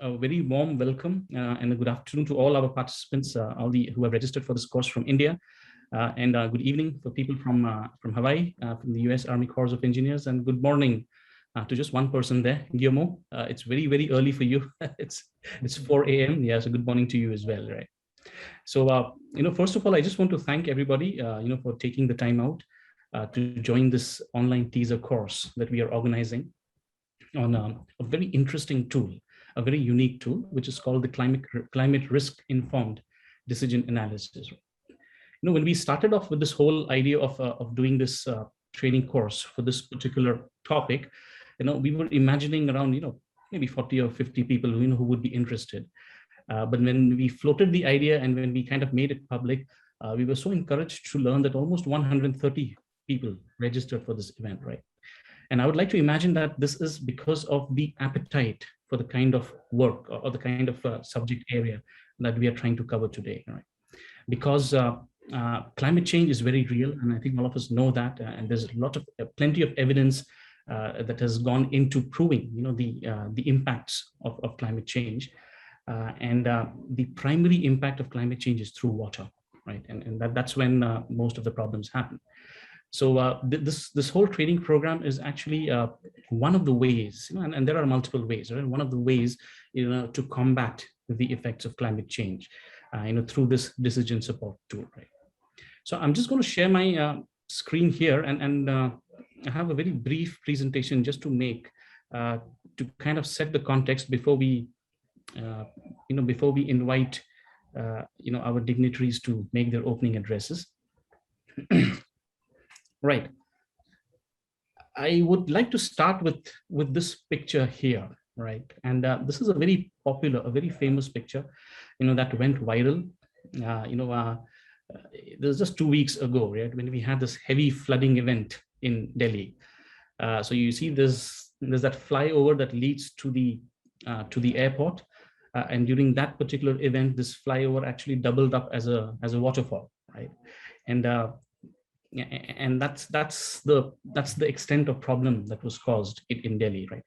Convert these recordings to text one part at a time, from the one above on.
a very warm welcome and a good afternoon to all our participants, who have registered for this course from India, and good evening for people from Hawaii, from the US Army Corps of Engineers, and good morning to just one person there, Guillermo. It's very, very early for you. it's 4 a.m. Yeah, so good morning to you as well, right? So, first of all, I just want to thank everybody, for taking the time out to join this online teaser course that we are organizing on a very interesting tool, a very unique tool, which is called the climate risk informed decision analysis. When we started off with this whole idea of doing this training course for this particular topic, we were imagining around, maybe 40 or 50 people, who would be interested. But when we floated the idea and when we kind of made it public, we were so encouraged to learn that almost 130 people registered for this event, right? And I would like to imagine that this is because of the appetite for the kind of work or the kind of subject area that we are trying to cover today, right? Because climate change is very real, and I think all of us know that, and there's plenty of evidence that has gone into proving, the impacts of climate change, and the primary impact of climate change is through water, right? And that's when most of the problems happen. So this whole training program is actually one of the ways, and there are multiple ways, right? One of the ways, to combat the effects of climate change, through this decision support tool, right? So I'm just going to share my screen here, and I have a very brief presentation just to make to kind of set the context before we, invite, our dignitaries to make their opening addresses. Right. I would like to start with this picture here, right? And this is a very popular, a very famous picture, that went viral. This was just 2 weeks ago, right, when we had this heavy flooding event in Delhi. So you see there's that flyover that leads to the airport, and during that particular event, this flyover actually doubled up as a waterfall, right? And that's the extent of problem that was caused in Delhi, right?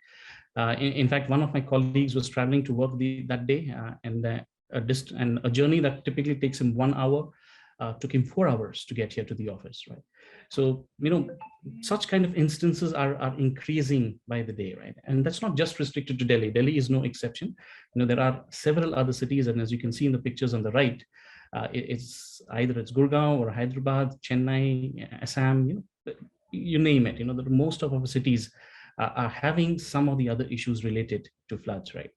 In fact, one of my colleagues was traveling to work that day, and a journey that typically takes him 1 hour took him 4 hours to get here to the office, right? So, such kind of instances are increasing by the day, right? And that's not just restricted to Delhi. Delhi is no exception. There are several other cities, and as you can see in the pictures on the right, it's Gurgaon or Hyderabad, Chennai, Assam, you name it. Most of our cities are having some of the other issues related to floods, right?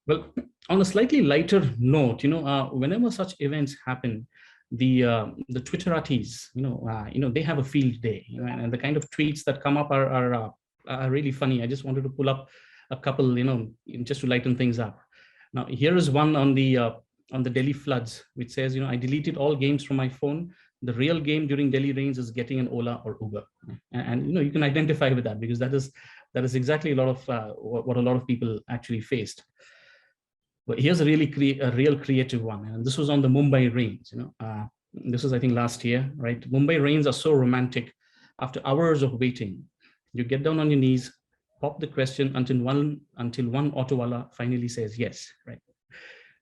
Well, on a slightly lighter note, whenever such events happen, the Twitteratis, they have a field day, and the kind of tweets that come up are really funny. I just wanted to pull up a couple, just to lighten things up. Now, here is one on the Delhi floods, which says, I deleted all games from my phone. The real game during Delhi rains is getting an Ola or Uber. And you can identify with that, because that is exactly a lot of what a lot of people actually faced. But here's a real creative one, and this was on the Mumbai rains. This was, I think, last year, right? Mumbai rains are so romantic. After hours of waiting, you get down on your knees, pop the question until one autowala finally says yes, right?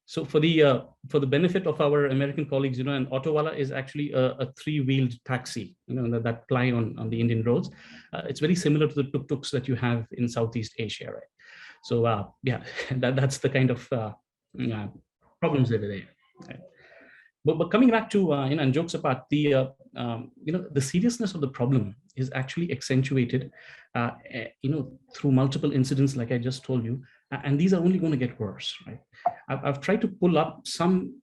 So for the benefit of our American colleagues, an autowala is actually a three-wheeled taxi, that ply on the Indian roads. It's very similar to the tuk-tuks that you have in Southeast Asia, right? So yeah, that's the kind of problems that are there. Right? But coming back to and jokes apart, the seriousness of the problem is actually accentuated, through multiple incidents, like I just told you, and these are only going to get worse, right? I've tried to pull up some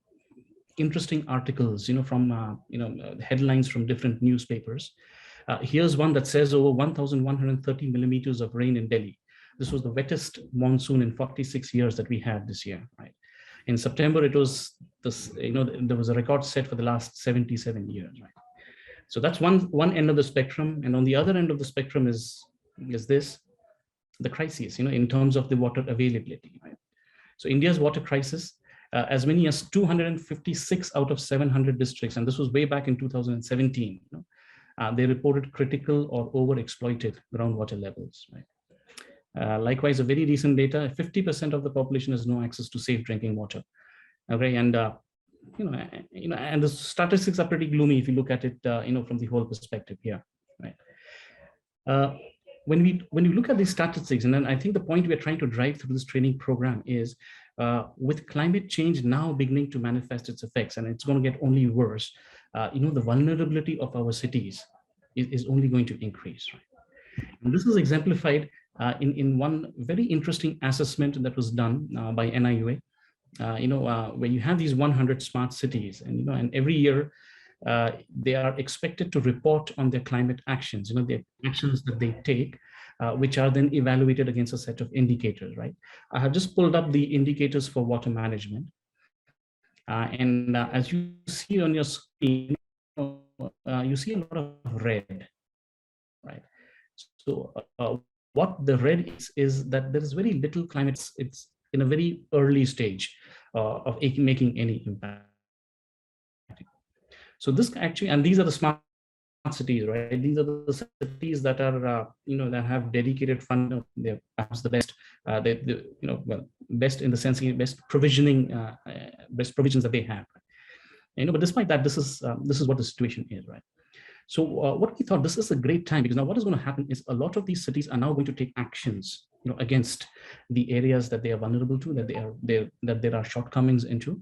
interesting articles, from headlines from different newspapers. Here's one that says over 1,130 millimeters of rain in Delhi. This was the wettest monsoon in 46 years that we had this year, right? In September, it was this, there was a record set for the last 77 years, right? So that's one end of the spectrum, and on the other end of the spectrum is the crisis, in terms of the water availability, right? So India's water crisis, as many as 256 out of 700 districts, and this was way back in 2017, they reported critical or overexploited groundwater levels, right? Likewise, a very recent data, 50% of the population has no access to safe drinking water. Okay, and and the statistics are pretty gloomy if you look at it, from the whole perspective here, right? When you look at these statistics, and then I think the point we're trying to drive through this training program is, with climate change now beginning to manifest its effects, and it's going to get only worse, the vulnerability of our cities is only going to increase, right? And this is exemplified in one very interesting assessment that was done by NIUA, where you have these 100 smart cities, and every year they are expected to report on their climate actions, the actions that they take, which are then evaluated against a set of indicators, right? I have just pulled up the indicators for water management. And as you see on your screen, you see a lot of red, right? So what the red is that there is very little climate, it's in a very early stage of making any impact. So this actually, and these are the smart cities, right? These are the cities that are, that have dedicated fund. They're perhaps the best, best in the sense, best provisioning, best provisions that they have. But despite that, this is what the situation is, right? So what we thought, this is a great time, because now what is going to happen is a lot of these cities are now going to take actions, against the areas that they are vulnerable to, that there are shortcomings into,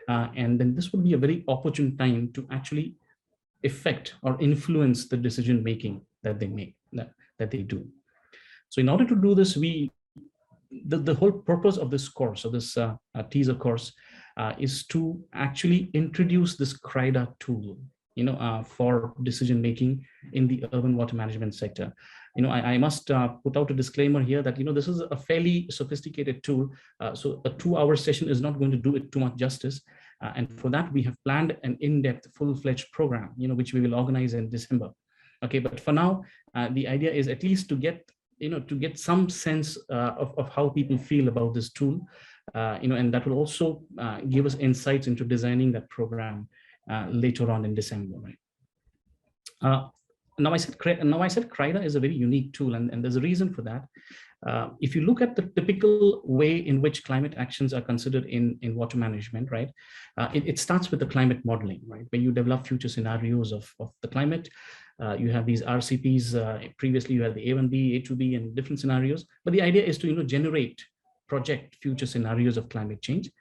and then this would be a very opportune time to actually affect or influence the decision making that they make, that they do. So in order to do this, the whole purpose of this course, of this teaser course, is to actually introduce this CRIDA tool, for decision making in the urban water management sector. I must put out a disclaimer here that this is a fairly sophisticated tool, so a 2-hour session is not going to do it too much justice. And for that, we have planned an in-depth, full-fledged program, which we will organize in December. Okay, but for now, the idea is at least to get some sense of how people feel about this tool, and that will also give us insights into designing that program later on in December, right? Now I said CRIDA is a very unique tool, and there's a reason for that. If you look at the typical way in which climate actions are considered in water management, right? It starts with the climate modeling, right? When you develop future scenarios of the climate, you have these RCPs. Previously, you had the A1B, A2B, and different scenarios. But the idea is to project future scenarios of climate change.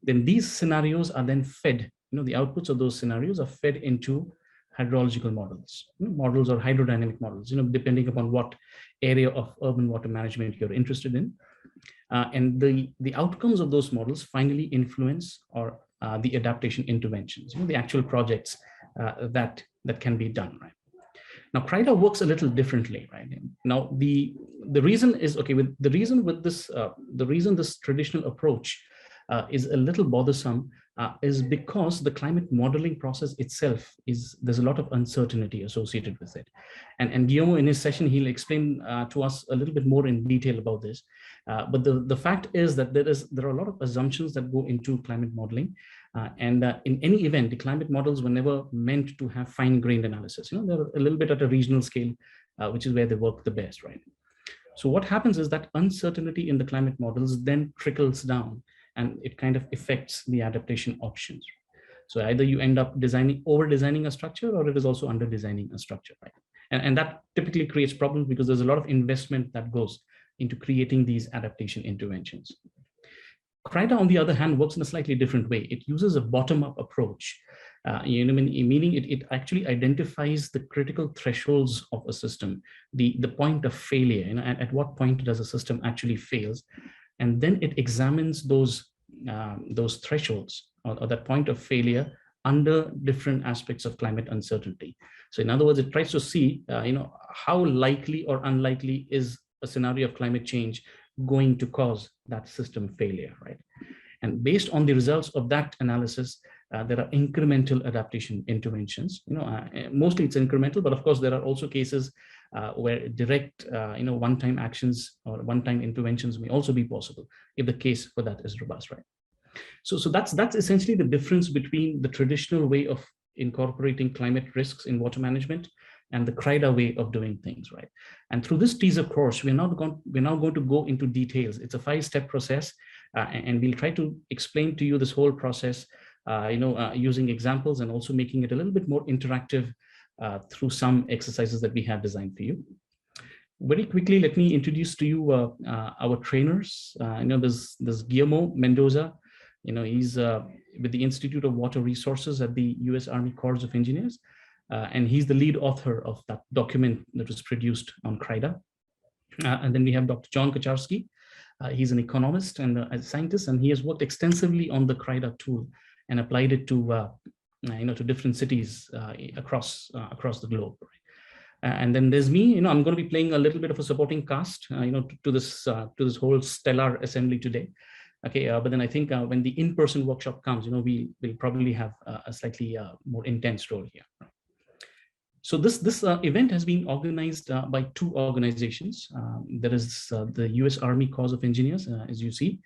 Then these scenarios are then fed. The outputs of those scenarios are fed into hydrological models, models or hydrodynamic models, depending upon what area of urban water management you're interested in. And the outcomes of those models finally influence or the adaptation interventions, the actual projects that can be done, right? Now, CRIDA works a little differently, right? Now, the reason is, okay, the reason this traditional approach is a little bothersome is because the climate modeling process itself there's a lot of uncertainty associated with it. And Guillermo, in his session, he'll explain to us a little bit more in detail about this. But the fact is that there are a lot of assumptions that go into climate modeling. And in any event, the climate models were never meant to have fine-grained analysis. They're a little bit at a regional scale, which is where they work the best, right? So what happens is that uncertainty in the climate models then trickles down, and it kind of affects the adaptation options. So either you end up over-designing a structure, or it is also under-designing a structure, right? And that typically creates problems because there's a lot of investment that goes into creating these adaptation interventions. CRIDA, on the other hand, works in a slightly different way. It uses a bottom-up approach, meaning it actually identifies the critical thresholds of a system, the point of failure, at what point does a system actually fails, and then it examines those thresholds or that point of failure under different aspects of climate uncertainty. So in other words, it tries to see, how likely or unlikely is a scenario of climate change going to cause that system failure, right? And based on the results of that analysis, there are incremental adaptation interventions. Mostly it's incremental, but of course there are also cases where direct, one-time actions or one-time interventions may also be possible if the case for that is robust, right? So that's essentially the difference between the traditional way of incorporating climate risks in water management and the CRIDA way of doing things, right? And through this teaser course, we're now going to go into details. It's a 5-step process, and we'll try to explain to you this whole process, using examples and also making it a little bit more interactive through some exercises that we have designed for you. Very quickly, let me introduce to you our trainers. There's Guillermo Mendoza. He's with the Institute of Water Resources at the U.S. Army Corps of Engineers. And he's the lead author of that document that was produced on CRIDA. And then we have Dr. John Kaczarski. He's an economist and a scientist, and he has worked extensively on the CRIDA tool and applied it to different cities across the globe. And then there's me. I'm going to be playing a little bit of a supporting cast, to this whole stellar assembly today. Okay, but then I think when the in-person workshop comes, we'll probably have a slightly more intense role here. So this event has been organized by 2 organizations. There is the U.S. Army Corps of Engineers, as you see,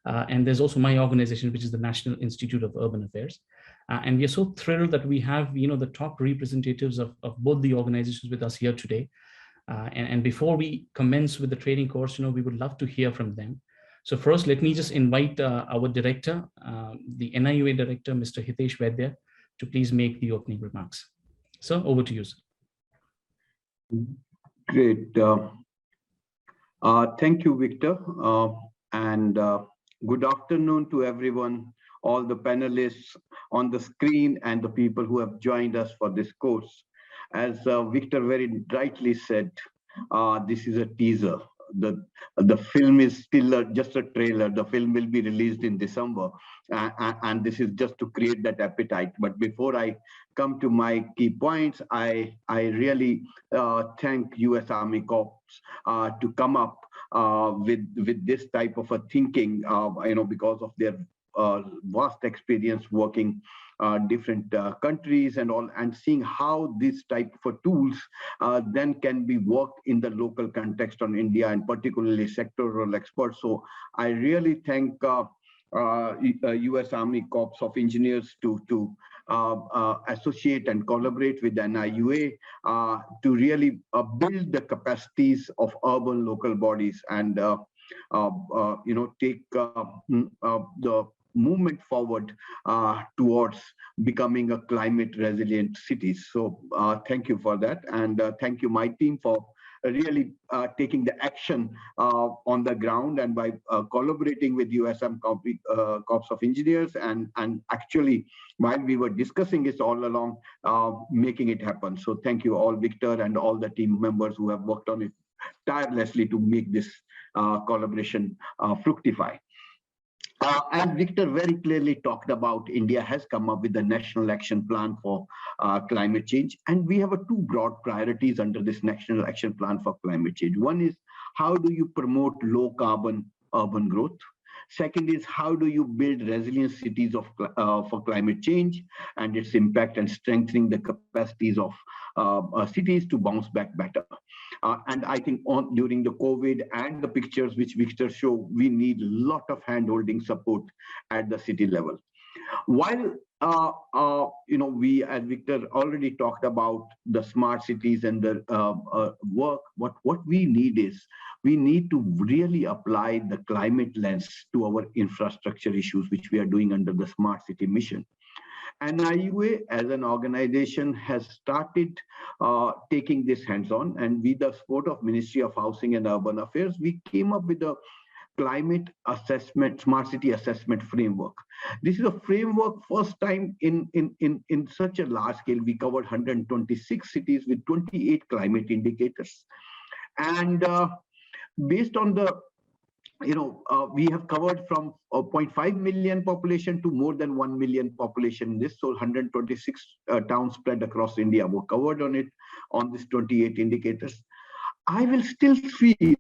and there's also my organization, which is the National Institute of Urban Affairs. And we are so thrilled that we have, the top representatives of both the organizations with us here today. And before we commence with the training course, we would love to hear from them. So first, let me just invite our director, the NIUA director, Mr. Hitesh Vaidya, to please make the opening remarks. So over to you, sir. Great. Thank you, Victor. And good afternoon to everyone, all the panelists on the screen and the people who have joined us for this course. As Victor very rightly said, this is a teaser. The film is still just a trailer. The film will be released in December, and this is just to create that appetite. But before I come to my key points, I really thank U.S. Army Corps to come up with this type of a thinking, because of their vast experience working different countries and all, and seeing how this type of tools then can be worked in the local context on India, and particularly sectoral experts. So I really thank U.S. Army Corps of Engineers to associate and collaborate with NIUA to really build the capacities of urban local bodies and take the movement forward towards becoming a climate resilient cities. So thank you for that, and thank you my team for really taking the action on the ground, and by collaborating with USM Corps of Engineers, and actually while we were discussing it all along, making it happen. So thank you all, Victor, and all the team members who have worked on it tirelessly to make this collaboration fructify. As Victor very clearly talked about, India has come up with a national action plan for climate change. And we have 2 broad priorities under this national action plan for climate change. One is, how do you promote low carbon urban growth? Second is, how do you build resilient cities for climate change and its impact, and strengthening the capacities of cities to bounce back better? And I think during the COVID and the pictures which Victor showed, we need a lot of hand-holding support at the city level. While we, as Victor already talked about, the smart cities and the work, what we need is, we need to really apply the climate lens to our infrastructure issues, which we are doing under the Smart City Mission. And NIUA as an organization has started taking this hands-on, and with the support of Ministry of Housing and Urban Affairs, we came up with a climate assessment, smart city assessment framework. This is a framework first time in such a large scale. We covered 126 cities with 28 climate indicators. And based on the we have covered from 0.5 million population to more than 1 million population in this. So 126 towns spread across India were covered on this 28 indicators. I will still feel,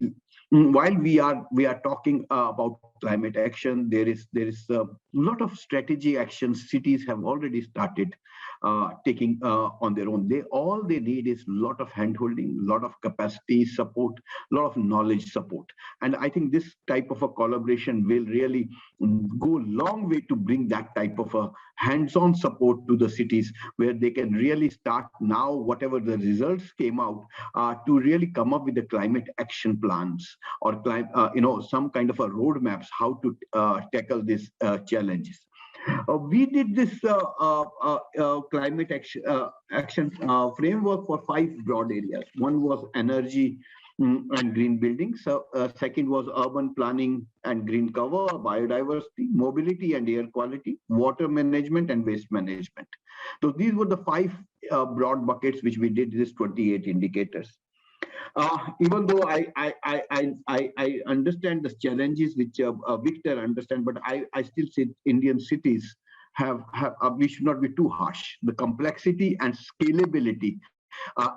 while we are talking about climate action, there is a lot of strategy actions cities have already started taking on their own. All they need is a lot of handholding, a lot of capacity support, a lot of knowledge support. And I think this type of a collaboration will really go a long way to bring that type of a hands-on support to the cities, where they can really start now, whatever the results came out, to really come up with the climate action plans, or some kind of a roadmaps how to tackle these challenges. We did this climate action framework for 5 broad areas. One was energy and green buildings. Second was urban planning and green cover, biodiversity, mobility and air quality, water management and waste management. So these were the 5 broad buckets which we did, this 28 indicators. Even though I understand the challenges which Victor understands, but I still say Indian cities we should not be too harsh. The complexity and scalability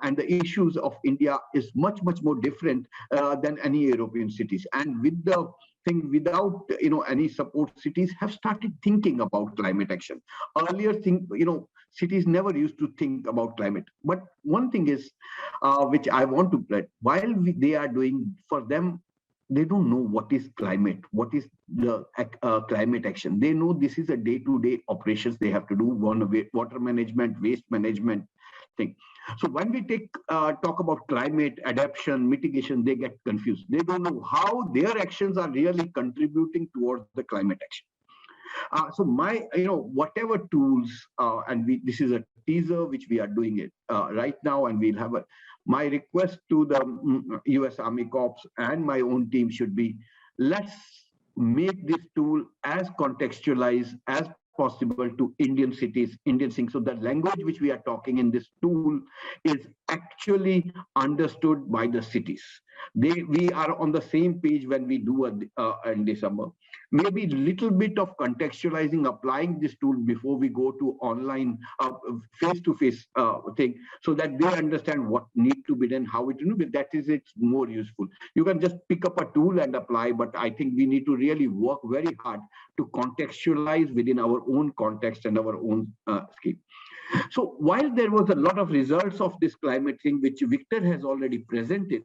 and the issues of India is much more different than any European cities. And with the thing, without any support, cities have started thinking about climate action. Earlier, cities never used to think about climate. But one thing is, which I want to play, while they are doing, for them, they don't know what is climate, what is the climate action. They know this is a day-to-day operations they have to do, water management, waste management thing. So when we talk about climate adaptation, mitigation, they get confused. They don't know how their actions are really contributing towards the climate action. So whatever tools, this is a teaser which we are doing it right now, and we'll have my request to the US Army Corps and my own team should be, let's make this tool as contextualized as possible to Indian cities, Indian things. So the language which we are talking in this tool is actually understood by the cities. We are on the same page when we do in December. Maybe little bit of contextualizing, applying this tool before we go to online face-to-face thing, so that they understand what need to be done, how it will be. That is, it's more useful. You can just pick up a tool and apply, but I think we need to really work very hard to contextualize within our own context and our own scheme. So while there was a lot of results of this climate thing, which Victor has already presented,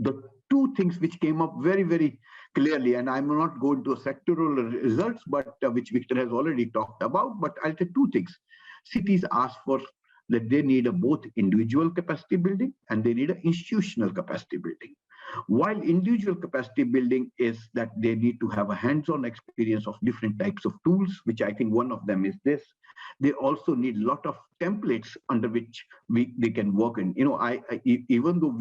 the 2 things which came up very clearly, and I'm not going to sectoral results, but which Victor has already talked about, but I'll say 2 things. Cities ask for that they need both individual capacity building and they need an institutional capacity building. While individual capacity building is that they need to have a hands-on experience of different types of tools, which I think one of them is this. They also need a lot of templates under which they can work in. Even though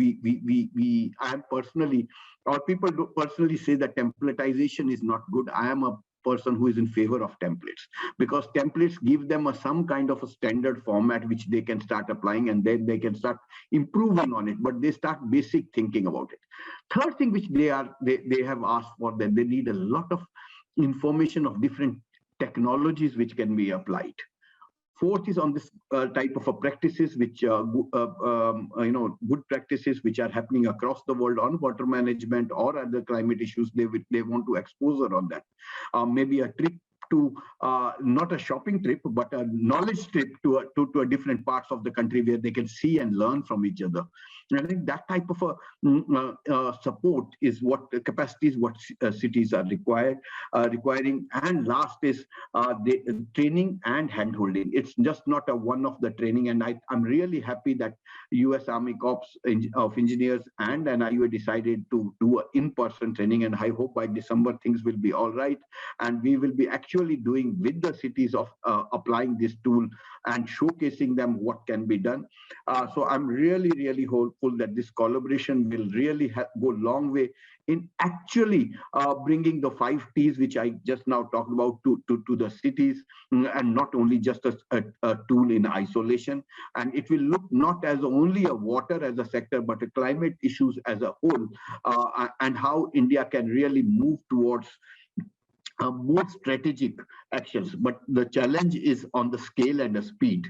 I am personally, or people do personally say that templatization is not good, I am a person who is in favor of templates, because templates give them some kind of a standard format which they can start applying, and then they can start improving on it, but they start basic thinking about it. Third thing which they have asked for, that they need a lot of information of different technologies which can be applied. Fourth is on this type of practices which good practices which are happening across the world on water management or other climate issues. They want to exposure on that. Maybe a trip to not a shopping trip, but a knowledge trip to a different parts of the country where they can see and learn from each other. And I think that type of support is what capacities, what cities are requiring. And last is the training and handholding. It's just not a one of the training. And I'm really happy that US Army Corps of Engineers and NIUA decided to do an in-person training. And I hope by December things will be all right. And we will be actually doing with the cities of applying this tool and showcasing them what can be done. So I'm really hopeful that this collaboration will really go a long way in actually bringing the 5 T's which I just now talked about to the cities, and not only just a tool in isolation. And it will look not as only a water as a sector, but a climate issues as a whole, and how India can really move towards more strategic actions, but the challenge is on the scale and the speed.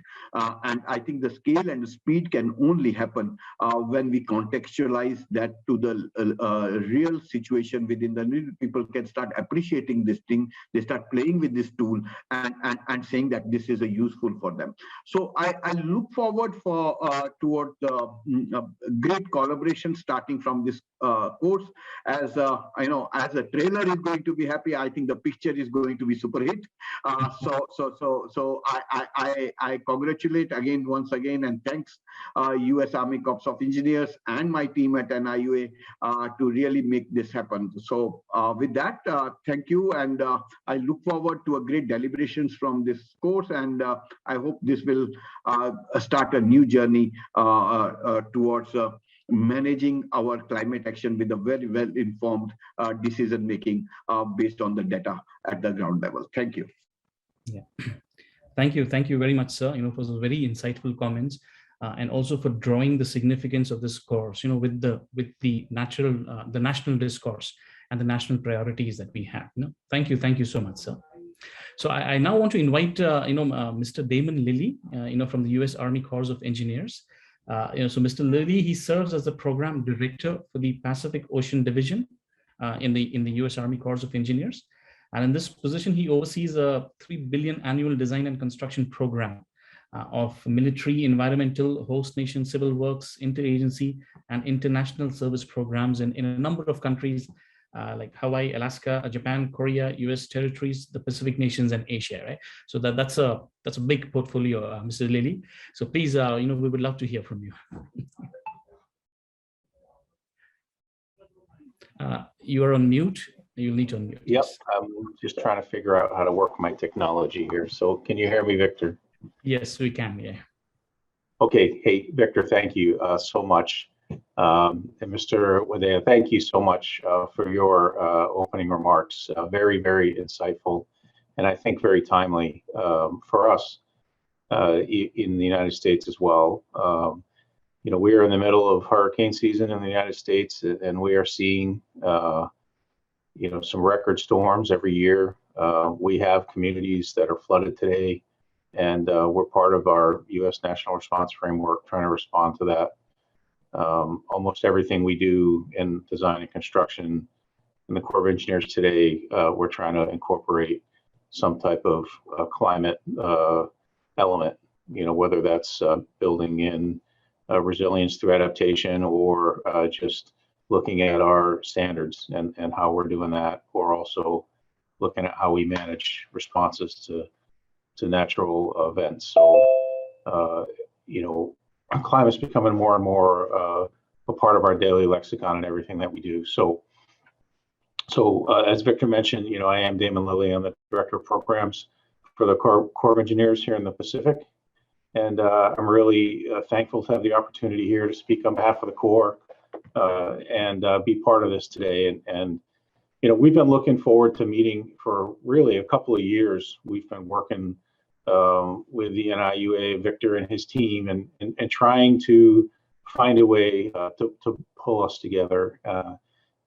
And I think the scale and the speed can only happen when we contextualize that to the real situation within the people can start appreciating this thing, they start playing with this tool and saying that this is a useful for them. So I look forward for toward the great collaboration starting from this course. As I know, as a trailer is going to be happy, I think the picture is going to be super hit. So I congratulate again once again and thanks U.S. Army Corps of Engineers and my team at NIUA to really make this happen. So with that, thank you, and I look forward to a great deliberations from this course, and I hope this will start a new journey towards managing our climate action with a very well informed decision making based on the data at the ground level. Thank you. Yeah, thank you very much, sir, for those very insightful comments, and also for drawing the significance of this course, with the national discourse and the national priorities that we have. Thank you so much, sir. So I now want to invite Mr. Damon Lilly, from the U.S. Army Corps of Engineers. So Mr. Lilly, he serves as the program director for the Pacific Ocean Division in the U.S. Army Corps of Engineers. And in this position, he oversees a $3 billion annual design and construction program of military, environmental, host nation civil works, interagency, and international service programs in a number of countries like Hawaii, Alaska, Japan, Korea, U.S. territories, the Pacific nations, and Asia. Right. So that's a big portfolio, Mr. Lilly. So please, we would love to hear from you. You are on mute. You'll need to unmute. Yep, I'm just trying to figure out how to work my technology here. So can you hear me, Victor? Yes, we can. Yeah. Okay. Hey, Victor, thank you so much. And Mr. Wadea, thank you so much for your opening remarks. Very, very insightful, and I think very timely for us in the United States as well. We are in the middle of hurricane season in the United States, and we are seeing some record storms every year. We have communities that are flooded today, and we're part of our U.S. National Response Framework trying to respond to that. Almost everything we do in design and construction in the Corps of Engineers today, we're trying to incorporate some type of climate element, whether that's building in resilience through adaptation or just looking at our standards and how we're doing that, or also looking at how we manage responses to natural events. So, climate's becoming more and more a part of our daily lexicon and everything that we do. So as Victor mentioned, I am Damon Lilly. I'm the Director of Programs for the Corps of Engineers here in the Pacific. And I'm really thankful to have the opportunity here to speak on behalf of the Corps and be part of this today. And we've been looking forward to meeting for really a couple of years. We've been working with the NIUA, Victor and his team, and trying to find a way to pull us together.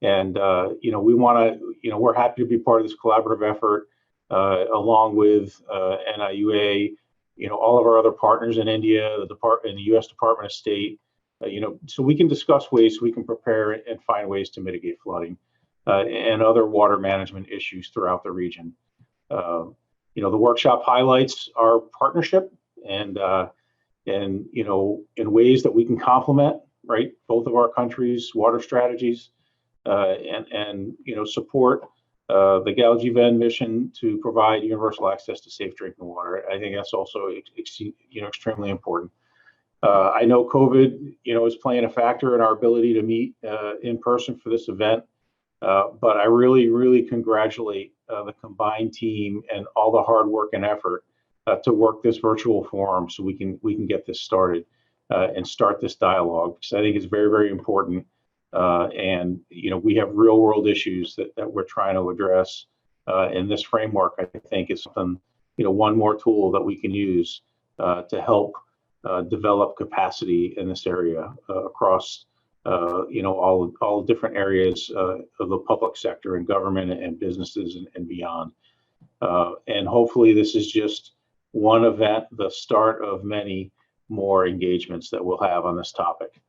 We want to, we're happy to be part of this collaborative effort along with NIUA, all of our other partners in India, in the U.S. Department of State, so we can discuss ways we can prepare and find ways to mitigate flooding and other water management issues throughout the region. The workshop highlights our partnership and in ways that we can complement, right, both of our countries' water strategies and support the GALGVN mission to provide universal access to safe drinking water. I think that's also extremely important. I know COVID, is playing a factor in our ability to meet in person for this event, but I really, really congratulate the combined team and all the hard work and effort to work this virtual forum so we can get this started and start this dialogue, because I think it's very, very important. And we have real world issues that we're trying to address. And this framework, I think, is something, one more tool that we can use to help develop capacity in this area across all different areas of the public sector and government and businesses and beyond. And hopefully this is just one event, the start of many more engagements that we'll have on this topic.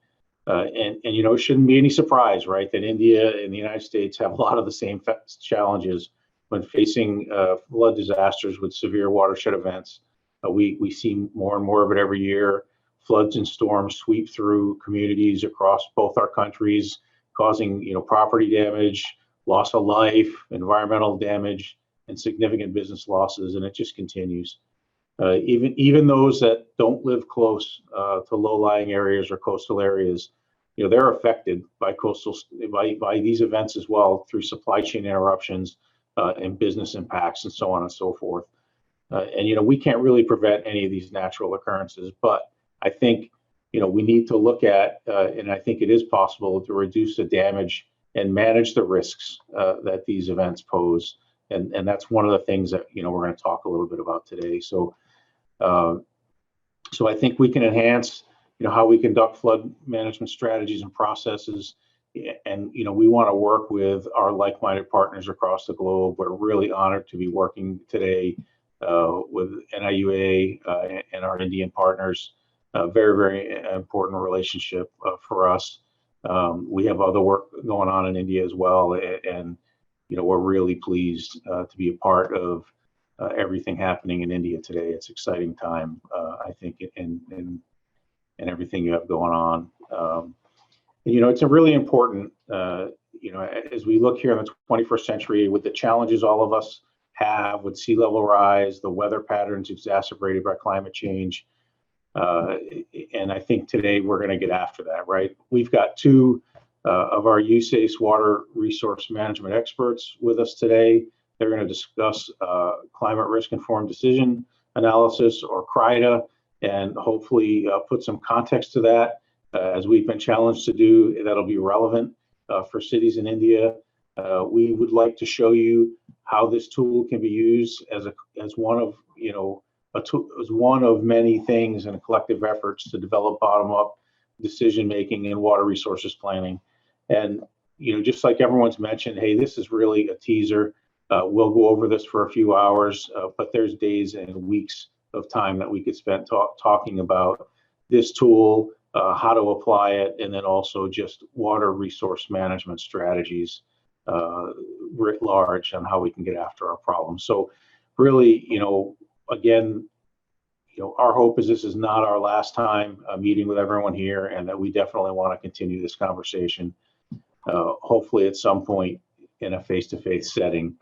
And it shouldn't be any surprise, right, that India and the United States have a lot of the same challenges when facing flood disasters with severe watershed events. We see more and more of it every year. Floods and storms sweep through communities across both our countries, causing property damage, loss of life, environmental damage, and significant business losses, and it just continues. Even those that don't live close to low-lying areas or coastal areas, they're affected by by these events as well, through supply chain interruptions and business impacts and so on and so forth. And we can't really prevent any of these natural occurrences, but I think we need to look at, and I think it is possible to reduce the damage and manage the risks that these events pose. And that's one of the things that we're going to talk a little bit about today. So I think we can enhance how we conduct flood management strategies and processes. And we want to work with our like-minded partners across the globe. We're really honored to be working today with NIUA and our Indian partners. Very, very important relationship for us. We have other work going on in India as well, and we're really pleased to be a part of everything happening in India today. It's an exciting time, I think, in everything you have going on. It's a really important, as we look here in the 21st century with the challenges all of us have with sea level rise, the weather patterns exacerbated by climate change. And I think today we're going to get after that, right? We've got two of our USACE water resource management experts with us today. They're going to discuss climate risk informed decision analysis, or CRIDA, and hopefully put some context to that as we've been challenged to do. That'll be relevant for cities in India. We would like to show you how this tool can be used as one of as one of many things in collective efforts to develop bottom-up decision-making and water resources planning. And, just like everyone's mentioned, hey, this is really a teaser. We'll go over this for a few hours, but there's days and weeks of time that we could spend talking about this tool, how to apply it, and then also just water resource management strategies writ large on how we can get after our problems. So really, again, our hope is this is not our last time meeting with everyone here, and that we definitely want to continue this conversation, hopefully at some point in a face-to-face setting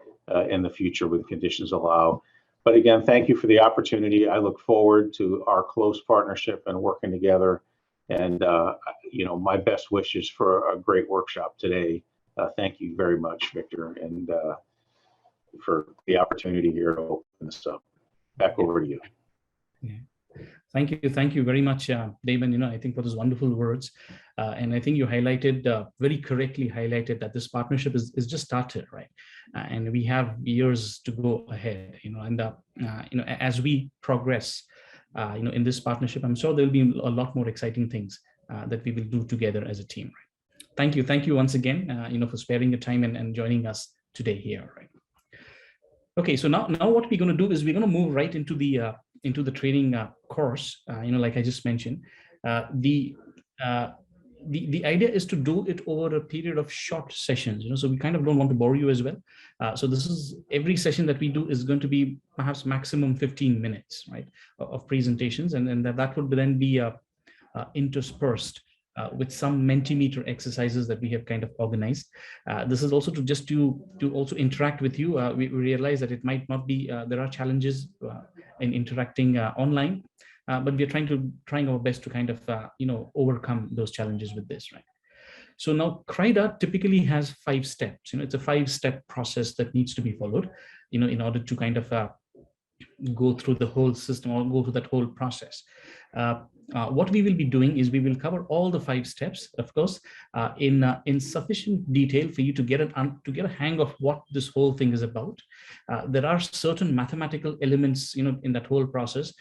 in the future when conditions allow. But again, thank you for the opportunity. I look forward to our close partnership and working together. And, my best wishes for a great workshop today. Thank you very much, Victor, and for the opportunity here to open this up. Back over to you. Yeah. Thank you very much, Damon. I think for those wonderful words, and I think you highlighted very correctly that this partnership is just started, right? And we have years to go ahead, and as we progress, in this partnership, I'm sure there'll be a lot more exciting things that we will do together as a team. Right? Thank you once again, for sparing your time and joining us today here. Right? Okay, so now what we're going to do is we're going to move right into the training course. Like I just mentioned, the idea is to do it over a period of short sessions. So we kind of don't want to bore you as well. So this is every session that we do is going to be perhaps maximum 15 minutes, right, of presentations, and then that would then be interspersed with some Mentimeter exercises that we have kind of organized. This is also to also interact with you. We realize that it might not be, there are challenges in interacting online, but we are trying our best to kind of, overcome those challenges with this, right? So now CRIDA typically has 5 steps. It's a 5-step process that needs to be followed, in order to kind of go through the whole system or go through that whole process. what we will be doing is we will cover all the 5 steps, of course, in sufficient detail for you to get a hang of what this whole thing is about. There are certain mathematical elements, in that whole process,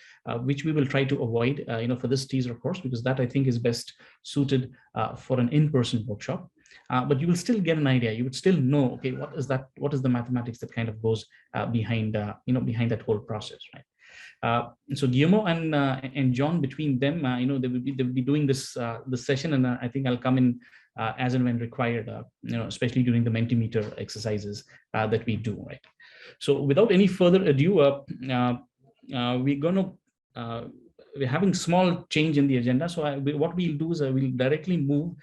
which we will try to avoid, for this teaser course, because that I think is best suited for an in-person workshop. But you will still get an idea. You would still know, okay, what is that? What is the mathematics that kind of goes behind, behind that whole process, right? So Guillermo and John, between them, they will be doing this session, and I think I'll come in as and when required, especially during the Mentimeter exercises that we do, right? So without any further ado, we're having small change in the agenda. So what we'll do is we'll directly move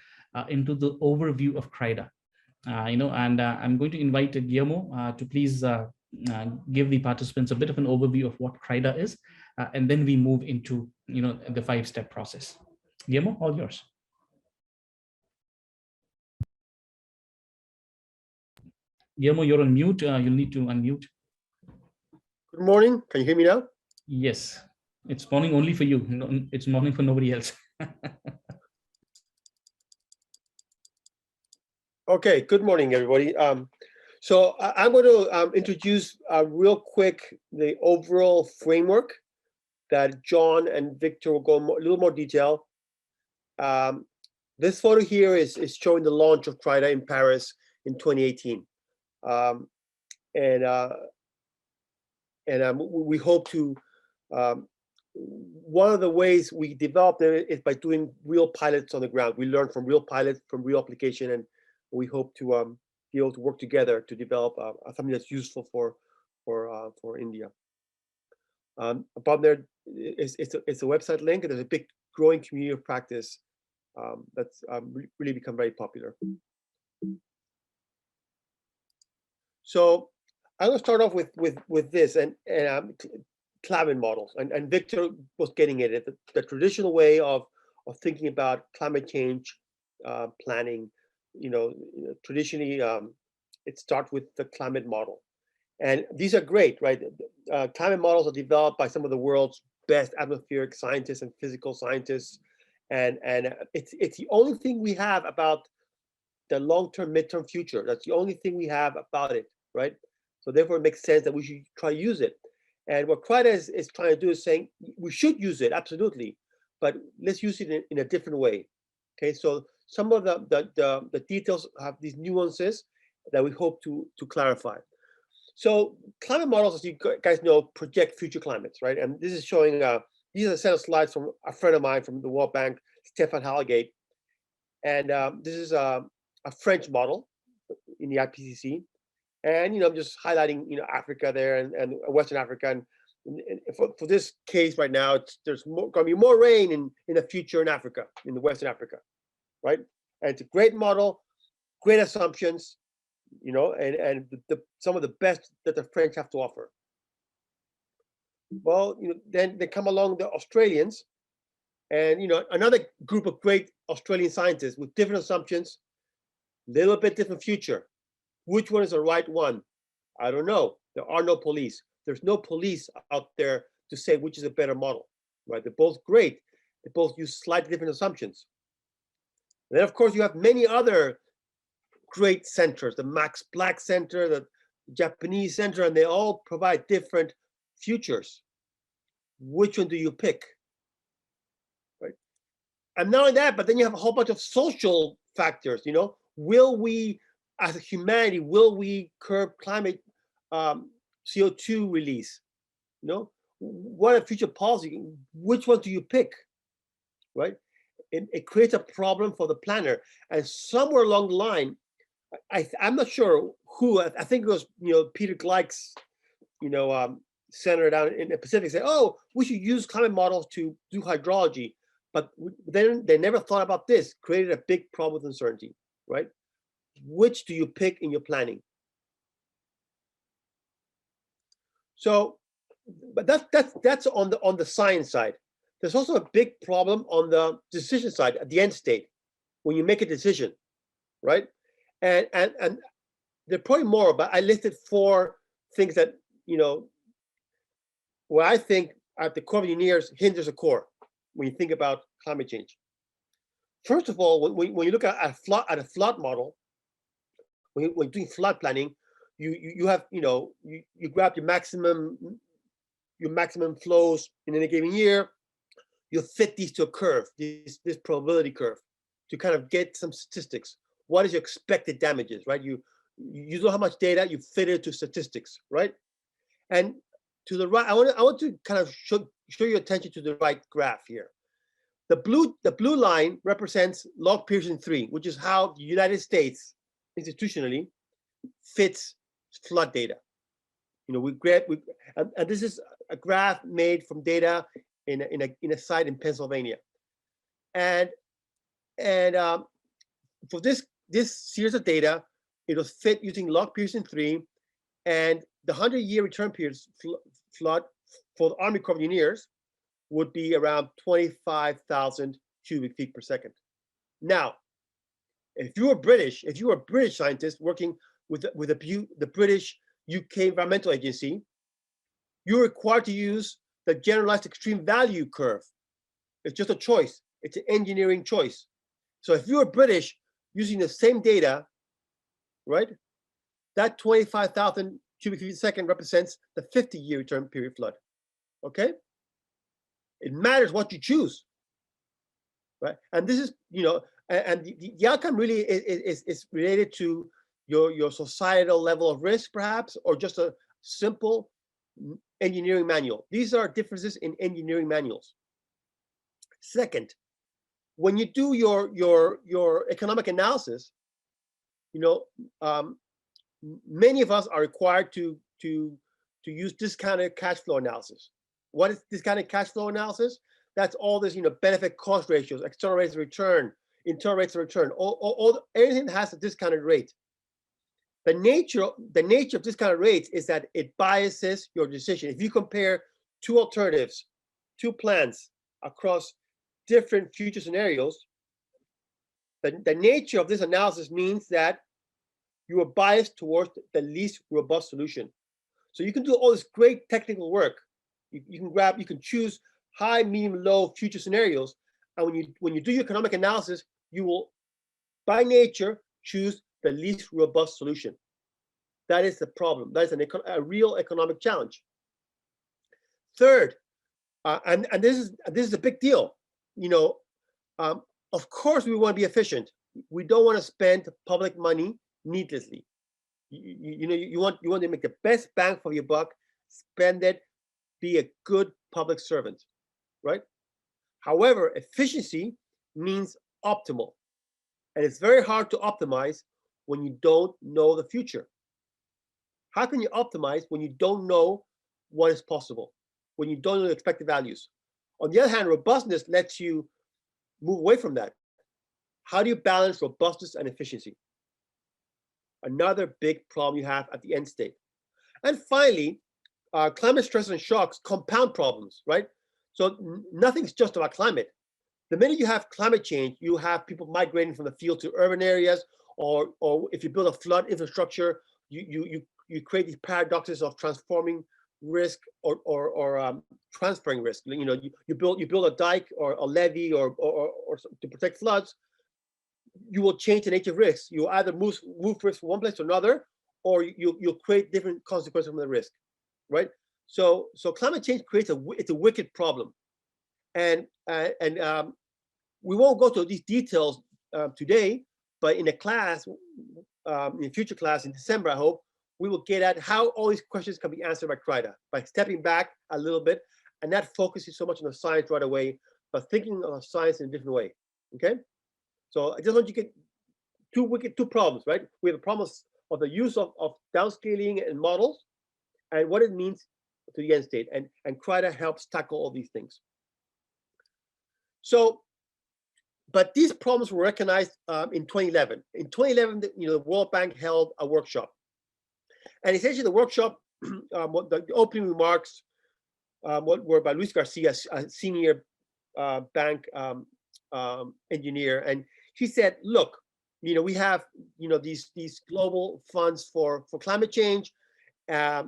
into the overview of CRIDA, and I'm going to invite Guillermo to please give the participants a bit of an overview of what CRIDA is, and then we move into the 5-step process. Guillermo, all yours. Guillermo, you're on mute. You'll need to unmute. Good morning. Can you hear me now? Yes, it's morning only for you. It's morning for nobody else. Okay. Good morning, everybody. So I'm going to introduce real quick the overall framework that John and Victor will go a little more detail. This photo here is showing the launch of CRIDA in Paris in 2018. We hope to, one of the ways we developed it is by doing real pilots on the ground. We learn from real pilots, from real application, and we hope to be able to work together to develop something that's useful for India. Above there, it's a website link, and there's a big growing community of practice that's really become very popular. So I'm going to start off with this and climate models, and Victor was getting at it. The traditional way of thinking about climate change planning. Traditionally, it starts with the climate model. And these are great, right? Climate models are developed by some of the world's best atmospheric scientists and physical scientists. And it's the only thing we have about the long-term, midterm future. That's the only thing we have about it, right? So therefore, it makes sense that we should try to use it. And what CRIDA is trying to do is saying, we should use it, absolutely, but let's use it in a different way. Okay, so some of the details have these nuances that we hope to clarify. So climate models, as you guys know, project future climates, right? And this is showing, these are a set of slides from a friend of mine from the World Bank, Stefan Hallegate. And this is a French model in the IPCC. And, I'm just highlighting, Africa there and Western Africa. And for this case right now, there's going to be more rain in the future in Africa, in the Western Africa, right? And it's a great model, great assumptions, and some of the best that the French have to offer. Well, then they come along the Australians, and another group of great Australian scientists with different assumptions, little bit different future. Which one is the right one? I don't know. There are no police. There's no police out there to say which is a better model, right? They're both great. They both use slightly different assumptions. And then, of course, you have many other great centers, the Max Planck Center, the Japanese center, and they all provide different futures. Which one do you pick? Right? And not only that, but then you have a whole bunch of social factors. Will we, as a humanity, will we curb climate CO2 release? What are future policy? Which one do you pick? Right? It creates a problem for the planner. And somewhere along the line, I'm not sure who. I think it was Peter Gleick's center down in the Pacific said, "Oh, we should use climate models to do hydrology," but then they never thought about this. Created a big problem with uncertainty, right? Which do you pick in your planning? So, but that's on the science side. There's also a big problem on the decision side at the end state when you make a decision, right? And there are probably more, but I listed 4 things that where I think at the core of engineers hinders a core. when you think about climate change. First of all, when you look at a flood model, when you're doing flood planning, you have, you grab your maximum flows in any given year. You fit these to a curve, this probability curve, to kind of get some statistics. What is your expected damages, right? You know how much data, you fit it to statistics, right? And to the right, I want to kind of show your attention to the right graph here. The blue line represents log Pearson 3, which is how the United States institutionally fits flood data. And this is a graph made from data in a site in Pennsylvania, and for this series of data, it was fit using log Pearson 3, and the 100-year return period flood for the Army Corps of Engineers would be around 25,000 cubic feet per second. Now, if you were a British scientist working with the British UK Environmental Agency, you're required to use the generalized extreme value curve. It's just a choice. It's an engineering choice. So if you were British using the same data, right, that 25,000 cubic feet per second represents the 50-year return period flood. Okay? It matters what you choose, right? And this is, and the outcome really is related to your societal level of risk, perhaps, or just a simple engineering manual. These are differences in engineering manuals. Second, when you do your economic analysis, many of us are required to use discounted cash flow analysis. What is discounted cash flow analysis? That's all this, benefit cost ratios, external rates of return, internal rates of return, everything that has a discounted rate. The nature of discounted rates is that it biases your decision. If you compare two alternatives, two plans across different future scenarios, the nature of this analysis means that you are biased towards the least robust solution. So you can do all this great technical work. You can choose high, medium, low future scenarios, and when you do your economic analysis, you will, by nature, choose the least robust solution. That is the problem. That is a real economic challenge. Third, and this is a big deal. Of course, we want to be efficient. We don't want to spend public money needlessly. You want to make the best bang for your buck. Spend it. Be a good public servant, right? However, efficiency means optimal, and it's very hard to optimize when you don't know the future. How can you optimize when you don't know what is possible, when you don't know the expected values? On the other hand, robustness lets you move away from that. How do you balance robustness and efficiency? Another big problem you have at the end state. And finally, climate stress and shocks compound problems, right? So nothing's just about climate. The minute you have climate change, you have people migrating from the field to urban areas, or if you build a flood infrastructure, you create these paradoxes of transforming risk or transferring risk. You build a dike or a levee or to protect floods. You will change the nature of risks. You either move risk from one place to another, or you'll create different consequences from the risk, right? So climate change creates it's a wicked problem, and we won't go to these details today, but in a class, in future class in December, I hope we will get at how all these questions can be answered by CRIDA, by stepping back a little bit and not focusing so much on the science right away, but thinking of science in a different way. Okay. So I just want you to get two problems, right? We have a problem of the use of downscaling and models and what it means to the end state. And CRIDA helps tackle all these things. So, but these problems were recognized in 2011. In 2011, the World Bank held a workshop. And essentially the workshop, the opening remarks were by Luis Garcia, a senior bank engineer. And he said, look, we have, these global funds for climate change. There's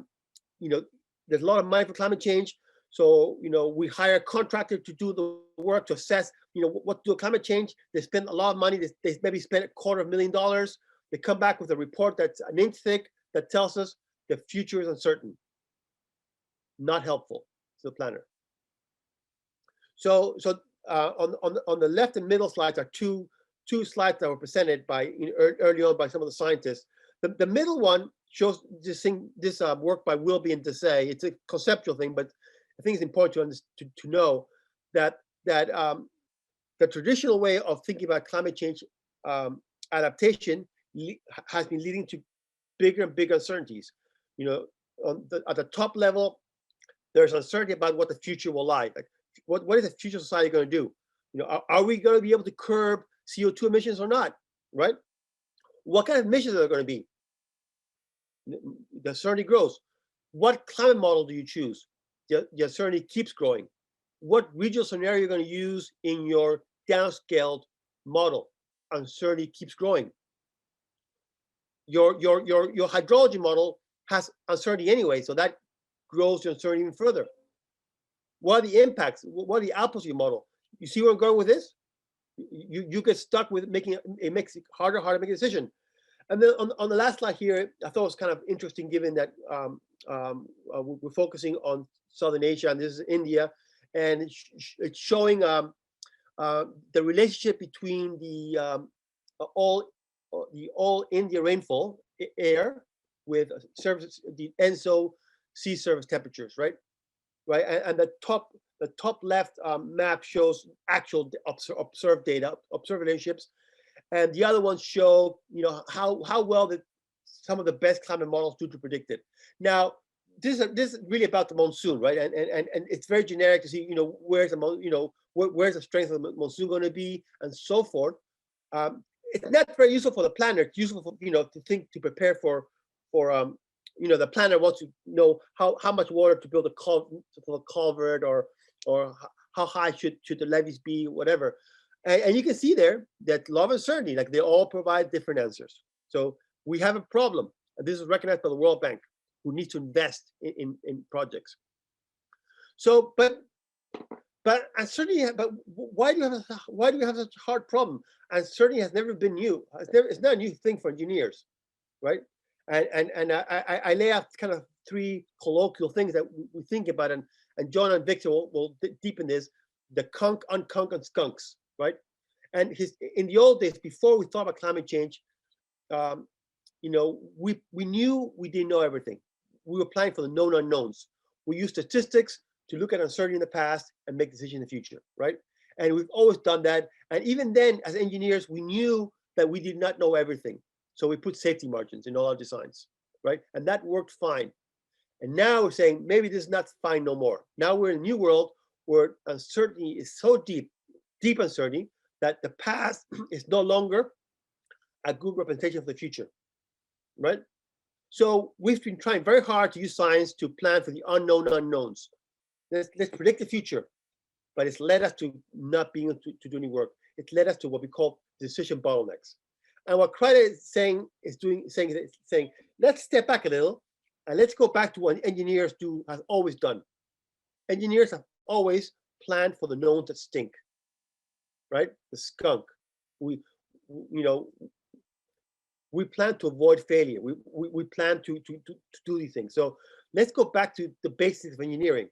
a lot of money for climate change. So, we hire a contractor to do the work to assess, what to do climate change. They spend a lot of money. They maybe spend $250,000. They come back with a report that's an inch thick that tells us the future is uncertain. Not helpful to the planner. So on the left and middle slides are two slides that were presented by early on by some of the scientists. The middle one shows this work by Wilby and Desai. It's a conceptual thing, but I think it's important to know that the traditional way of thinking about climate change adaptation has been leading to bigger and bigger uncertainties. At the top level, there's uncertainty about what the future will lie. Like, what is the future society going to do? Are we going to be able to curb CO2 emissions or not? Right? What kind of emissions are there going to be? The uncertainty grows. What climate model do you choose? The uncertainty keeps growing. What regional scenario are you going to use in your downscaled model? Uncertainty keeps growing. Your hydrology model has uncertainty anyway, so that grows the uncertainty even further. What are the impacts? What are the outputs of your model? You see where I'm going with this? You get stuck with making it makes it harder to make a decision. And then on the last slide here, I thought it was kind of interesting, given that we're focusing on Southern Asia and this is India, and it's showing the relationship between the all India rainfall air with the ENSO sea surface temperatures, right? And the top left map shows actual observed data, observed relationships, and the other ones show how well some of the best climate models do to predict it. Now, this is really about the monsoon, right? And it's very generic to see where's the strength of the monsoon going to be and so forth. It's not very useful for the planner. It's useful for to prepare for the planner wants to know how much water to build a culvert or how high should the levees be, whatever. And you can see there that a lot of uncertainty, like they all provide different answers. So we have a problem. And this is recognized by the World Bank, who needs to invest in projects. So, but uncertainty. But why do we have such a hard problem? Uncertainty has never been new. It's not a new thing for engineers, right? And I lay out kind of three colloquial things that we think about, and John and Victor will deepen this: the conk, unconk, and skunks, right? And in the old days, before we thought about climate change, we knew we didn't know everything. We were planning for the known unknowns. We used statistics to look at uncertainty in the past and make decisions in the future, right? And we've always done that. And even then, as engineers, we knew that we did not know everything. So we put safety margins in all our designs, right? And that worked fine. And now we're saying, maybe this is not fine no more. Now we're in a new world where uncertainty is so deep uncertainty, that the past is no longer a good representation of the future, right? So we've been trying very hard to use science to plan for the unknown unknowns. Let's predict the future, but it's led us to not being able to do any work. It's led us to what we call decision bottlenecks. And what CRIDA is saying, let's step back a little and let's go back to what engineers have always done. Engineers have always planned for the knowns that stink, right? The skunk. We plan to avoid failure. We plan to do these things. So let's go back to the basics of engineering.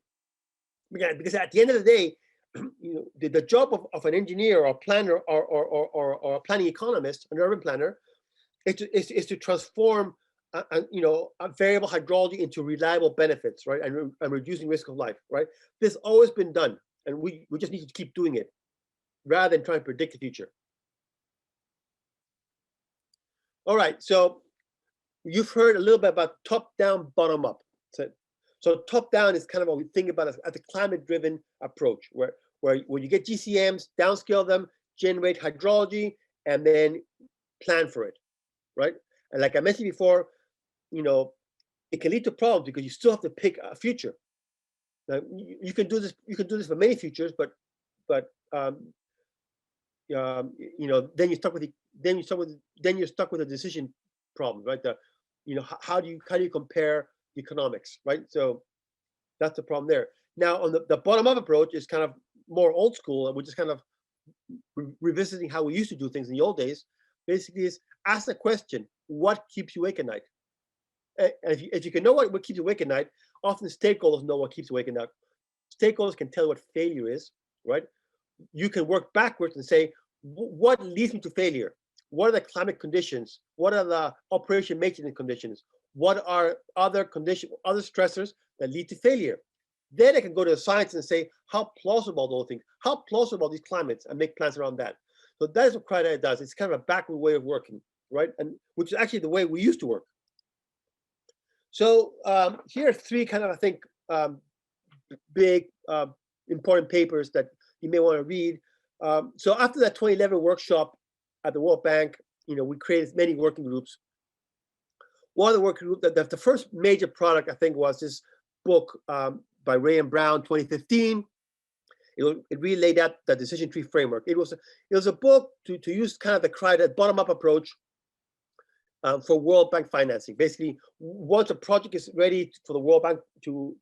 Because at the end of the day, the job of an engineer or a planner or a planning economist, an urban planner, is to transform a variable hydrology into reliable benefits, right? And reducing risk of life, right? This has always been done, and we just need to keep doing it rather than trying to predict the future. All right, so you've heard a little bit about top-down, bottom-up. So top-down is kind of what we think about as a climate-driven approach, where you get GCMs, downscale them, generate hydrology, and then plan for it, right? And like I mentioned before, it can lead to problems because you still have to pick a future. Now, you can do this. You can do this for many futures, but then you're stuck with the decision problem, right? How do you compare economics, right? So that's the problem there. Now, on the bottom-up approach is kind of more old school, and we're just kind of revisiting how we used to do things in the old days. Basically, is ask the question, what keeps you awake at night? And if you can know what keeps you awake at night, often stakeholders know what keeps you awake at night. Stakeholders can tell what failure is, right? You can work backwards and say, what leads me to failure? What are the climate conditions? What are the operation maintenance conditions? What are other conditions, other stressors that lead to failure? Then I can go to the science and say, how plausible those things, how plausible these climates, and make plans around that. So that is what CRIDA does. It's kind of a backward way of working, right? And which is actually the way we used to work. So here are three kind of, I think, big important papers that you may want to read. So after that 2011 workshop at the World Bank, we created many working groups. One of the working groups, the first major product, I think, was this book by Ray and Brown, 2015. It really laid out the decision tree framework. It was a book to use kind of the CRIDA bottom-up approach for World Bank financing. Basically, once a project is ready for the World Bank to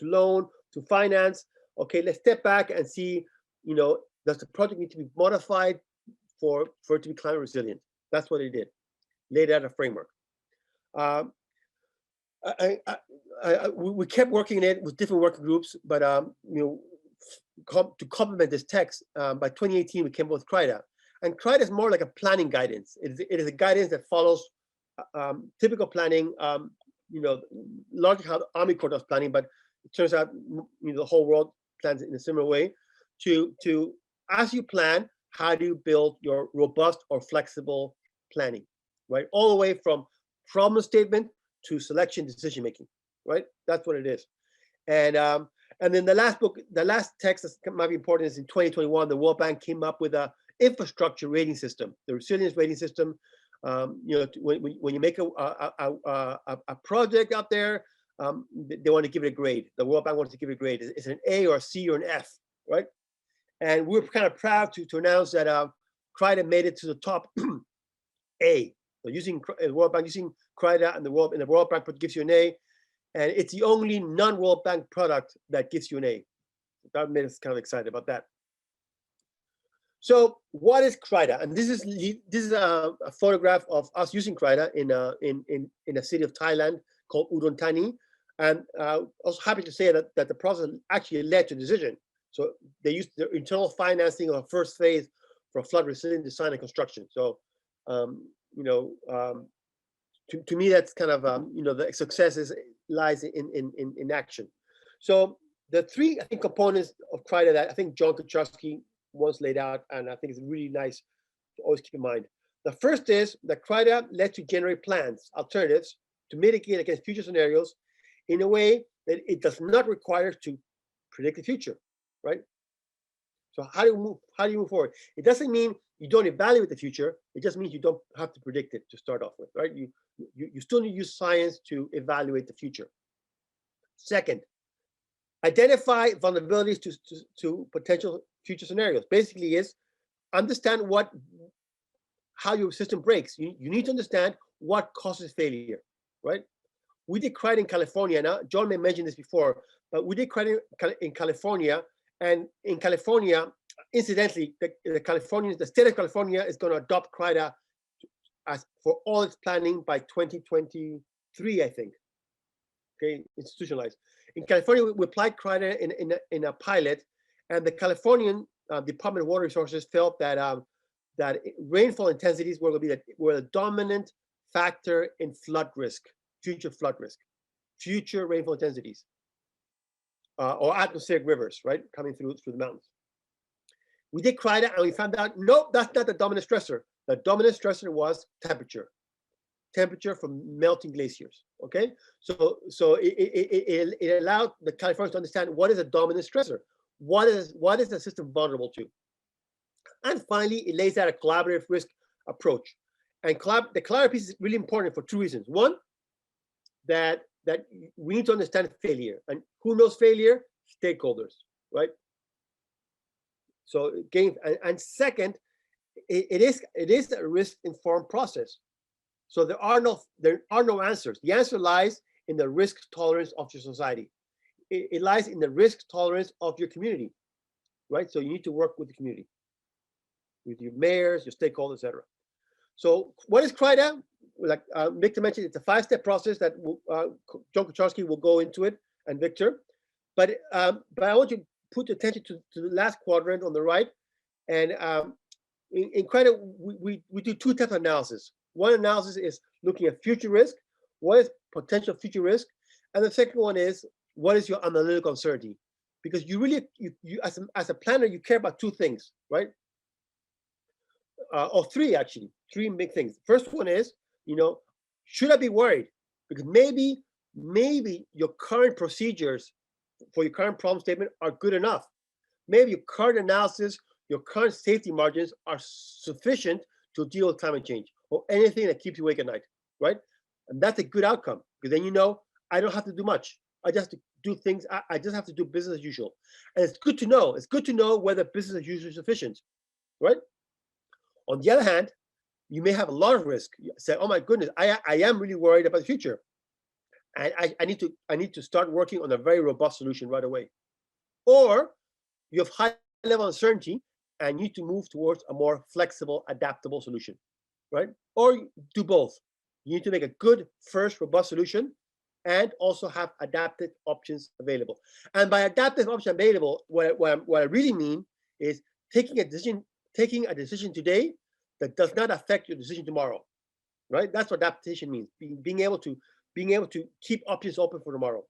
loan, to finance, okay, let's step back and see, does the project need to be modified for it to be climate resilient? That's what it did. Laid out a framework. We kept working in it with different working groups, but to complement this text, by 2018 we came up with CRIDA, and CRIDA is more like a planning guidance. It is a guidance that follows typical planning. Largely how the Army Corps does planning, but it turns out the whole world plans in a similar way. To as you plan, how do you build your robust or flexible planning, right? All the way from problem statement to selection decision making, right? That's what it is. And then the last text that might be important is in 2021, the World Bank came up with a infrastructure rating system, the resilience rating system. When you make a project out there, they want to give it a grade. The World Bank wants to give it a grade. Is it an A or a C or an F, right? And we're kind of proud to announce that CRIDA made it to the top A. So using World Bank, using CRIDA and the World Bank gives you an A, and it's the only non-World Bank product that gives you an A. That made us kind of excited about that. So what is CRIDA? And this is a photograph of us using CRIDA in a city of Thailand called Udon Thani, and I was happy to say that the process actually led to a decision. So they used the internal financing of a first phase for flood resilient design and construction. So to me, that's kind of the success lies in action. So the three, I think, components of CRIDA that I think John Kucharski once laid out, and I think it's really nice to always keep in mind. The first is that CRIDA lets you generate plans, alternatives to mitigate against future scenarios in a way that it does not require to predict the future, right? So how do you move forward? It doesn't mean you don't evaluate the future. It just means you don't have to predict it to start off with, right? You still need to use science to evaluate the future. Second, identify vulnerabilities to potential future scenarios. Basically is understand how your system breaks. You need to understand what causes failure, right? We did CRIDA in California. Now, John may mention this before, but we did CRIDA in California. And in California, incidentally, the state of California is going to adopt CRIDA as for all its planning by 2023, I think. Okay, institutionalized. In California, we applied CRIDA in a pilot, and the Californian Department of Water Resources felt that rainfall intensities were the dominant factor in flood risk, future rainfall intensities. Or atmospheric rivers, right, coming through the mountains. We did CRIDA and we found out, nope, that's not the dominant stressor. The dominant stressor was temperature from melting glaciers, okay? So it allowed the Californians to understand what is a dominant stressor. What is the system vulnerable to? And finally, it lays out a collaborative risk approach. And the collaborative piece is really important for two reasons. One, that we need to understand failure, and who knows failure? Stakeholders, right? So again, and second, it is a risk-informed process. So there are no answers. The answer lies in the risk tolerance of your society. it lies in the risk tolerance of your community, right? So you need to work with the community, with your mayors, your stakeholders, etc. So what is CRIDA? Like Victor mentioned, it's a 5-step process that John Kucharski will go into it, and Victor. But I want you to put attention to the last quadrant on the right. And in CRIDA, we do 2 types of analysis. One analysis is looking at future risk. What is potential future risk? And the second one is, what is your analytical uncertainty? Because you really, you as a planner, you care about 2 things, right? Or 3 actually, 3 big things. First one is, should I be worried? Because maybe your current procedures for your current problem statement are good enough. Maybe your current analysis, your current safety margins are sufficient to deal with climate change or anything that keeps you awake at night, right? And that's a good outcome, because then I don't have to do much. I just have to do things. I just have to do business as usual. And it's good to know. It's good to know whether business as usual is sufficient, right? On the other hand, you may have a lot of risk. You say, oh my goodness, I am really worried about the future. And I need to start working on a very robust solution right away. Or you have high level uncertainty and you need to move towards a more flexible, adaptable solution, right? Or do both. You need to make a good first robust solution and also have adaptive options available. And by adaptive option available, what I really mean is taking a decision today that does not affect your decision tomorrow, right? That's what adaptation means. Being able to keep options open for tomorrow.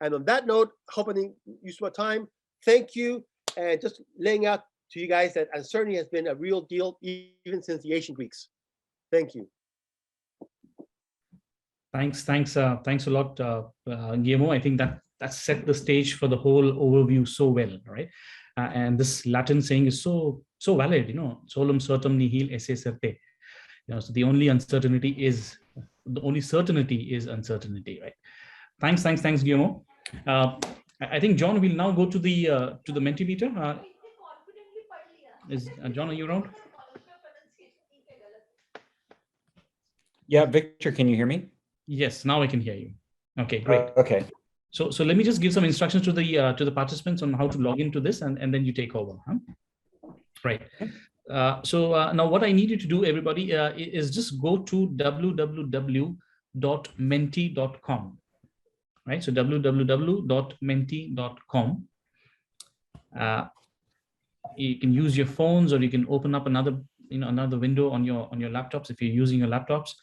And on that note, hope I didn't use my time. Thank you, and just laying out to you guys that uncertainty has been a real deal even since the ancient Greeks. Thank you. Thanks a lot, Guillermo. I think that set the stage for the whole overview so well, right? And this Latin saying is so valid, solum certum nihil esse certe. So the only certainty is uncertainty, right? Thanks, Guillermo. I think John will now go to the Mentimeter. Is John, are you around? Yeah, Victor, can you hear me? Yes, now I can hear you. Okay, great. Okay. So let me just give some instructions to the participants on how to log into this, and then you take over. Huh? Right. So now what I need you to do, everybody, is just go to www.menti.com. Right. So www.menti.com. You can use your phones, or you can open up another window on your laptops if you're using your laptops.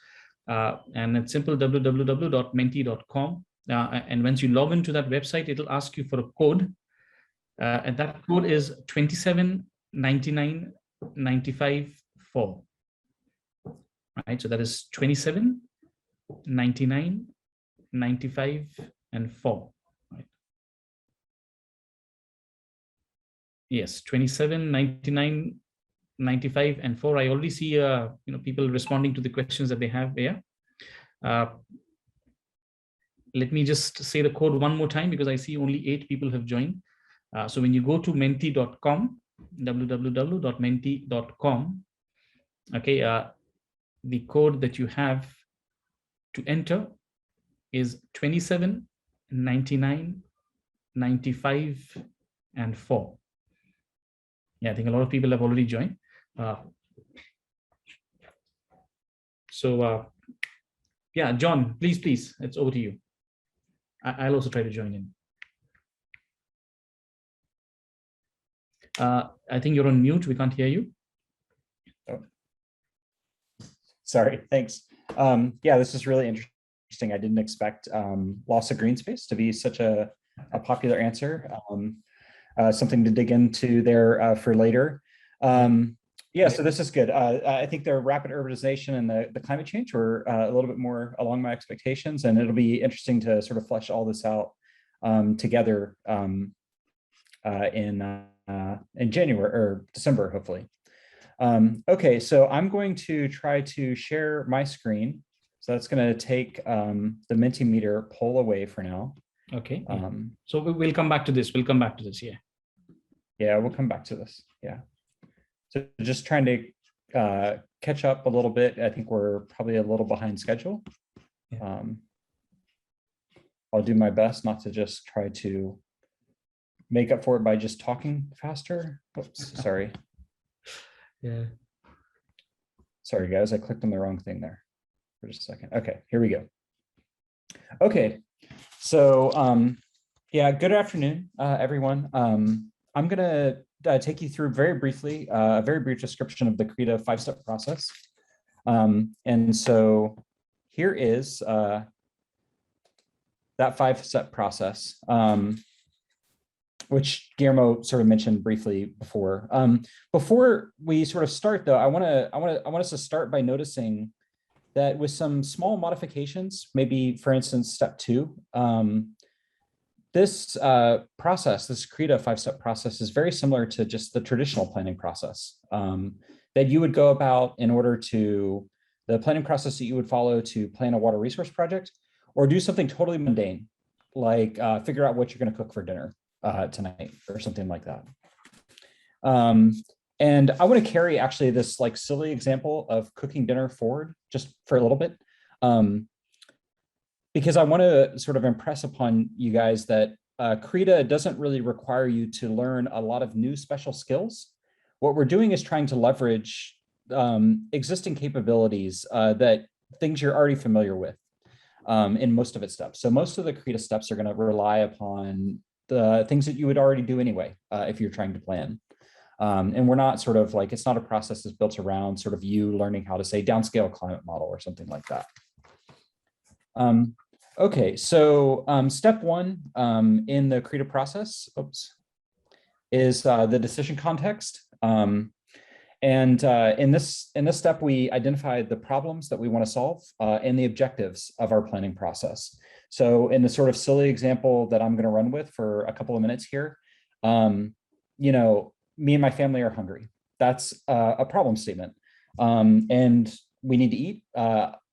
And it's simple, www.menti.com. And once you log into that website, it'll ask you for a code. And that code is 2799954. Right, so that is 2799995 and 4. Right. Yes, 2799995 and 4. I already see people responding to the questions that they have there. Let me just say the code one more time, because I see only 8 people have joined. So when you go to menti.com, www.menti.com, okay, the code that you have to enter is 2799995 and 4. Yeah, I think a lot of people have already joined. Yeah, John, please, it's over to you. I'll also try to join in. I think you're on mute. We can't hear you. Oh. Sorry, thanks. Yeah, this is really interesting. I didn't expect loss of green space to be such a popular answer. Something to dig into there for later. Yeah, so this is good. I think the rapid urbanization and the climate change were a little bit more along my expectations, and it'll be interesting to sort of flesh all this out together in January or December, hopefully. Okay, so I'm going to try to share my screen. So that's going to take the Mentimeter poll away for now. Okay. So we'll come back to this. Yeah. Yeah, we'll come back to this. Yeah. So just trying to catch up a little bit. I think we're probably a little behind schedule. Yeah. I'll do my best not to just try to make up for it by just talking faster. Oops, sorry. Yeah. Sorry, guys, I clicked on the wrong thing there for just a second. Okay, here we go. Okay, so yeah, good afternoon, everyone. I'm gonna take you through very briefly a very brief description of the CRIDA 5-step process. And so here is that 5-step process, which Guillermo sort of mentioned briefly before. Before we sort of start, though, I want us to start by noticing that with some small modifications, maybe for instance, step 2, this process, this CRIDA 5-step process, is very similar to just the traditional planning process that you would go about in order to the planning process that you would follow to plan a water resource project, or do something totally mundane, like figure out what you're going to cook for dinner tonight or something like that. And I want to carry actually this like silly example of cooking dinner forward just for a little bit, because I want to sort of impress upon you guys that CRIDA doesn't really require you to learn a lot of new special skills. What we're doing is trying to leverage existing capabilities that things you're already familiar with in most of its steps. So most of the CRIDA steps are going to rely upon the things that you would already do anyway if you're trying to plan. And we're not sort of like, it's not a process that's built around sort of you learning how to say downscale climate model or something like that. Okay, so step 1 in the CRIDA process, is the decision context. And in this step, we identify the problems that we want to solve and the objectives of our planning process. So in the sort of silly example that I'm going to run with for a couple of minutes here, you know, me and my family are hungry. That's a problem statement. And we need to eat.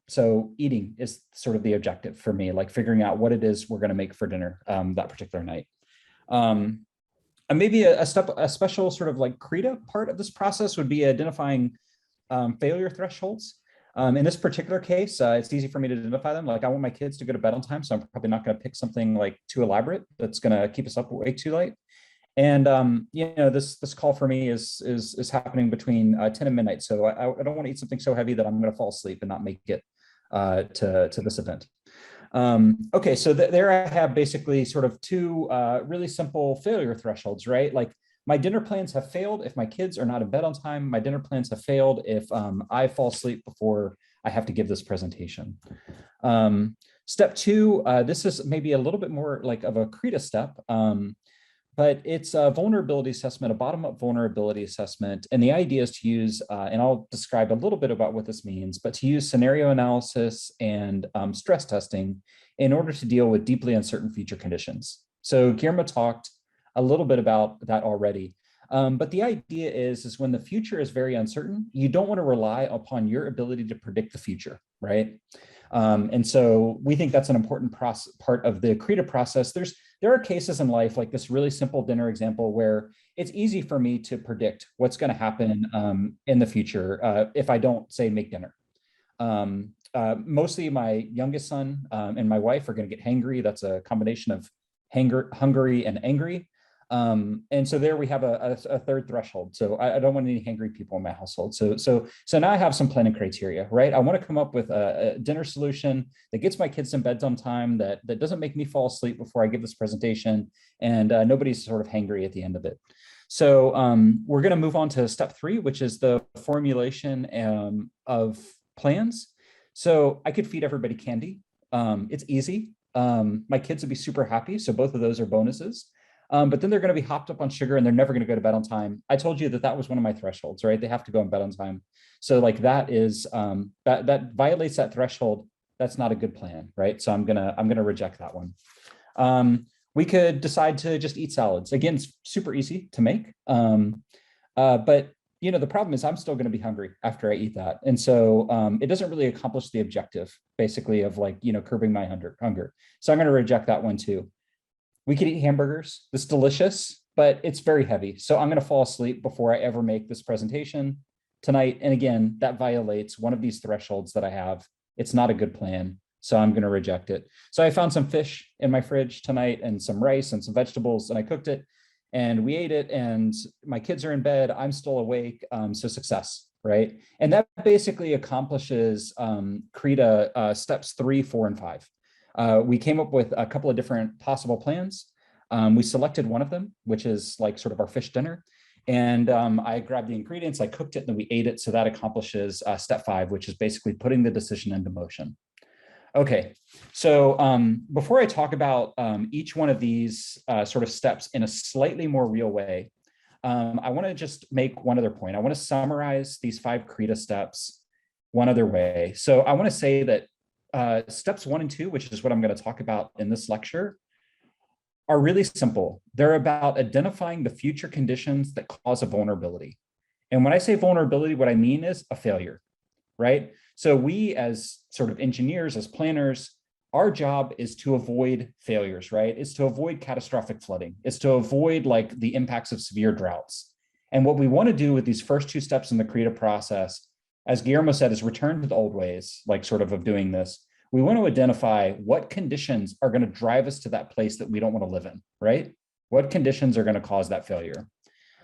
So eating is sort of the objective for me, like figuring out what it is we're going to make for dinner that particular night. And maybe a special sort of like CRIDA part of this process would be identifying failure thresholds. In this particular case, it's easy for me to identify them. Like I want my kids to go to bed on time, so I'm probably not going to pick something like too elaborate that's going to keep us up way too late. And you know, this call for me is happening between 10 and midnight. So I don't want to eat something so heavy that I'm going to fall asleep and not make it to this event. Okay, so there I have basically sort of 2 really simple failure thresholds, right? Like my dinner plans have failed if my kids are not in bed on time. My dinner plans have failed if I fall asleep before I have to give this presentation. Step 2, this is maybe a little bit more like of a CRIDA step, but it's a vulnerability assessment, a bottom-up vulnerability assessment. And the idea is to use, and I'll describe a little bit about what this means, but to use scenario analysis and stress testing in order to deal with deeply uncertain future conditions. So Guillermo talked a little bit about that already. But the idea is when the future is very uncertain, you don't want to rely upon your ability to predict the future, right? And so we think that's an important part of the CRIDA process. There are cases in life like this really simple dinner example where it's easy for me to predict what's going to happen in the future if I don't, say, make dinner. Mostly my youngest son and my wife are going to get hangry. That's a combination of hungry and angry. And so there we have a third threshold. So I don't want any hangry people in my household. So now I have some planning criteria, right? I want to come up with a dinner solution that gets my kids in bed on time, that doesn't make me fall asleep before I give this presentation, and nobody's sort of hangry at the end of it. So we're going to move on to step 3, which is the formulation of plans. So I could feed everybody candy. It's easy. My kids would be super happy. So both of those are bonuses. But then they're going to be hopped up on sugar and they're never going to go to bed on time. I told you that was one of my thresholds, right? They have to go in bed on time. So like that is that violates that threshold. That's not a good plan, right? So I'm gonna reject that one. We could decide to just eat salads. Again, it's super easy to make. But you know, the problem is I'm still going to be hungry after I eat that. And so it doesn't really accomplish the objective basically of like, you know, curbing my hunger. So I'm going to reject that one too. We could eat hamburgers. It's delicious, but it's very heavy. So I'm going to fall asleep before I ever make this presentation tonight. And again, that violates one of these thresholds that I have. It's not a good plan. so I'm going to reject it. So I found some fish in my fridge tonight and some rice and some vegetables, and I cooked it and we ate it, and my kids are in bed. I'm still awake. So success, right? And that basically accomplishes CRIDA steps 3, 4, and 5. We came up with a couple of different possible plans. We selected one of them, which is like sort of our fish dinner. And I grabbed the ingredients, I cooked it, and then we ate it. So that accomplishes step 5, which is basically putting the decision into motion. Okay, so before I talk about each one of these sort of steps in a slightly more real way, I want to just make one other point. I want to summarize these 5 CRIDA steps one other way. So I want to say that steps 1 and 2, which is what I'm going to talk about in this lecture, are really simple. They're about identifying the future conditions that cause a vulnerability. And when I say vulnerability, what I mean is a failure, right? So we as sort of engineers, as planners, our job is to avoid failures, right? It's to avoid catastrophic flooding. It's to avoid like the impacts of severe droughts. And what we want to do with these first 2 steps in the CRIDA process, as Guillermo said, is return to the old ways, like sort of doing this. We want to identify what conditions are going to drive us to that place that we don't want to live in, right? What conditions are going to cause that failure?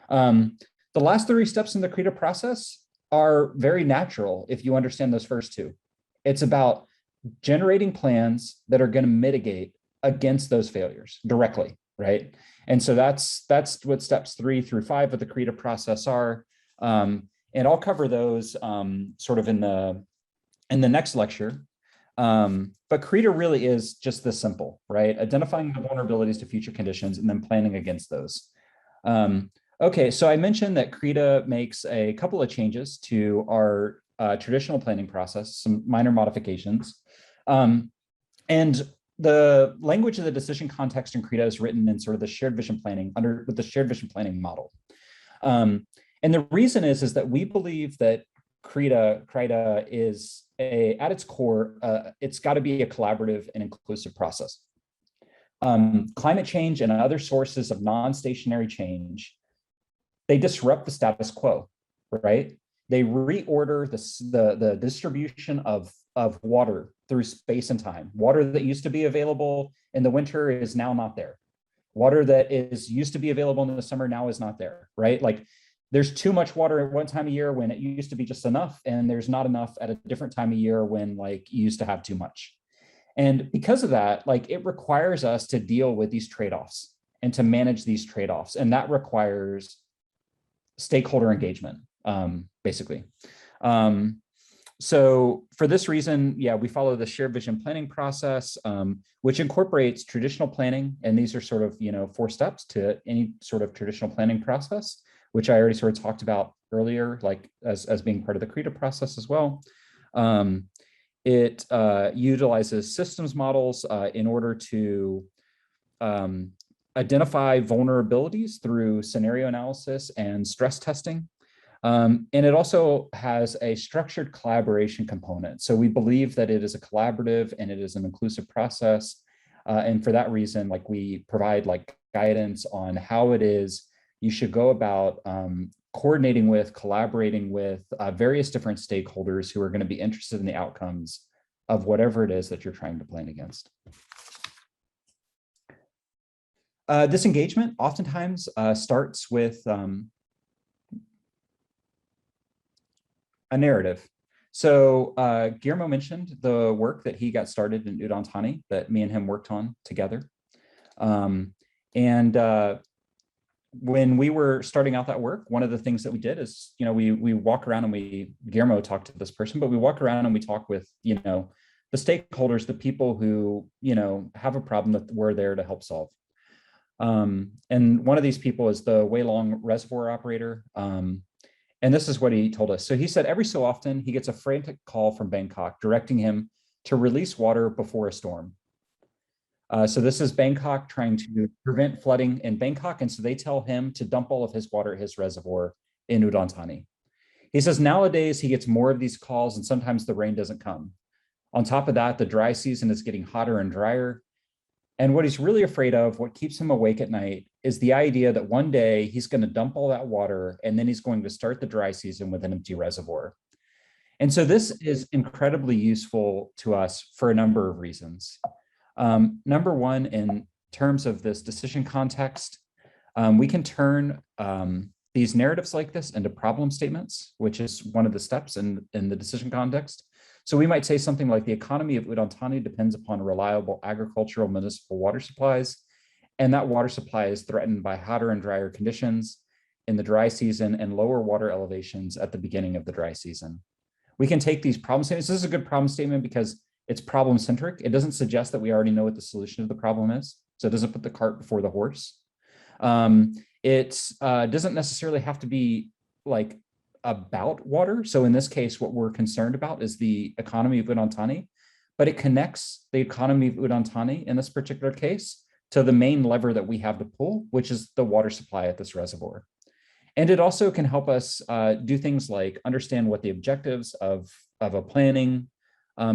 The last 3 steps in the CRIDA process are very natural if you understand those first 2. It's about generating plans that are going to mitigate against those failures directly, right? And so that's what steps 3 through 5 of the CRIDA process are. And I'll cover those sort of in the next lecture. But CRIDA really is just this simple, right? Identifying the vulnerabilities to future conditions and then planning against those. Okay, so I mentioned that CRIDA makes a couple of changes to our traditional planning process, some minor modifications. And the language of the decision context in CRIDA is written in sort of the shared vision planning with the shared vision planning model. And the reason is that we believe that CRIDA is at its core, it's got to be a collaborative and inclusive process. Climate change and other sources of non-stationary change, they disrupt the status quo, right? They reorder the distribution of water through space and time. Water that used to be available in the winter is now not there. Water that used to be available in the summer now is not there, right? Like there's too much water at one time of year when it used to be just enough, and there's not enough at a different time of year when like you used to have too much. And because of that, like it requires us to deal with these trade-offs and to manage these trade-offs. And that requires stakeholder engagement, basically. So for this reason, yeah, we follow the shared vision planning process, which incorporates traditional planning. And these are sort of, 4 steps to any sort of traditional planning process, which I already sort of talked about earlier, like as being part of the CRIDA process as well. It utilizes systems models in order to identify vulnerabilities through scenario analysis and stress testing. And it also has a structured collaboration component. So we believe that it is a collaborative and it is an inclusive process. And for that reason, like we provide like guidance on how it is you should go about coordinating with, collaborating with various different stakeholders who are going to be interested in the outcomes of whatever it is that you're trying to plan against. This engagement oftentimes starts with a narrative. So Guillermo mentioned the work that he got started in Udon Thani that me and him worked on together. When we were starting out that work, one of the things that we did is, we walk around and Guillermo talked to this person, but we walk around and we talk with, the stakeholders, the people who, have a problem that we're there to help solve. And one of these people is the Weilong Reservoir operator. And this is what he told us. So he said every so often he gets a frantic call from Bangkok directing him to release water before a storm. So this is Bangkok trying to prevent flooding in Bangkok. And so they tell him to dump all of his water at his reservoir in Udon Thani. He says nowadays he gets more of these calls and sometimes the rain doesn't come. On top of that, the dry season is getting hotter and drier. And what he's really afraid of, what keeps him awake at night, is the idea that one day he's going to dump all that water and then he's going to start the dry season with an empty reservoir. And so this is incredibly useful to us for a number of reasons. Number one, in terms of this decision context, we can turn these narratives like this into problem statements, which is one of the steps in the decision context. So we might say something like the economy of Udon Thani depends upon reliable agricultural municipal water supplies, and that water supply is threatened by hotter and drier conditions in the dry season and lower water elevations at the beginning of the dry season. We can take these problem statements. This is a good problem statement because it's problem centric. It doesn't suggest that we already know what the solution of the problem is. So it doesn't put the cart before the horse. It doesn't necessarily have to be like about water. So in this case, what we're concerned about is the economy of Udon Thani, but it connects the economy of Udon Thani in this particular case to the main lever that we have to pull, which is the water supply at this reservoir. And it also can help us do things like understand what the objectives of a planning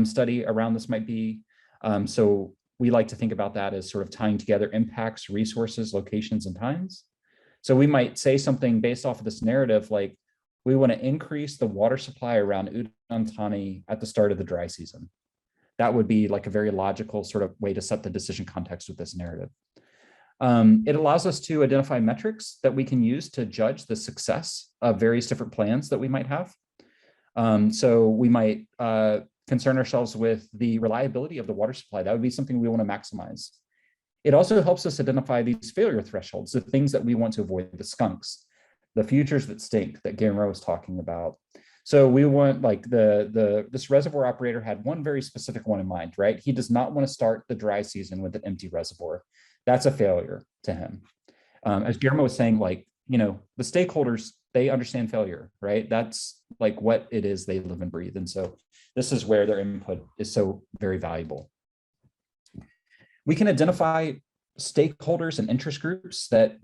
study around this might be. So we like to think about that as sort of tying together impacts, resources, locations, and times. So we might say something based off of this narrative, like we want to increase the water supply around Udon Thani at the start of the dry season. That would be like a very logical sort of way to set the decision context with this narrative. It allows us to identify metrics that we can use to judge the success of various different plans that we might have. So we might concern ourselves with the reliability of the water supply. That would be something we want to maximize. It also helps us identify these failure thresholds, the things that we want to avoid, the skunks, the futures that stink that Guillermo was talking about. So we want, like, this reservoir operator had one very specific one in mind, right? He does not want to start the dry season with an empty reservoir. That's a failure to him. As Guillermo was saying, like, you know, the stakeholders, they understand failure, right? That's like what it is they live and breathe. And so this is where their input is so very valuable. We can identify stakeholders and interest groups that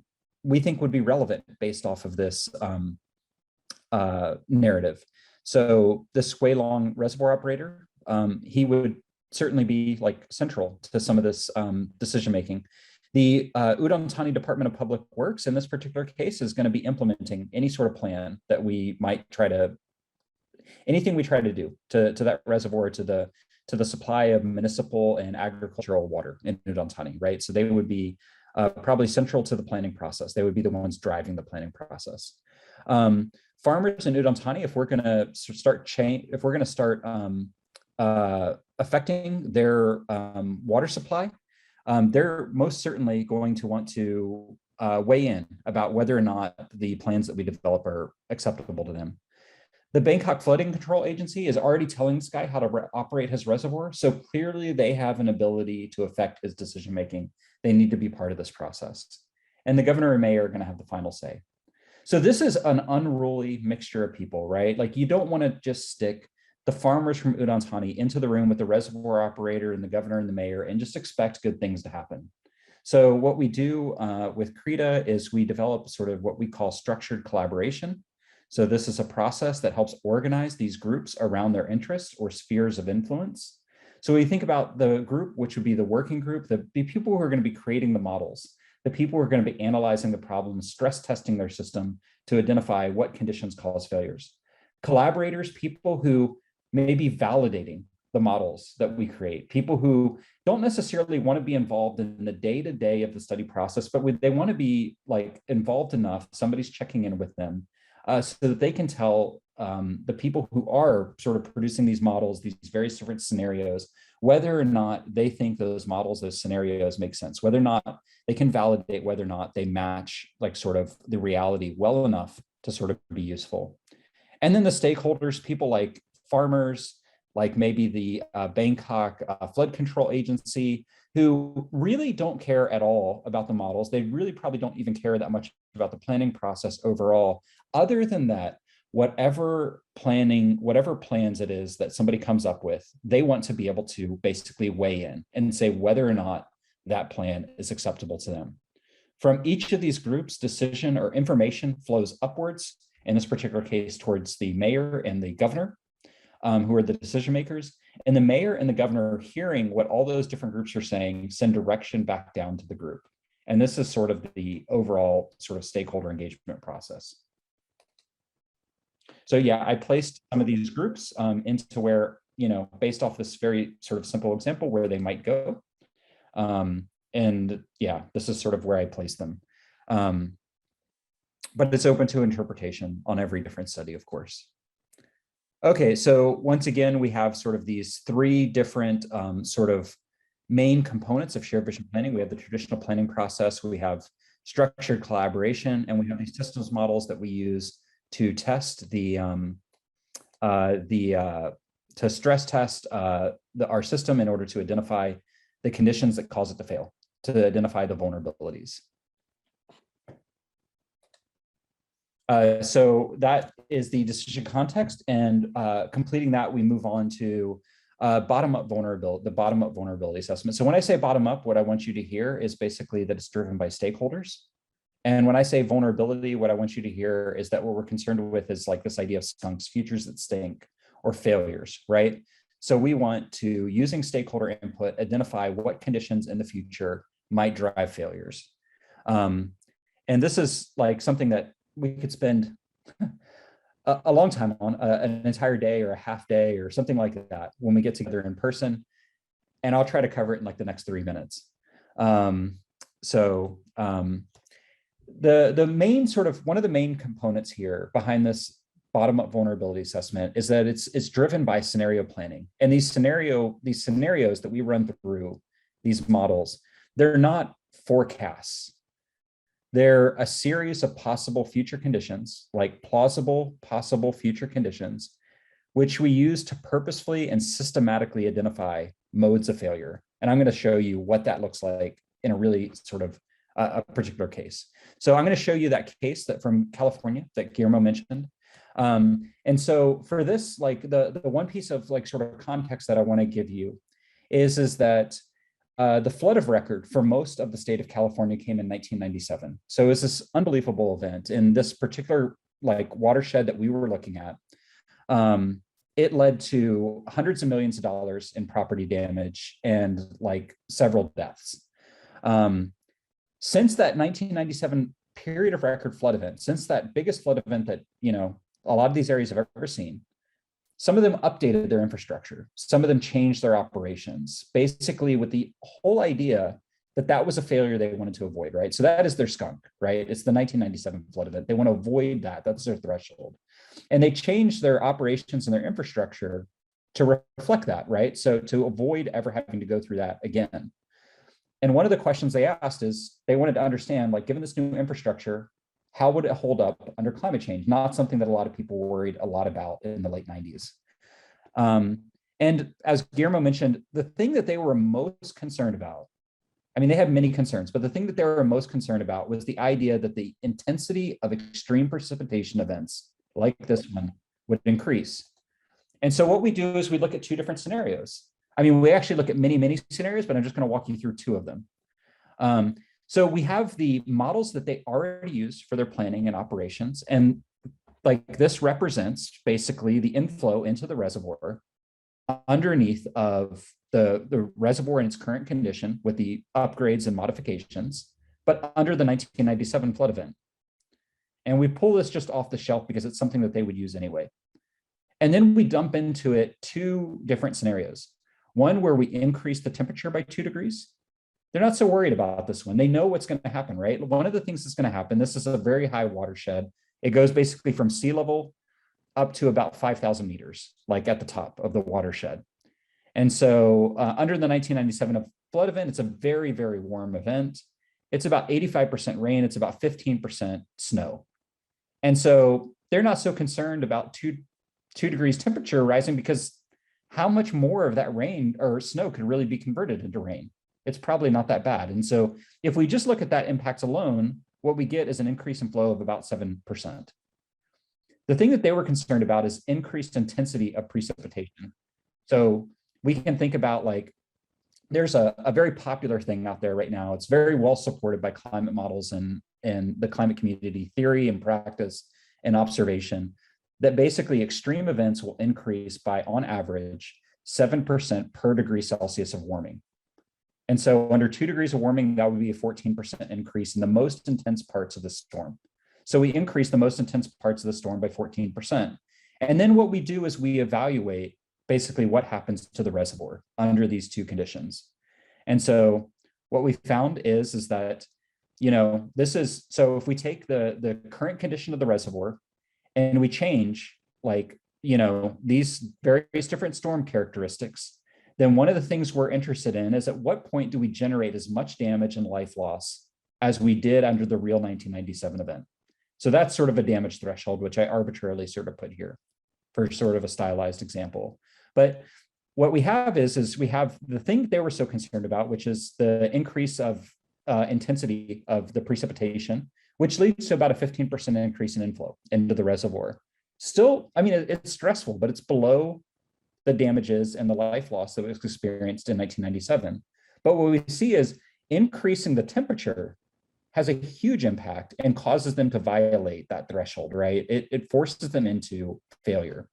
we think would be relevant based off of this narrative. So the Sui Long reservoir operator, he would certainly be like central to some of this decision-making. The Udon Thani Department of Public Works in this particular case is going to be implementing any sort of plan that we might try to, anything we try to do to that reservoir, to the supply of municipal and agricultural water in Udon Thani, right? So they would be probably central to the planning process. They would be the ones driving the planning process. Farmers in Udon Thani, if we're going to start affecting their water supply, they're most certainly going to want to weigh in about whether or not the plans that we develop are acceptable to them. The Bangkok Flooding Control Agency is already telling this guy how to operate his reservoir, so clearly they have an ability to affect his decision-making. They need to be part of this process. And the governor and mayor are going to have the final say. So this is an unruly mixture of people, right? Like, you don't want to just stick the farmers from Udon Thani into the room with the reservoir operator and the governor and the mayor and just expect good things to happen. So what we do with CRIDA is we develop sort of what we call structured collaboration. So this is a process that helps organize these groups around their interests or spheres of influence. So we think about the group, which would be the working group, the people who are going to be creating the models, the people who are going to be analyzing the problems, stress testing their system to identify what conditions cause failures. Collaborators, people who may be validating the models that we create, people who don't necessarily want to be involved in the day-to-day of the study process, but they want to be like involved enough, somebody's checking in with them, so that they can tell the people who are sort of producing these models, these various different scenarios, whether or not they think those models, those scenarios make sense, whether or not they can validate whether or not they match like sort of the reality well enough to sort of be useful. And then the stakeholders, people like farmers, like maybe the Bangkok Flood Control Agency, who really don't care at all about the models. They really probably don't even care that much about the planning process overall. Other than that, whatever plans it is that somebody comes up with, they want to be able to basically weigh in and say whether or not that plan is acceptable to them. From each of these groups, decision or information flows upwards, in this particular case, towards the mayor and the governor, who are the decision makers. And the mayor and the governor, hearing what all those different groups are saying, send direction back down to the group. And this is sort of the overall sort of stakeholder engagement process. So yeah, I placed some of these groups into where, based off this very sort of simple example where they might go. And yeah, this is sort of where I place them. But it's open to interpretation on every different study, of course. Okay, so once again, we have sort of these three different sort of main components of shared vision planning. We have the traditional planning process, we have structured collaboration, and we have these systems models that we use to test to stress test our system in order to identify the conditions that cause it to fail, to identify the vulnerabilities. So that is the decision context, and completing that, we move on to the bottom-up vulnerability assessment. So when I say bottom-up, what I want you to hear is basically that it's driven by stakeholders. And when I say vulnerability, what I want you to hear is that what we're concerned with is like this idea of skunks, futures that stink, or failures, right? So we want to, using stakeholder input, identify what conditions in the future might drive failures. And this is like something that we could spend a long time on, an entire day or a half day or something like that when we get together in person. And I'll try to cover it in like the next 3 minutes. The main sort of, one of the main components here behind this bottom-up vulnerability assessment is that it's driven by scenario planning. And these scenarios that we run through, these models, they're not forecasts. They're a series of possible future conditions, like plausible possible future conditions, which we use to purposefully and systematically identify modes of failure. And I'm going to show you what that looks like in a really sort of a particular case. So I'm going to show you that case that from California that Guillermo mentioned. And so for this, like the one piece of like sort of context that I want to give you is that the flood of record for most of the state of California came in 1997. So it was this unbelievable event in this particular like watershed that we were looking at. It led to hundreds of millions of dollars in property damage and like several deaths. Since that 1997 period of record flood event, since that biggest flood event that, a lot of these areas have ever seen, some of them updated their infrastructure. Some of them changed their operations, basically with the whole idea that that was a failure they wanted to avoid, right? So that is their skunk, right? It's the 1997 flood event. They want to avoid that. That's their threshold. And they changed their operations and their infrastructure to reflect that, right? So to avoid ever having to go through that again. And one of the questions they asked is they wanted to understand, like, given this new infrastructure, how would it hold up under climate change? Not something that a lot of people worried a lot about in the late 90s. And as Guillermo mentioned, the thing that they were most concerned about, I mean, they had many concerns, but the thing that they were most concerned about was the idea that the intensity of extreme precipitation events like this one would increase. And so what we do is we look at two different scenarios. I mean, we actually look at many scenarios, but I'm just going to walk you through two of them. So we have the models that they already use for their planning and operations. And like this represents basically the inflow into the reservoir underneath of the reservoir in its current condition with the upgrades and modifications, but under the 1997 flood event. And we pull this just off the shelf because it's something that they would use anyway. And then we dump into it two different scenarios. One where we increase the temperature by 2 degrees. They're not so worried about this one. They know what's going to happen, right? One of the things that's going to happen, this is a very high watershed. It goes basically from sea level up to about 5,000 meters, like at the top of the watershed. And so under the 1997 flood event, it's a very warm event. It's about 85% rain. It's about 15% snow. And so they're not so concerned about two degrees temperature rising because how much more of that rain or snow could really be converted into rain? It's probably not that bad. And so if we just look at that impacts alone, what we get is an increase in flow of about 7%. The thing that they were concerned about is increased intensity of precipitation. So we can think about like, there's a very popular thing out there right now. It's very well supported by climate models and the climate community theory and practice and observation that basically extreme events will increase by, on average, 7% per degree Celsius of warming. And so under 2 degrees of warming, that would be a 14% increase in the most intense parts of the storm. So we increase the most intense parts of the storm by 14%. And then what we do is we evaluate basically what happens to the reservoir under these two conditions. And so what we found is that, this is, so if we take the current condition of the reservoir and we change these various different storm characteristics, then one of the things we're interested in is at what point do we generate as much damage and life loss as we did under the real 1997 event. So that's sort of a damage threshold, which I arbitrarily sort of put here for sort of a stylized example. But what we have is we have the thing they were so concerned about, which is the increase of intensity of the precipitation, which leads to about a 15% increase in inflow into the reservoir. Still, I mean, it's stressful, but it's below the damages and the life loss that was experienced in 1997. But what we see is increasing the temperature has a huge impact and causes them to violate that threshold, right? It forces them into failure.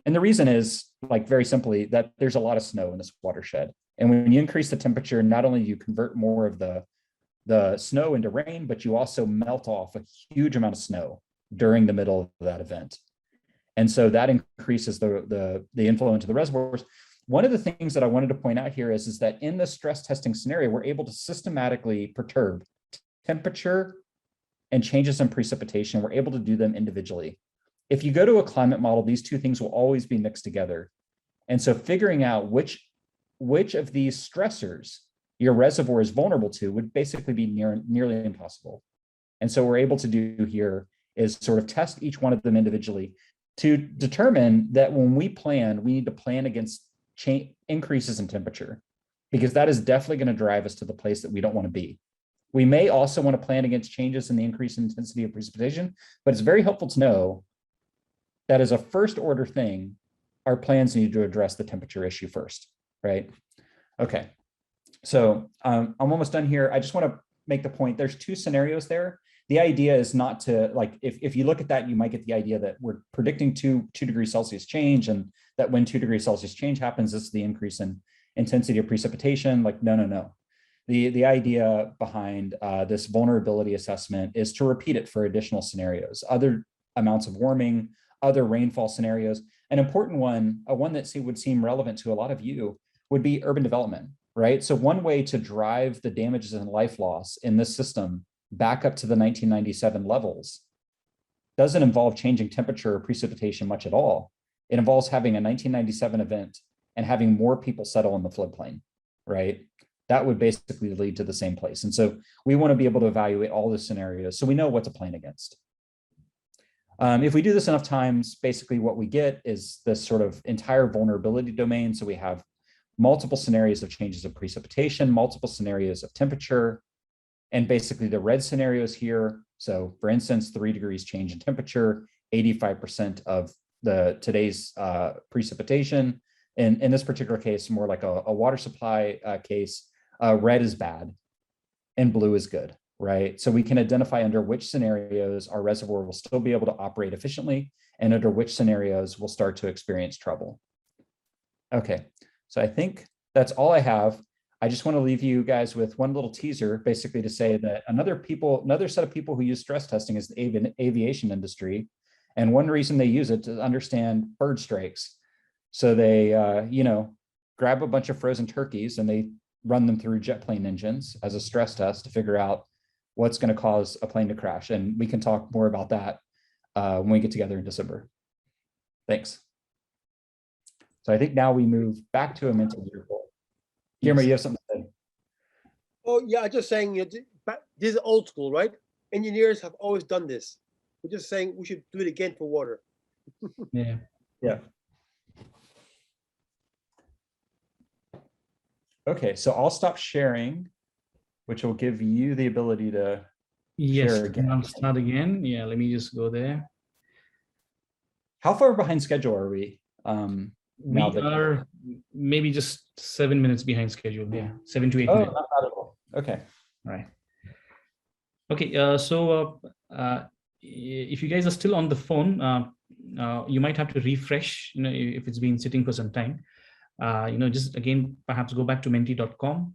And the reason is, very simply, that there's a lot of snow in this watershed. And when you increase the temperature, not only do you convert more of the snow into rain, but you also melt off a huge amount of snow during the middle of that event. And so that increases the inflow into the reservoirs. One of the things that I wanted to point out here is that in the stress testing scenario, we're able to systematically perturb temperature and changes in precipitation. We're able to do them individually. If you go to a climate model, these two things will always be mixed together. And so figuring out which of these stressors your reservoir is vulnerable to would basically be nearly impossible. And so what we're able to do here is sort of test each one of them individually to determine that when we plan, we need to plan against increases in temperature, because that is definitely going to drive us to the place that we don't want to be. We may also want to plan against changes in the increase in intensity of precipitation, but it's very helpful to know that as a first order thing, our plans need to address the temperature issue first, right? Okay, so I'm almost done here. I just want to make the point, there's two scenarios there. The idea is not to, if you look at that, you might get the idea that we're predicting two degrees Celsius change, and that when 2 degrees Celsius change happens, this is the increase in intensity of precipitation. No. The idea behind this vulnerability assessment is to repeat it for additional scenarios, other amounts of warming, other rainfall scenarios. An important one, one that would seem relevant to a lot of you, would be urban development, right? So one way to drive the damages and life loss in this system back up to the 1997 levels doesn't involve changing temperature or precipitation much at all. It involves having a 1997 event and having more people settle in the floodplain, right? That would basically lead to the same place. And so we want to be able to evaluate all the scenarios so we know what to plan against. If we do this enough times, basically what we get is this sort of entire vulnerability domain. So we have multiple scenarios of changes of precipitation, multiple scenarios of temperature, and basically the red scenarios here. So for instance, 3 degrees change in temperature, 85% of today's precipitation. And in this particular case, more like a water supply case, red is bad and blue is good, right? So we can identify under which scenarios our reservoir will still be able to operate efficiently and under which scenarios we'll start to experience trouble. Okay, so I think that's all I have. I just want to leave you guys with one little teaser, basically to say that another set of people who use stress testing is the aviation industry. And one reason they use it to understand bird strikes. So they, grab a bunch of frozen turkeys and they run them through jet plane engines as a stress test to figure out what's going to cause a plane to crash. And we can talk more about that when we get together in December. Thanks. So I think now we move back to a mental vehicle. Guillermo, you have something to say? Oh yeah, just saying, this is old school, right? Engineers have always done this. We're just saying we should do it again for water. Yeah. Okay, so I'll stop sharing, which will give you the ability to share again. I'll start again. Yeah, let me just go there. How far behind schedule are we? We are maybe just 7 minutes behind schedule. Yeah, 7 to 8 minutes. Not bad at all. Okay. All right. Okay, so if you guys are still on the phone, you might have to refresh, if it's been sitting for some time. Just again, perhaps go back to menti.com.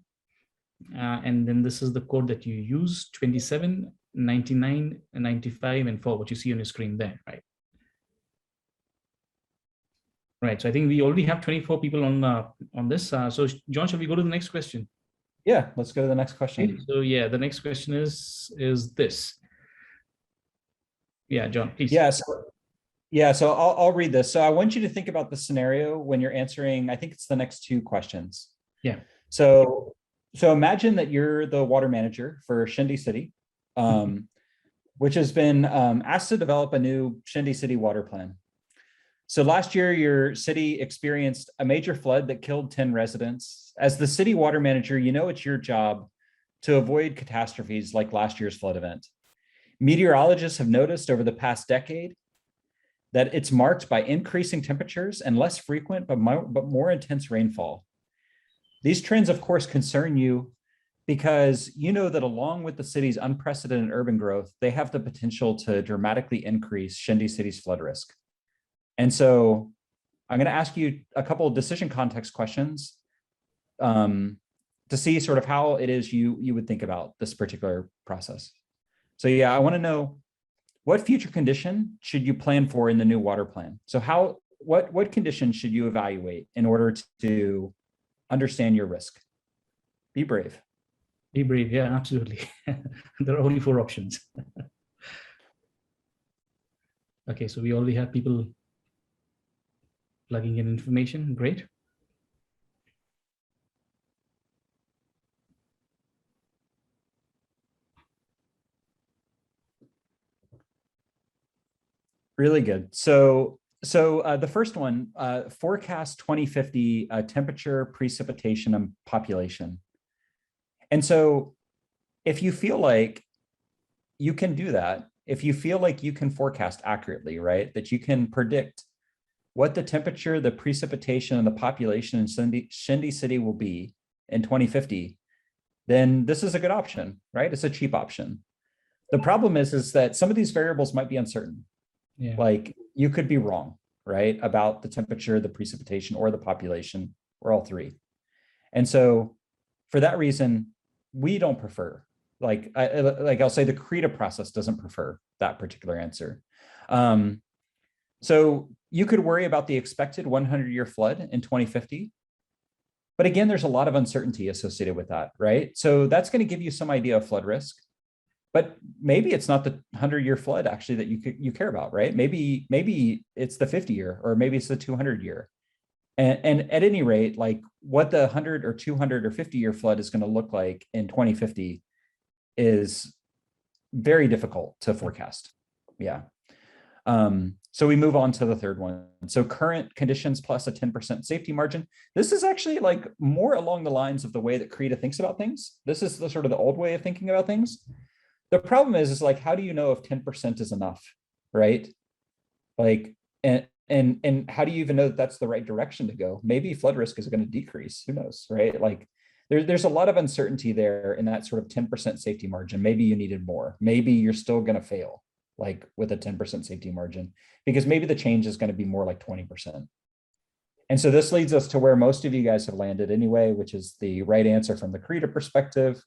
And then this is the code that you use, 27, 99, 95, and 4, what you see on your screen there, right? Right. So I think we already have 24 people on this. So John, shall we go to the next question? Yeah, let's go to the next question. Okay. So yeah, the next question is this. Yeah, John, please. So I'll read this. So I want you to think about the scenario when you're answering, I think it's the next two questions. Yeah. So imagine that you're the water manager for Shindy City, which has been asked to develop a new Shindy City water plan. So last year, your city experienced a major flood that killed 10 residents. As the city water manager, you know it's your job to avoid catastrophes like last year's flood event. Meteorologists have noticed over the past decade that it's marked by increasing temperatures and less frequent but more intense rainfall. These trends, of course, concern you because you know that along with the city's unprecedented urban growth, they have the potential to dramatically increase Shindy City's flood risk. And so I'm going to ask you a couple of decision context questions to see sort of how it is you would think about this particular process. So yeah, I want to know, what future condition should you plan for in the new water plan? So what conditions should you evaluate in order to understand your risk? Be brave. Be brave. Yeah, absolutely. There are only 4 options. Okay, so we already have people plugging in information. Great. Really good. So the first one, forecast 2050 temperature, precipitation, and population. And so if you feel like you can do that, if you feel like you can forecast accurately, right, that you can predict what the temperature, the precipitation, and the population in Shindy City will be in 2050, then this is a good option, right? It's a cheap option. The problem is that some of these variables might be uncertain. Yeah. Like you could be wrong, right, about the temperature, the precipitation, or the population, or all 3. And so for that reason, we don't prefer, I'll say the CRIDA process doesn't prefer that particular answer. So you could worry about the expected 100-year flood in 2050. But again, there's a lot of uncertainty associated with that, right? So that's going to give you some idea of flood risk. But maybe it's not the 100-year flood actually that you care about, right? Maybe it's the 50-year, or maybe it's the 200-year. And at any rate, like what the 100 or 200 or 50-year flood is going to look like in 2050 is very difficult to forecast. Yeah. So we move on to the third one. So current conditions plus a 10% safety margin. This is actually like more along the lines of the way that CRIDA thinks about things. This is the sort of the old way of thinking about things. The problem is like, how do you know if 10% is enough, right? Like, and how do you even know that that's the right direction to go? Maybe flood risk is going to decrease. Who knows, right? Like, there's a lot of uncertainty there in that sort of 10% safety margin. Maybe you needed more. Maybe you're still going to fail, like with a 10% safety margin, because maybe the change is going to be more like 20%. And so this leads us to where most of you guys have landed anyway, which is the right answer from the CRIDA perspective,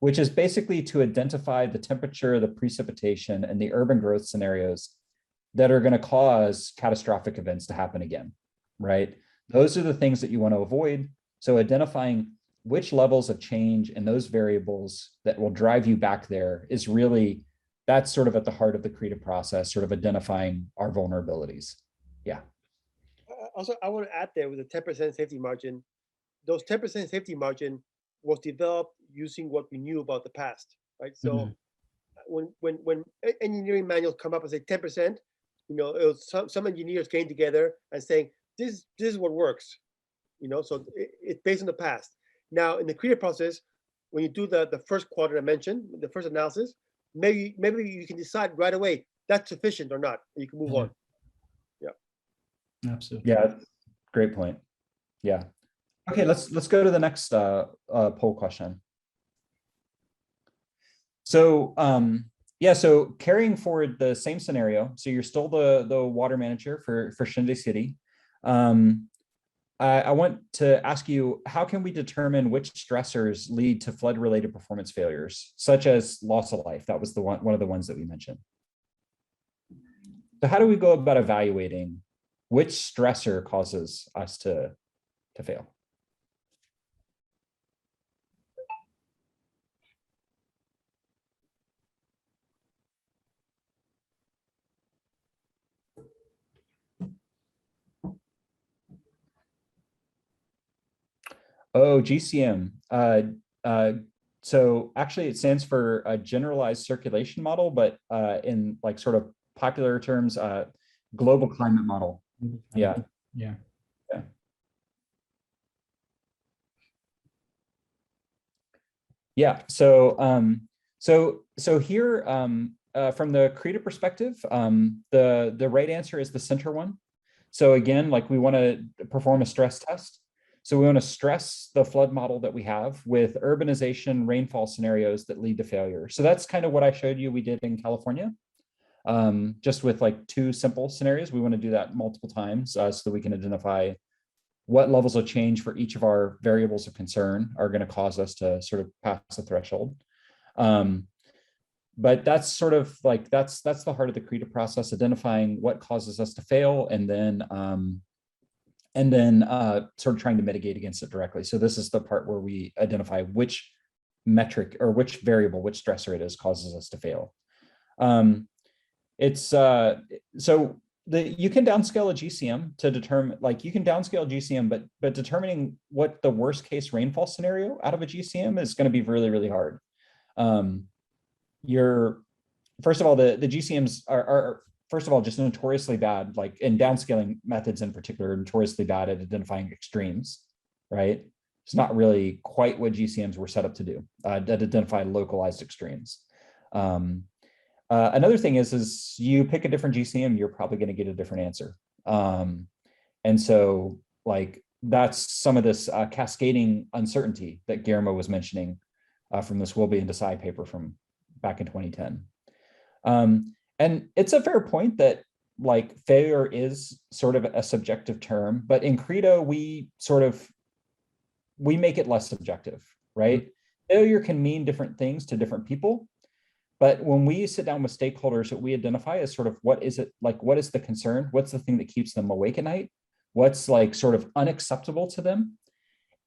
which is basically to identify the temperature, the precipitation, and the urban growth scenarios that are going to cause catastrophic events to happen again, right? Those are the things that you want to avoid. So identifying which levels of change in those variables that will drive you back there is really, that's sort of at the heart of the CRIDA process, sort of identifying our vulnerabilities. Yeah. Also, I want to add there with the 10% safety margin, those 10% safety margin was developed using what we knew about the past, right? So when engineering manuals come up and say 10%, you know, it was some engineers came together and saying, this is what works, you know, so it's based on the past. Now, in the CRIDA process, when you do the first quadrant I mentioned, the first analysis, maybe you can decide right away that's sufficient or not, and you can move on. Yeah. Absolutely. Yeah, great point. Yeah. Okay, let's go to the next poll question. So yeah, so carrying forward the same scenario, so you're still the water manager for Shindy City. I want to ask you, how can we determine which stressors lead to flood-related performance failures, such as loss of life? That was one of the ones that we mentioned. So how do we go about evaluating which stressor causes us to fail? Oh, GCM. So actually it stands for a generalized circulation model, but in like sort of popular terms, global climate model. Yeah. Yeah. Yeah. Yeah. So here, from the CRIDA perspective, the right answer is the center one. So again, like we want to perform a stress test. So we want to stress the flood model that we have with urbanization, rainfall scenarios that lead to failure. So that's kind of what I showed you we did in California, just with like 2 simple scenarios. We want to do that multiple times so that we can identify what levels of change for each of our variables of concern are going to cause us to sort of pass the threshold. But that's sort of like, that's the heart of the CRIDA process, identifying what causes us to fail, and then sort of trying to mitigate against it directly. So this is the part where we identify which metric or which variable, which stressor it is causes us to fail. You can downscale a GCM to determine, like you can downscale GCM, but determining what the worst case rainfall scenario out of a GCM is going to be really, really hard. First of all, the GCMs are first of all just notoriously bad, like in downscaling methods in particular, notoriously bad at identifying extremes, right? It's not really quite what GCMs were set up to do, to identify localized extremes. Another thing is you pick a different GCM, you're probably going to get a different answer. And so like that's some of this cascading uncertainty that Guillermo was mentioning from this Wilby and Desai paper from back in 2010. And it's a fair point that like failure is sort of a subjective term, but in CRIDA, we make it less subjective, right? Mm-hmm. Failure can mean different things to different people. But when we sit down with stakeholders, that we identify as sort of what is it, like what is the concern? What's the thing that keeps them awake at night? What's like sort of unacceptable to them?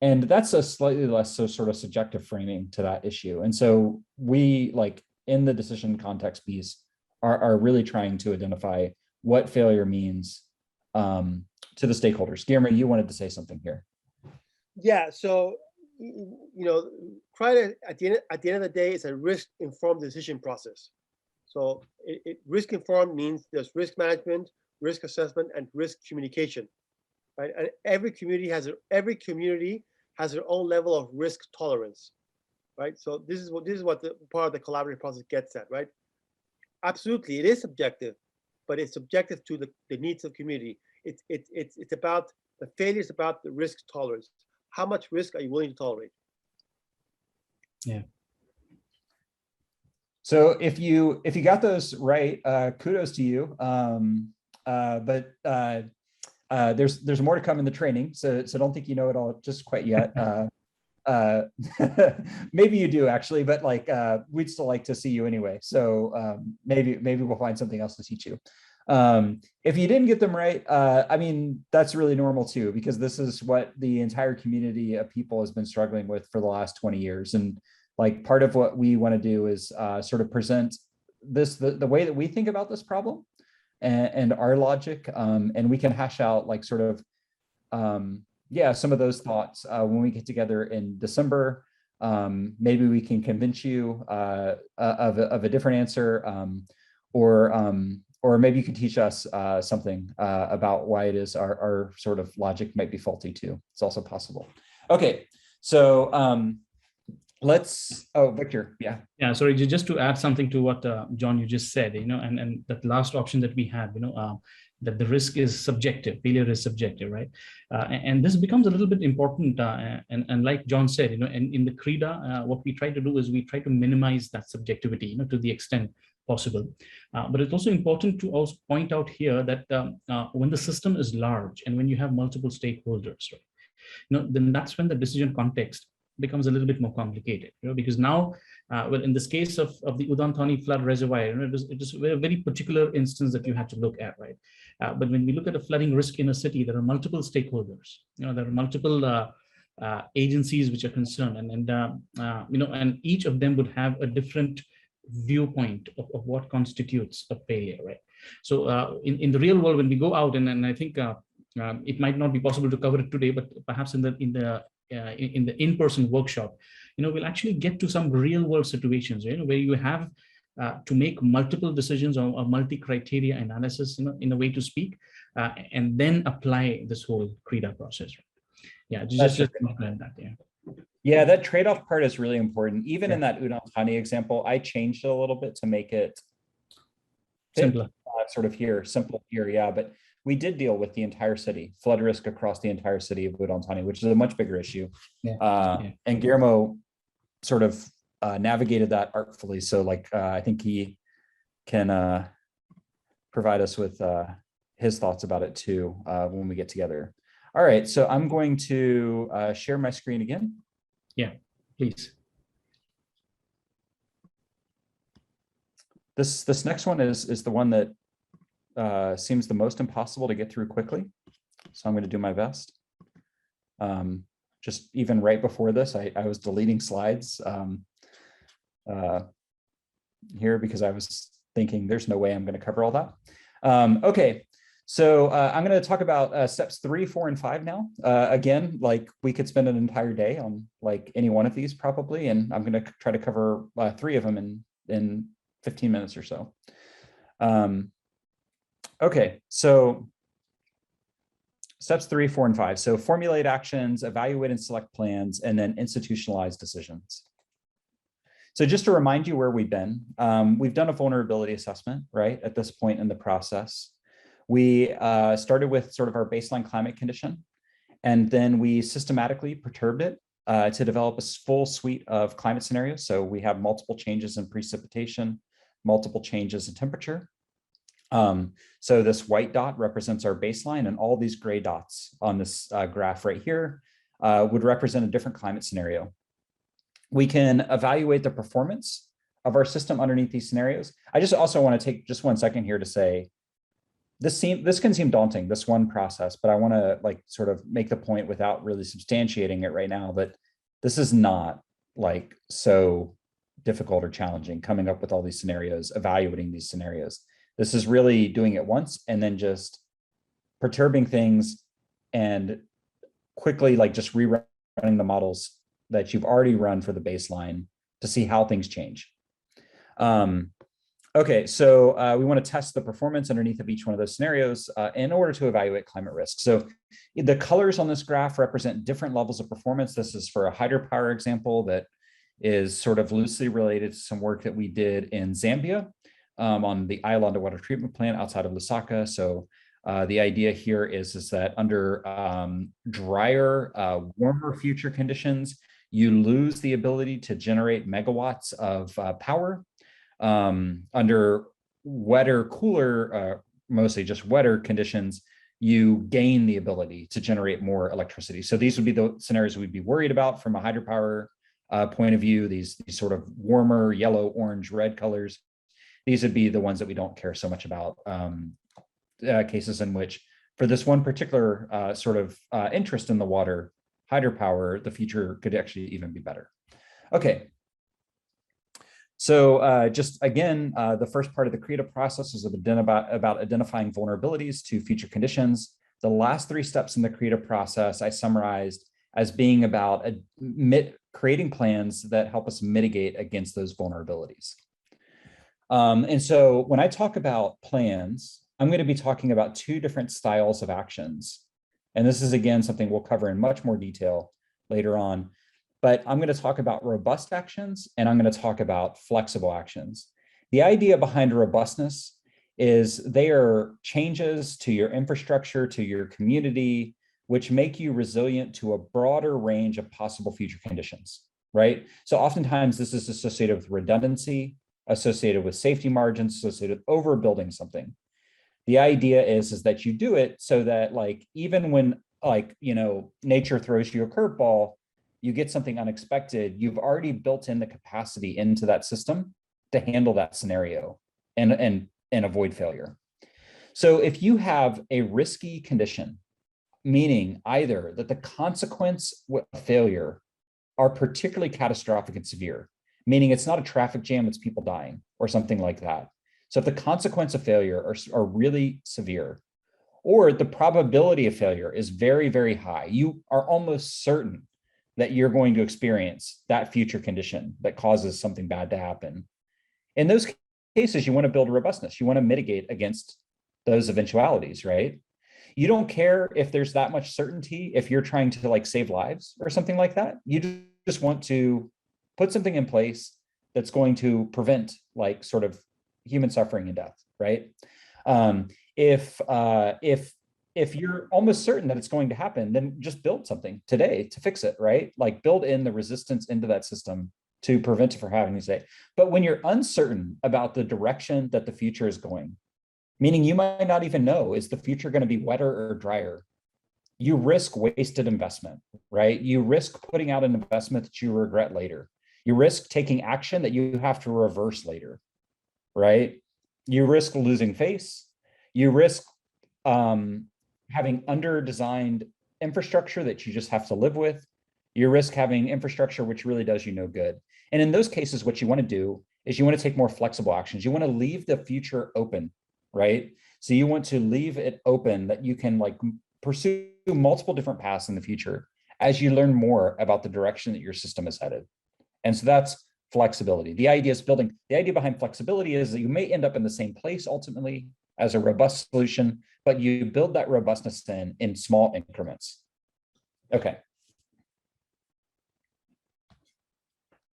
And that's a slightly less so sort of subjective framing to that issue. And so we like in the decision context piece are really trying to identify what failure means to the stakeholders. Guillermo, you wanted to say something here. Yeah, so CRIDA at the end of the day is a risk-informed decision process. So risk-informed means there's risk management, risk assessment, and risk communication, right? And every community has their own level of risk tolerance, right? So this is what the part of the collaborative process gets at, right? Absolutely, it is subjective, but it's subjective to the needs of community. It's about the failure is about the risk tolerance. How much risk are you willing to tolerate? Yeah. So if you got those right, kudos to you. But there's more to come in the training, so don't think you know it all just quite yet. Maybe you do actually, but like we'd still like to see you anyway. So maybe we'll find something else to teach you. If you didn't get them right, I mean, that's really normal too, because this is what the entire community of people has been struggling with for the last 20 years. And like part of what we want to do is sort of present this, the way that we think about this problem and our logic. And we can hash out like sort of, some of those thoughts when we get together in December. Maybe we can convince you of a different answer, or maybe you can teach us something about why it is our sort of logic might be faulty too. It's also possible. Okay, so Victor, yeah. Yeah, sorry, just to add something to what John, you just said, and that last option that we had, that the risk is subjective, failure is subjective, right? And this becomes a little bit important. And like John said, in the CRIDA, what we try to do is we try to minimize that subjectivity, to the extent possible. But it's also important to also point out here that when the system is large and when you have multiple stakeholders, right, then that's when the decision context becomes a little bit more complicated, because now, well, in this case of the Udon Thani flood reservoir, it is a very particular instance that you have to look at, right? But when we look at a flooding risk in a city, there are multiple stakeholders, there are multiple agencies which are concerned, and each of them would have a different viewpoint of what constitutes a failure, right? So in the real world, when we go out, and I think it might not be possible to cover it today, but perhaps in the in-person workshop, we'll actually get to some real world situations, where you have to make multiple decisions or a multi-criteria analysis, in a way to speak, and then apply this whole CRIDA process. Yeah, just implement that. Yeah, that trade-off part is really important. Even in that Udon Thani example, I changed it a little bit to make it simpler, sort of simple here. Yeah, but we did deal with the entire city, flood risk across the entire city of Udon Thani, which is a much bigger issue. And Guillermo sort of navigated that artfully. So I think he can provide us with his thoughts about it too when we get together. All right, so I'm going to share my screen again. Yeah, please. This next one is the one that seems the most impossible to get through quickly. So I'm going to do my best. Just even right before this, I was deleting slides here because I was thinking there's no way I'm going to cover all that. Okay. So I'm going to talk about steps 3, 4, and 5 now. Again, we could spend an entire day on any one of these probably, and I'm going to try to cover 3 of them in 15 minutes or so. Okay, so steps 3, 4, and 5. So formulate actions, evaluate and select plans, and then institutionalize decisions. So just to remind you where we've been, we've done a vulnerability assessment, right, at this point in the process. We started with sort of our baseline climate condition, and then we systematically perturbed it to develop a full suite of climate scenarios. So we have multiple changes in precipitation, multiple changes in temperature. So this white dot represents our baseline, and all these gray dots on this graph right here would represent a different climate scenario. We can evaluate the performance of our system underneath these scenarios. I just also want to take just 1 second here to say, this can seem daunting, this one process, but I want to sort of make the point without really substantiating it right now that this is not so difficult or challenging, coming up with all these scenarios, evaluating these scenarios. This is really doing it once and then just perturbing things and quickly just rerunning the models that you've already run for the baseline to see how things change. Okay, so we want to test the performance underneath of each one of those scenarios in order to evaluate climate risk. So the colors on this graph represent different levels of performance. This is for a hydropower example that is sort of loosely related to some work that we did in Zambia on the Iolanda water treatment plant outside of Lusaka. So the idea here is that under drier, warmer future conditions, you lose the ability to generate megawatts of power. Under wetter, cooler, mostly just wetter conditions, you gain the ability to generate more electricity. So these would be the scenarios we'd be worried about from a hydropower point of view, these sort of warmer yellow, orange, red colors. These would be the ones that we don't care so much about, cases in which, for this one particular sort of interest in the water, hydropower, the future could actually even be better. Okay. So just again, the first part of the CRIDA process is about identifying vulnerabilities to future conditions. The last 3 steps in the CRIDA process I summarized as being about creating plans that help us mitigate against those vulnerabilities. And so when I talk about plans, I'm going to be talking about 2 different styles of actions. And this is, again, something we'll cover in much more detail later on. But I'm going to talk about robust actions, and I'm going to talk about flexible actions. The idea behind robustness is they are changes to your infrastructure, to your community, which make you resilient to a broader range of possible future conditions, right? So oftentimes this is associated with redundancy, associated with safety margins, associated with overbuilding something. The idea is that you do it so that even when nature throws you a curveball, you get something unexpected, you've already built in the capacity into that system to handle that scenario and avoid failure. So if you have a risky condition, meaning either that the consequence of failure are particularly catastrophic and severe, meaning it's not a traffic jam, it's people dying or something like that. So if the consequence of failure are really severe, or the probability of failure is very, very high, you are almost certain that you're going to experience that future condition that causes something bad to happen. In those cases, you want to build robustness. You want to mitigate against those eventualities, right? You don't care if there's that much certainty if you're trying to like save lives or something like that. You just want to put something in place that's going to prevent like sort of human suffering and death, right? If you're almost certain that it's going to happen, then just build something today to fix it, right? Like build in the resistance into that system to prevent it from happening today. But when you're uncertain about the direction that the future is going, meaning you might not even know, is the future going to be wetter or drier? You risk wasted investment, right? You risk putting out an investment that you regret later. You risk taking action that you have to reverse later, right? You risk losing face. You risk having under-designed infrastructure that you just have to live with. You risk having infrastructure which really does you no good. And in those cases, what you want to do is you want to take more flexible actions. You want to leave the future open, right? So you want to leave it open that you can like pursue multiple different paths in the future as you learn more about the direction that your system is headed. And so that's flexibility. The idea behind flexibility is that you may end up in the same place ultimately as a robust solution, but you build that robustness in small increments. Okay.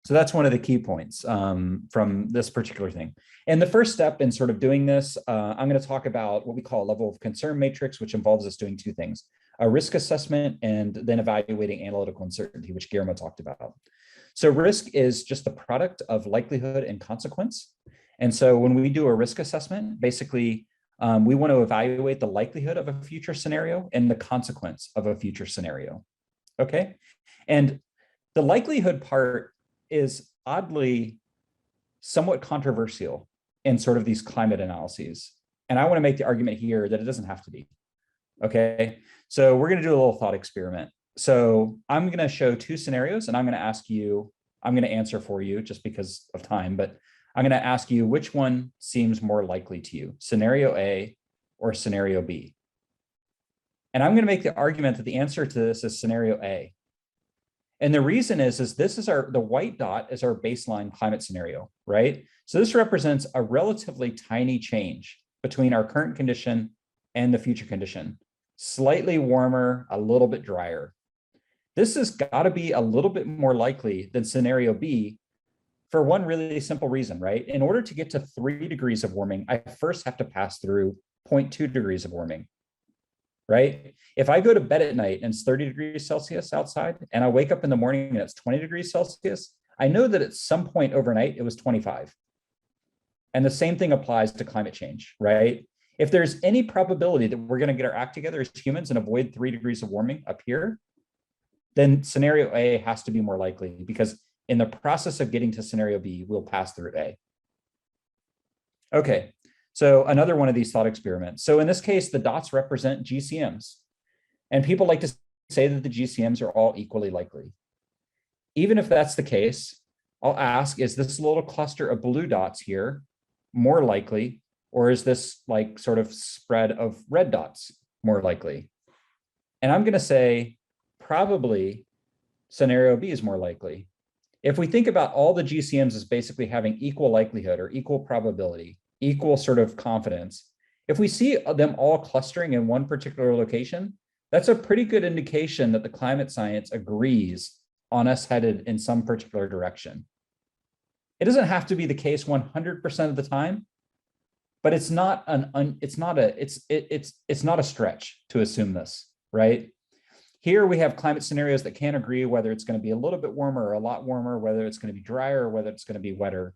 So that's one of the key points from this particular thing. And the first step in sort of doing this, I'm going to talk about what we call a level of concern matrix, which involves us doing two things: a risk assessment and then evaluating analytical uncertainty, which Guillermo talked about. So risk is just the product of likelihood and consequence. And so when we do a risk assessment, basically, we want to evaluate the likelihood of a future scenario and the consequence of a future scenario. Okay. And the likelihood part is oddly somewhat controversial in sort of these climate analyses. And I want to make the argument here that it doesn't have to be. Okay. So we're going to do a little thought experiment. So I'm going to show two scenarios and I'm going to ask you, I'm going to answer for you just because of time, but I'm going to ask you which one seems more likely to you, scenario A or scenario B. And I'm going to make the argument that the answer to this is scenario A. And the reason is this is the white dot is our baseline climate scenario, right? So this represents a relatively tiny change between our current condition and the future condition. Slightly warmer, a little bit drier. This has got to be a little bit more likely than scenario B for one really simple reason, right? In order to get to 3 degrees of warming, I first have to pass through 0.2 degrees of warming, right? If I go to bed at night and it's 30 degrees Celsius outside and I wake up in the morning and it's 20 degrees Celsius, I know that at some point overnight it was 25. And the same thing applies to climate change, right? If there's any probability that we're going to get our act together as humans and avoid 3 degrees of warming up here, then scenario A has to be more likely, because in the process of getting to scenario B, we'll pass through A. Okay, so another one of these thought experiments. So in this case, the dots represent GCMs. And people like to say that the GCMs are all equally likely. Even if that's the case, I'll ask, is this little cluster of blue dots here more likely, or is this like sort of spread of red dots more likely? And I'm going to say probably scenario B is more likely. If we think about all the GCMs as basically having equal likelihood or equal probability, equal sort of confidence, if we see them all clustering in one particular location, that's a pretty good indication that the climate science agrees on us headed in some particular direction. It doesn't have to be the case 100% of the time, but it's not a stretch to assume this, right? Here we have climate scenarios that can't agree whether it's going to be a little bit warmer or a lot warmer, whether it's going to be drier or whether it's going to be wetter.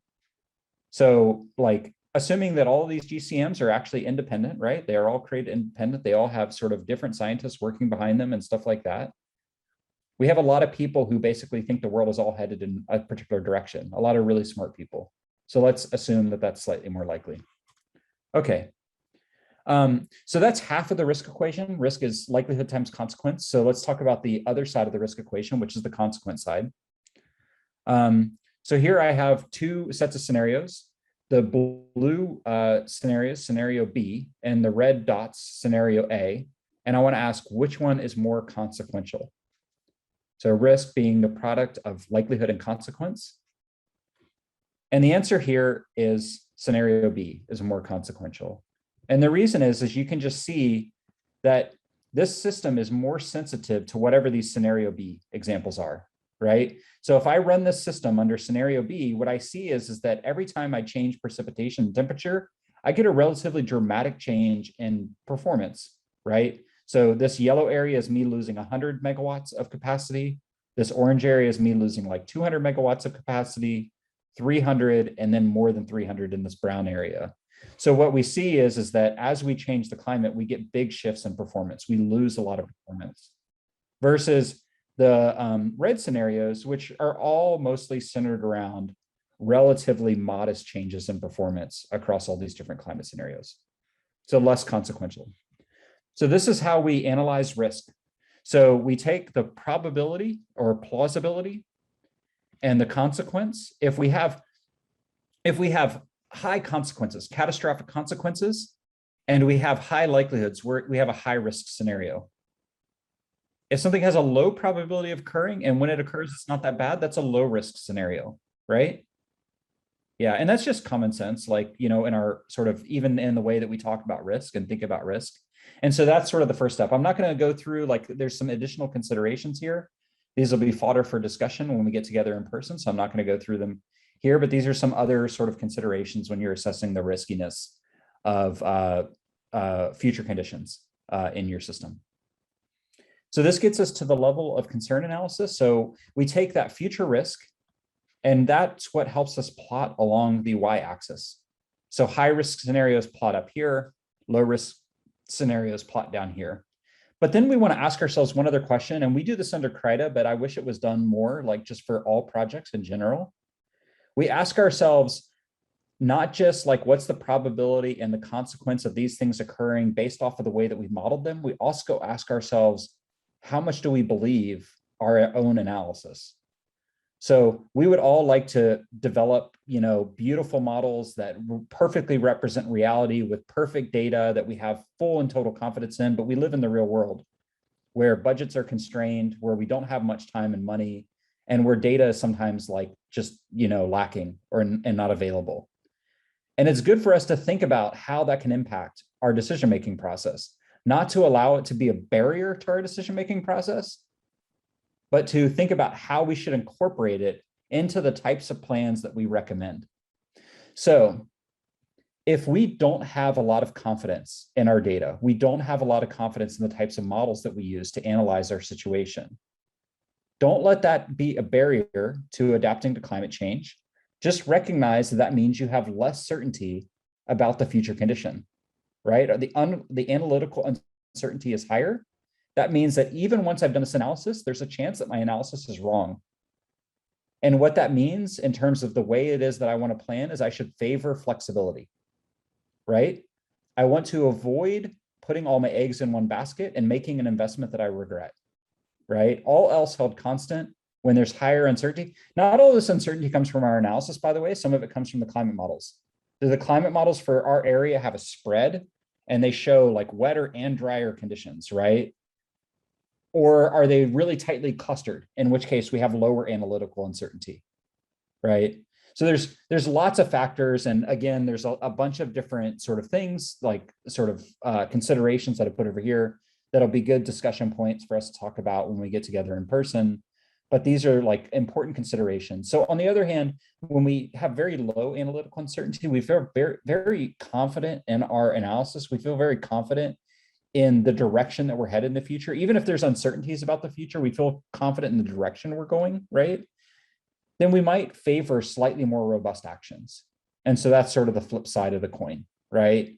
So like assuming that all of these GCMs are actually independent, right? They are all created independent. They all have sort of different scientists working behind them and stuff like that. We have a lot of people who basically think the world is all headed in a particular direction, a lot of really smart people. So let's assume that that's slightly more likely. Okay. So that's half of the risk equation. Risk is likelihood times consequence. So let's talk about the other side of the risk equation, which is the consequence side. So here I have two sets of scenarios. The blue scenario, scenario B, and the red dots, scenario A. And I want to ask which one is more consequential. So risk being the product of likelihood and consequence. And the answer here is scenario B is more consequential. And the reason is you can just see that this system is more sensitive to whatever these scenario B examples are, right? So if I run this system under scenario B, what I see is that every time I change precipitation and temperature, I get a relatively dramatic change in performance, right? So this yellow area is me losing 100 megawatts of capacity. This orange area is me losing like 200 megawatts of capacity, 300, and then more than 300 in this brown area. So what we see is that as we change the climate, we get big shifts in performance. We lose a lot of performance versus the red scenarios, which are all mostly centered around relatively modest changes in performance across all these different climate scenarios. So less consequential. So this is how we analyze risk. So we take the probability or plausibility and the consequence. If we have high consequences, catastrophic consequences, and we have high likelihoods where we have a high risk scenario. If something has a low probability of occurring and when it occurs, it's not that bad, that's a low risk scenario, right? Yeah, and that's just common sense, like, you know, in our sort of, even in the way that we talk about risk and think about risk. And so that's sort of the first step. I'm not going to go through, like, there's some additional considerations here. These will be fodder for discussion when we get together in person. So I'm not going to go through them here, but these are some other sort of considerations when you're assessing the riskiness of future conditions in your system. So this gets us to the level of concern analysis. So we take that future risk, and that's what helps us plot along the y-axis. So high risk scenarios plot up here, low risk scenarios plot down here. But then we want to ask ourselves one other question, and we do this under CRIDA, but I wish it was done more, like just for all projects in general. We ask ourselves not just like what's the probability and the consequence of these things occurring based off of the way that we've modeled them. We also ask ourselves, how much do we believe our own analysis? So we would all like to develop, you know, beautiful models that perfectly represent reality with perfect data that we have full and total confidence in, but we live in the real world where budgets are constrained, where we don't have much time and money, and where data is sometimes like just, you know, lacking and not available. And it's good for us to think about how that can impact our decision-making process, not to allow it to be a barrier to our decision-making process, but to think about how we should incorporate it into the types of plans that we recommend. So if we don't have a lot of confidence in our data, we don't have a lot of confidence in the types of models that we use to analyze our situation, don't let that be a barrier to adapting to climate change. Just recognize that that means you have less certainty about the future condition, right? The analytical uncertainty is higher. That means that even once I've done this analysis, there's a chance that my analysis is wrong. And what that means in terms of the way it is that I want to plan is I should favor flexibility, right? I want to avoid putting all my eggs in one basket and making an investment that I regret, right? All else held constant, when there's higher uncertainty. Not all this uncertainty comes from our analysis, by the way. Some of it comes from the climate models. The climate models for our area have a spread, and they show like wetter and drier conditions, right? Or are they really tightly clustered, in which case we have lower analytical uncertainty, right? So there's lots of factors. And again, there's a bunch of different sort of things, like sort of considerations that I put over here that'll be good discussion points for us to talk about when we get together in person. But these are like important considerations. So on the other hand, when we have very low analytical uncertainty, we feel very, very confident in our analysis. We feel very confident in the direction that we're headed in the future. Even if there's uncertainties about the future, we feel confident in the direction we're going, right? Then we might favor slightly more robust actions. And so that's sort of the flip side of the coin, right?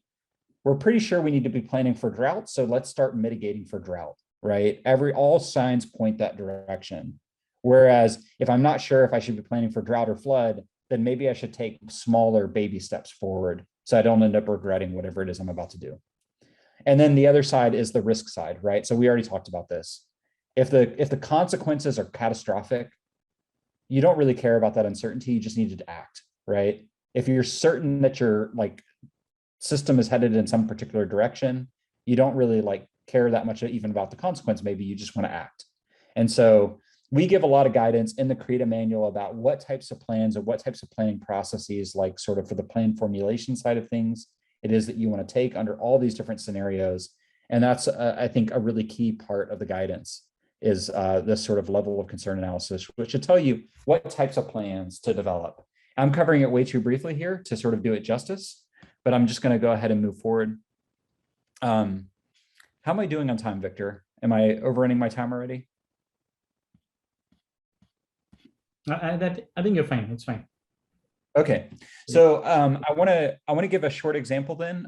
We're pretty sure we need to be planning for drought, so let's start mitigating for drought. right? All signs point that direction. Whereas if I'm not sure if I should be planning for drought or flood, then maybe I should take smaller baby steps forward so I don't end up regretting whatever it is I'm about to do. And then the other side is the risk side, right? So we already talked about this. If the consequences are catastrophic, you don't really care about that uncertainty. You just need to act, right? If you're certain that your like system is headed in some particular direction, you don't really like care that much even about the consequence. Maybe you just want to act. And so we give a lot of guidance in the CRIDA manual about what types of plans or what types of planning processes, like sort of for the plan formulation side of things, it is that you want to take under all these different scenarios. And that's, I think, a really key part of the guidance is this sort of level of concern analysis, which should tell you what types of plans to develop. I'm covering it way too briefly here to sort of do it justice, but I'm just going to go ahead and move forward. How am I doing on time, Victor? Am I overrunning my time already? I think you're fine. It's fine. Okay, so I want to give a short example then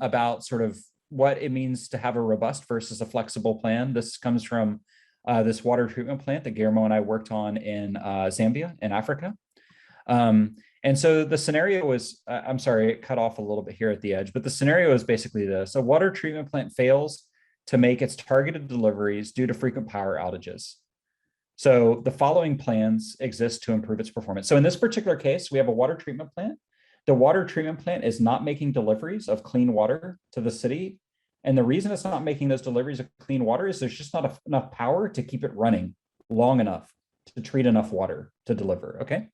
about sort of what it means to have a robust versus a flexible plan. This comes from this water treatment plant that Guillermo and I worked on in Zambia in Africa. And so the scenario was, I'm sorry, it cut off a little bit here at the edge, but the scenario is basically this: a water treatment plant fails to make its targeted deliveries due to frequent power outages. So the following plans exist to improve its performance. So in this particular case, we have a water treatment plant. The water treatment plant is not making deliveries of clean water to the city. And the reason it's not making those deliveries of clean water is there's just not enough power to keep it running long enough to treat enough water to deliver, okay?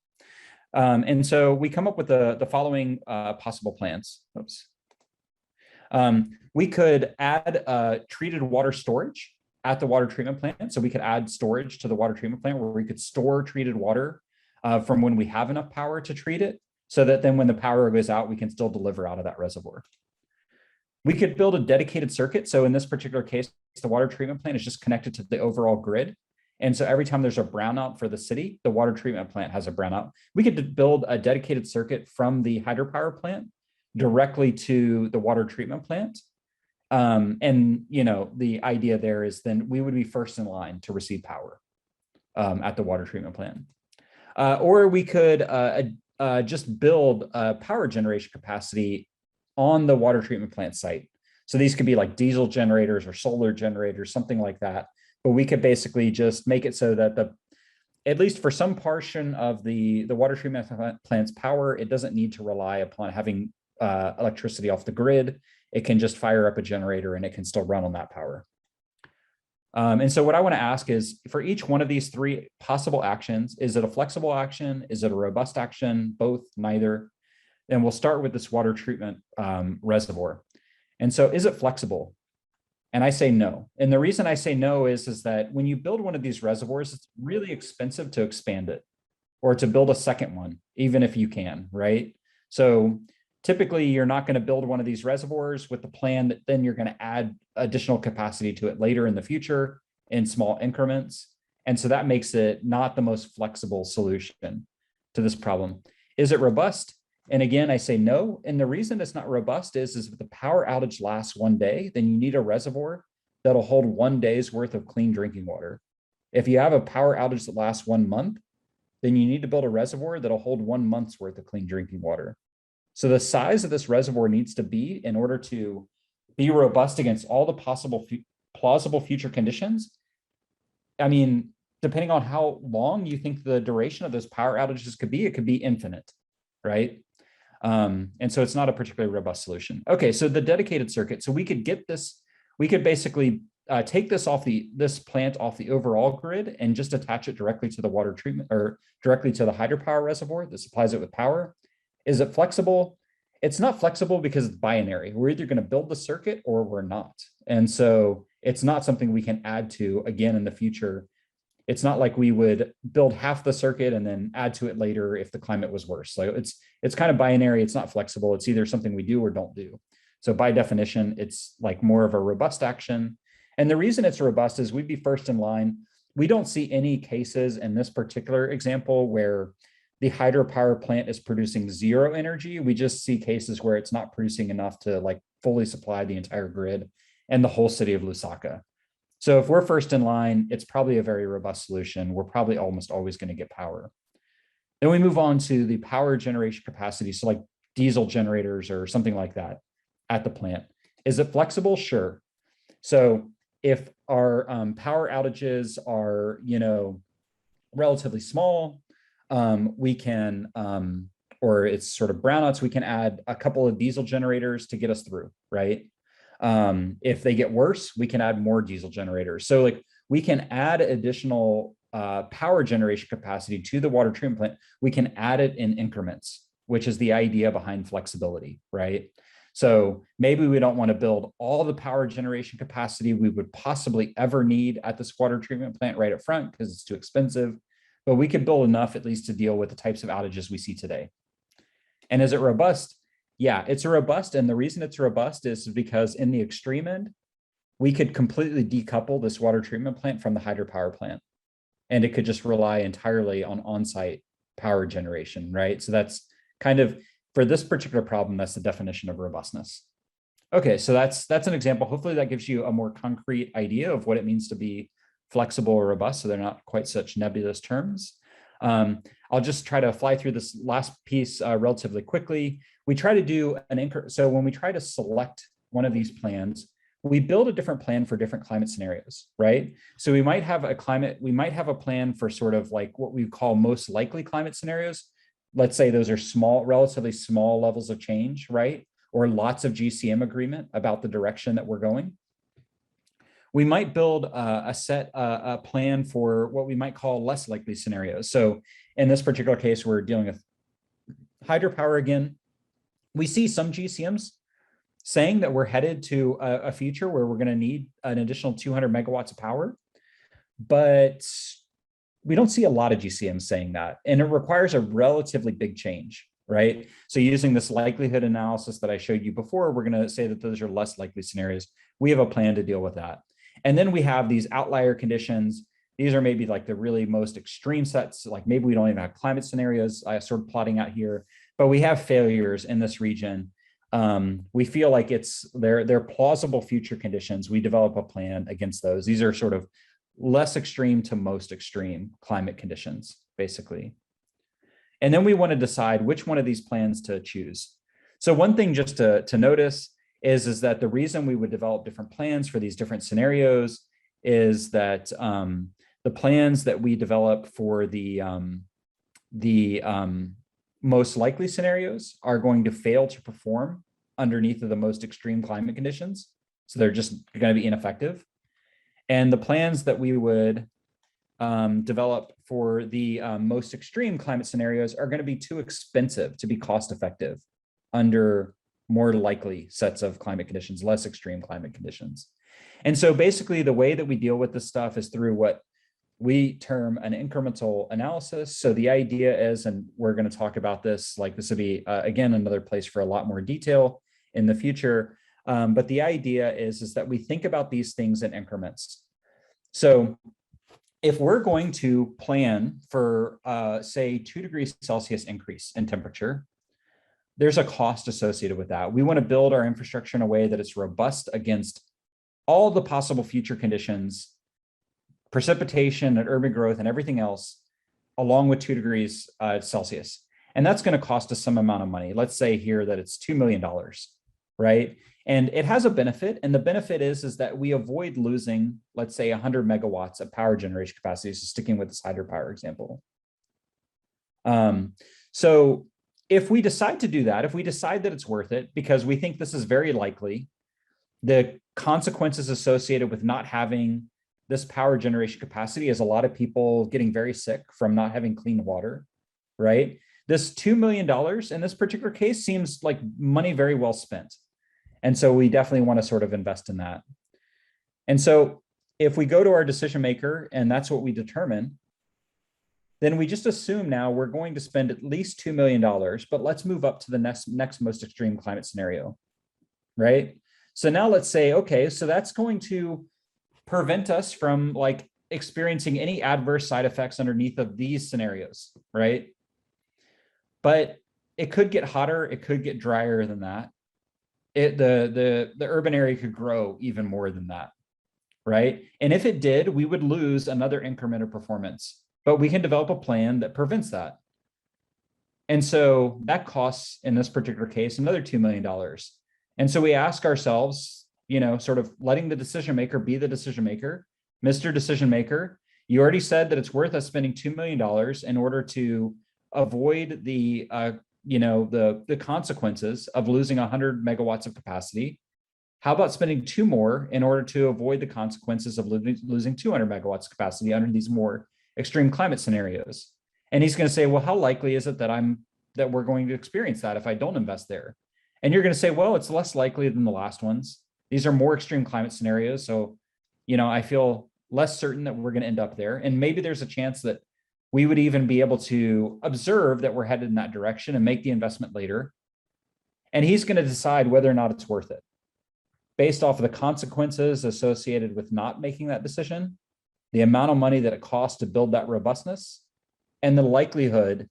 And so we come up with the following possible plans. Oops. We could add treated water storage at the water treatment plant. So we could add storage to the water treatment plant where we could store treated water from when we have enough power to treat it, so that then when the power goes out, we can still deliver out of that reservoir. We could build a dedicated circuit. So in this particular case, the water treatment plant is just connected to the overall grid. And so every time there's a brownout for the city, the water treatment plant has a brownout. We could build a dedicated circuit from the hydropower plant directly to the water treatment plant. And you know, the idea there is then we would be first in line to receive power at the water treatment plant. Or we could just build a power generation capacity on the water treatment plant site. So these could be like diesel generators or solar generators, something like that. But we could basically just make it so that at least for some portion of the water treatment plant's power, it doesn't need to rely upon having electricity off the grid. It can just fire up a generator and it can still run on that power. And so what I want to ask is, for each one of these three possible actions, is it a flexible action? Is it a robust action? Both, neither? And we'll start with this water treatment reservoir. And so is it flexible? And I say no. And the reason I say no is that when you build one of these reservoirs, it's really expensive to expand it or to build a second one, even if you can, right? So typically you're not going to build one of these reservoirs with the plan that then you're going to add additional capacity to it later in the future in small increments. And so that makes it not the most flexible solution to this problem. Is it robust? And again, I say no. And the reason it's not robust is if the power outage lasts one day, then you need a reservoir that'll hold 1 day's worth of clean drinking water. If you have a power outage that lasts 1 month, then you need to build a reservoir that'll hold 1 month's worth of clean drinking water. So the size of this reservoir needs to be, in order to be robust against all the possible plausible future conditions. I mean, depending on how long you think the duration of those power outages could be, it could be infinite, right? And so it's not a particularly robust solution. Okay, so the dedicated circuit. So we could get this, we could basically take this plant off the overall grid and just attach it directly to the water treatment or directly to the hydropower reservoir that supplies it with power. Is it flexible? It's not flexible because it's binary. We're either going to build the circuit or we're not. And so it's not something we can add to again in the future. It's not like we would build half the circuit and then add to it later if the climate was worse. So it's kind of binary. It's not flexible. It's either something we do or don't do. So by definition, it's like more of a robust action. And the reason it's robust is we'd be first in line. We don't see any cases in this particular example where the hydropower plant is producing zero energy. We just see cases where it's not producing enough to like fully supply the entire grid and the whole city of Lusaka. So if we're first in line, it's probably a very robust solution. We're probably almost always going to get power. Then we move on to the power generation capacity. So like diesel generators or something like that at the plant. Is it flexible? Sure. So if our power outages are, relatively small, we can, or it's sort of brownouts, we can add a couple of diesel generators to get us through, right? If they get worse, we can add more diesel generators. So like we can add additional power generation capacity to the water treatment plant. We can add it in increments, which is the idea behind flexibility, right? So maybe we don't want to build all the power generation capacity we would possibly ever need at this water treatment plant right up front because it's too expensive, but we could build enough at least to deal with the types of outages we see today. And is it robust? Yeah, it's robust. And the reason it's robust is because in the extreme end, we could completely decouple this water treatment plant from the hydropower plant. And it could just rely entirely on on-site power generation, right? So that's kind of, for this particular problem, that's the definition of robustness. Okay, so that's an example. Hopefully that gives you a more concrete idea of what it means to be flexible or robust, so they're not quite such nebulous terms. I'll just try to fly through this last piece relatively quickly. We try to do so when we try to select one of these plans, we build a different plan for different climate scenarios, right? So we might have a plan for sort of like what we call most likely climate scenarios. Let's say those are small, relatively small levels of change, right? Or lots of GCM agreement about the direction that we're going. We might build a plan for what we might call less likely scenarios. So in this particular case, we're dealing with hydropower again. We see some GCMs saying that we're headed to a future where we're going to need an additional 200 megawatts of power, but we don't see a lot of GCMs saying that. And it requires a relatively big change, right? So using this likelihood analysis that I showed you before, we're going to say that those are less likely scenarios. We have a plan to deal with that. And then we have these outlier conditions. These are maybe like the really most extreme sets, like maybe we don't even have climate scenarios I sort of plotting out here, but we have failures in this region. We feel like they're plausible future conditions. We develop a plan against those. These are sort of less extreme to most extreme climate conditions, basically. And then we want to decide which one of these plans to choose. So one thing just to notice is that the reason we would develop different plans for these different scenarios is that the plans that we develop for the most likely scenarios are going to fail to perform underneath of the most extreme climate conditions. So they're just going to be ineffective. And the plans that we would develop for the most extreme climate scenarios are going to be too expensive to be cost effective under more likely sets of climate conditions, less extreme climate conditions. And so basically the way that we deal with this stuff is through what we term an incremental analysis. So the idea is, and we're going to talk about this, like this would be, again, another place for a lot more detail in the future. But the idea is that we think about these things in increments. So if we're going to plan for, say, 2 degrees Celsius increase in temperature, there's a cost associated with that. We want to build our infrastructure in a way that it's robust against all the possible future conditions, precipitation and urban growth and everything else, along with 2 degrees Celsius. And that's going to cost us some amount of money. Let's say here that it's $2 million, right? And it has a benefit. And the benefit is that we avoid losing, let's say, 100 megawatts of power generation capacity, so sticking with this hydropower example. So if we decide to do that, if we decide that it's worth it, because we think this is very likely, the consequences associated with not having this power generation capacity is a lot of people getting very sick from not having clean water, right? This $2 million in this particular case seems like money very well spent. And so we definitely want to sort of invest in that. And so if we go to our decision maker and that's what we determine, then we just assume now we're going to spend at least $2 million, but let's move up to the next most extreme climate scenario, right? So now let's say, okay, so that's going to prevent us from like experiencing any adverse side effects underneath of these scenarios, right? But it could get hotter, it could get drier than that. The urban area could grow even more than that, right? And if it did, we would lose another increment of performance, but we can develop a plan that prevents that. And so that costs, in this particular case, another $2 million. And so we ask ourselves, you know, sort of letting the decision maker be the decision maker. Mr. Decision Maker, you already said that it's worth us spending $2 million in order to avoid the, you know, the consequences of losing 100 megawatts of capacity. How about spending 2 more in order to avoid the consequences of losing 200 megawatts of capacity under these more extreme climate scenarios? And he's going to say, well, how likely is it that we're going to experience that if I don't invest there? And you're going to say, well, it's less likely than the last ones. These are more extreme climate scenarios. So, you know, I feel less certain that we're going to end up there. And maybe there's a chance that we would even be able to observe that we're headed in that direction and make the investment later. And he's going to decide whether or not it's worth it based off of the consequences associated with not making that decision, the amount of money that it costs to build that robustness, and the likelihood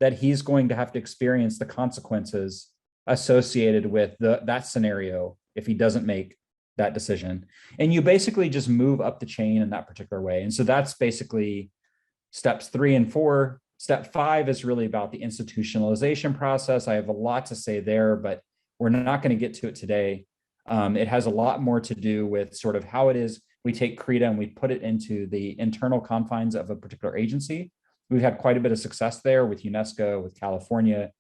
that he's going to have to experience the consequences associated with that scenario if he doesn't make that decision. And you basically just move up the chain in that particular way. And so that's basically steps 3 and 4. Step 5 is really about the institutionalization process. I have a lot to say there, but we're not going to get to it today. It has a lot more to do with sort of how it is we take CRIDA and we put it into the internal confines of a particular agency. We've had quite a bit of success there with UNESCO, with California,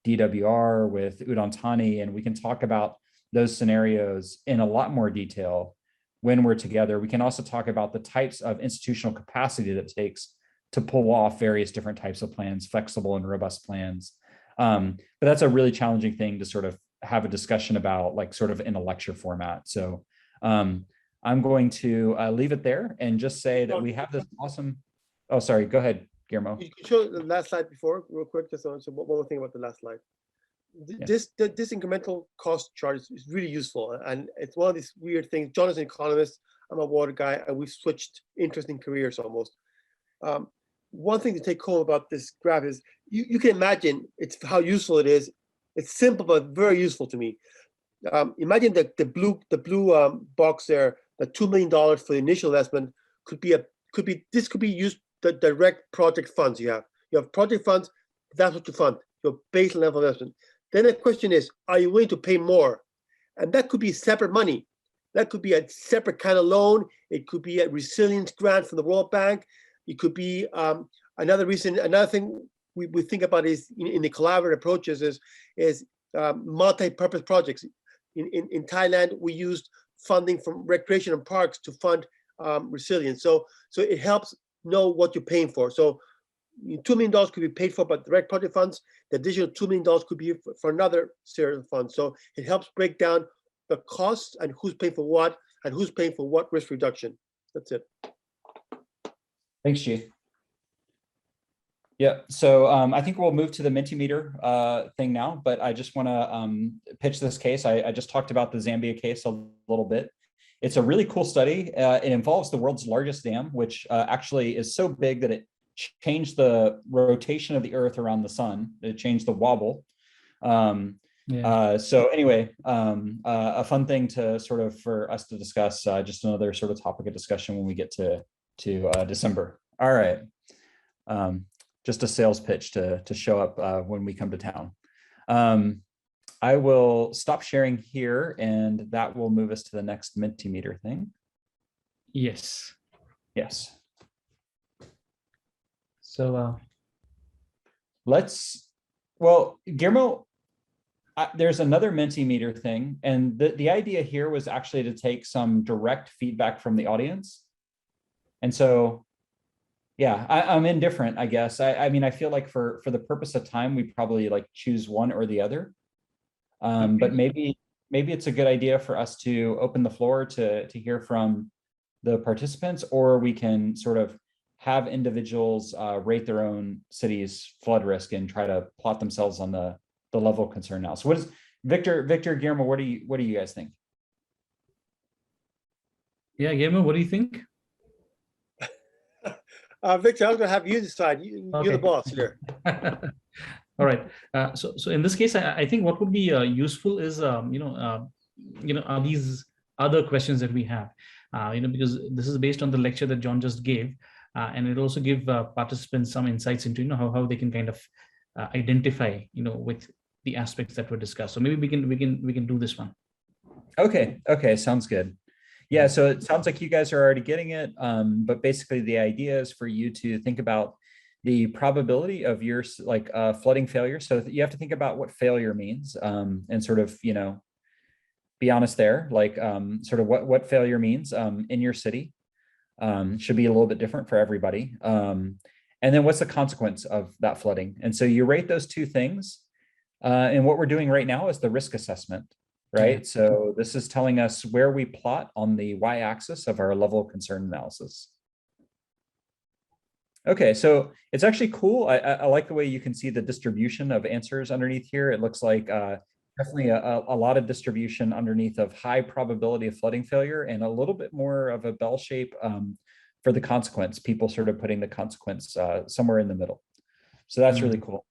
DWR, with Udon Thani, and we can talk about those scenarios in a lot more detail when we're together. We can also talk about the types of institutional capacity that it takes to pull off various different types of plans, flexible and robust plans. But that's a really challenging thing to sort of have a discussion about, like sort of in a lecture format. So I'm going to leave it there and just say that we have this awesome, oh, sorry, go ahead, Guillermo. You can show the last slide before, real quick, just so one more thing about the last slide. This incremental cost chart is really useful, and it's one of these weird things. John is an economist, I'm a water guy, and we've switched interesting careers almost. One thing to take home about this graph is you can imagine how useful it is. It's simple but very useful to me. Imagine that the blue box there, the $2 million for the initial investment could be used the direct project funds you have. You have project funds, that's what you fund, your base level investment. Then the question is, are you willing to pay more? And that could be separate money. That could be a separate kind of loan. It could be a resilience grant from the World Bank. It could be another thing we think about is in the collaborative approaches is multi-purpose projects. In Thailand, we used funding from recreation and parks to fund resilience. So it helps know what you're paying for. So $2 million could be paid for by direct project funds. The additional $2 million could be for another series of funds. So it helps break down the costs and who's paying for what and who's paying for what risk reduction. That's it. Thanks, G. Yeah, so I think we'll move to the Mentimeter thing now, but I just want to pitch this case. I just talked about the Zambia case a little bit. It's a really cool study. It involves the world's largest dam, which actually is so big that it changed the rotation of the Earth around the sun. It changed the wobble. So anyway, a fun thing to sort of for us to discuss, just another sort of topic of discussion when we get to December. All right. Just a sales pitch to show up when we come to town. I will stop sharing here, and that will move us to the next Mentimeter thing. Yes. Yes. So well, Guillermo, there's another Mentimeter thing, and the idea here was actually to take some direct feedback from the audience. And so, yeah, I'm indifferent, I guess. I mean, I feel like for the purpose of time, we probably like choose one or the other. But maybe it's a good idea for us to open the floor to hear from the participants, or we can sort of have individuals rate their own city's flood risk and try to plot themselves on the level of concern now. So what is Victor, Guillermo, what do you guys think? yeah, Guillermo, what do you think? Victor, I'm going to have you decide. You're the boss here. All right. So in this case, I think what would be useful is are other questions that we have, because this is based on the lecture that John just gave, and it'll also give participants some insights into, how they can kind of identify, with the aspects that were discussed. So maybe we can do this one. Okay. Sounds good. Yeah. So it sounds like you guys are already getting it. But basically the idea is for you to think about the probability of your flooding failure. So you have to think about what failure means, and sort of, be honest there, sort of what failure means in your city. Should be a little bit different for everybody. And then what's the consequence of that flooding? And so you rate those two things. And what we're doing right now is the risk assessment, right? Yeah. So this is telling us where we plot on the y-axis of our level of concern analysis. Okay, so it's actually cool. I like the way you can see the distribution of answers underneath here. It looks like definitely a lot of distribution underneath of high probability of flooding failure and a little bit more of a bell shape for the consequence. People sort of putting the consequence somewhere in the middle. So that's really cool.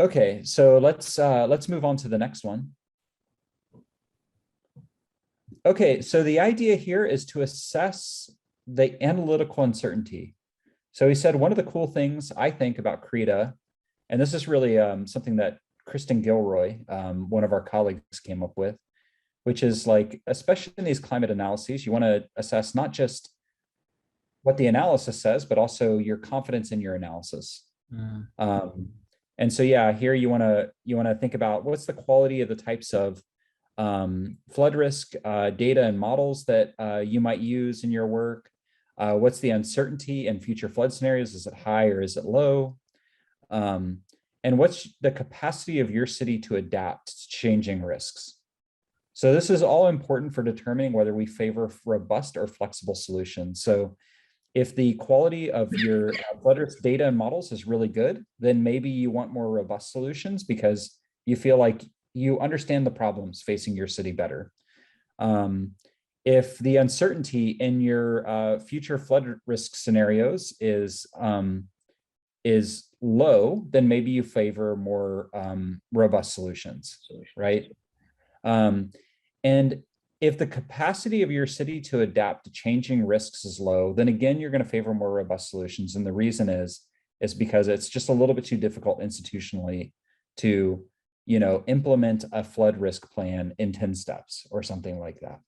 Okay, so let's move on to the next one. Okay, so the idea here is to assess the analytical uncertainty. So he said one of the cool things I think about CRIDA, and this is really something that Kristen Gilroy, one of our colleagues, came up with, which is like, especially in these climate analyses, you want to assess not just what the analysis says, but also your confidence in your analysis. And so, yeah, here you want to think about what's the quality of the types of flood risk data and models that you might use in your work. What's the uncertainty in future flood scenarios? Is it high or is it low? And what's the capacity of your city to adapt to changing risks? So this is all important for determining whether we favor robust or flexible solutions. So if the quality of your flood risk data and models is really good, then maybe you want more robust solutions because you feel like you understand the problems facing your city better. If the uncertainty in your future flood risk scenarios is low, then maybe you favor more robust solutions, right? And if the capacity of your city to adapt to changing risks is low, then again, you're going to favor more robust solutions. And the reason is because it's just a little bit too difficult institutionally to, implement a flood risk plan in 10 steps or something like that.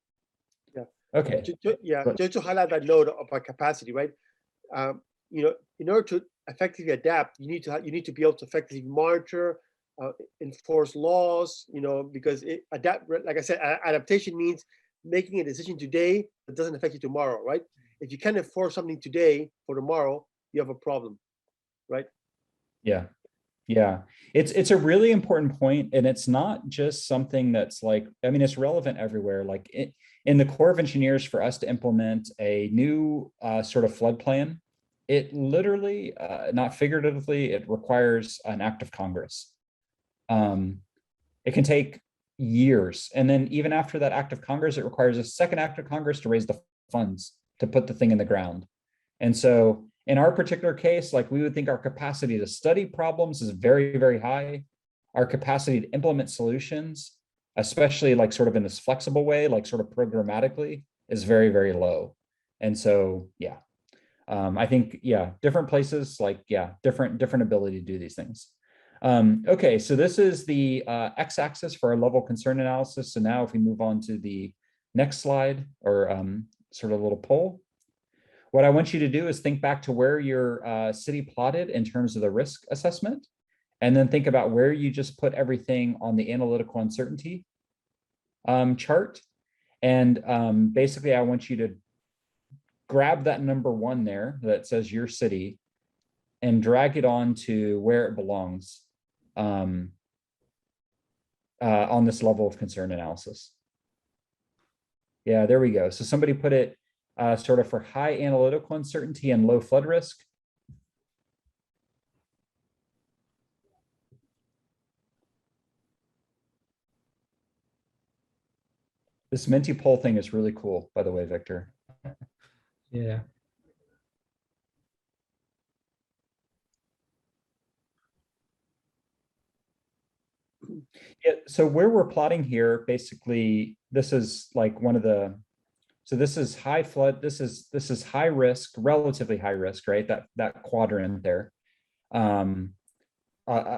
Yeah. Okay. Just to highlight that note about capacity, right? In order to effectively adapt, you need to be able to effectively monitor, enforce laws, because like I said, adaptation means making a decision today that doesn't affect you tomorrow, right? If you can't enforce something today for tomorrow, you have a problem, right? Yeah, it's a really important point, and it's not just something that's like, it's relevant everywhere. Like in the Corps of Engineers, for us to implement a new sort of flood plan, it literally, not figuratively, it requires an act of Congress. It can take years, and then even after that act of Congress, it requires a second act of Congress to raise the funds to put the thing in the ground. And so in our particular case, like, we would think our capacity to study problems is very, very high. Our capacity to implement solutions, especially like sort of in this flexible way, like sort of programmatically, is very, very low. And so, yeah, I think, different places, like, different ability to do these things. Okay, so this is the x-axis for our level of concern analysis. So now if we move on to the next slide, or sort of a little poll, what I want you to do is think back to where your city plotted in terms of the risk assessment, and then think about where you just put everything on the analytical uncertainty chart. And basically, I want you to grab that number 1 there that says your city and drag it on to where it belongs on this level of concern analysis. Yeah, there we go. So somebody put it sort of for high analytical uncertainty and low flood risk. This Menti poll thing is really cool, by the way, Victor. Yeah. Yeah, so where we're plotting here, basically, this is like one of the, so this is high flood, this is high risk, relatively high risk, right? That quadrant there.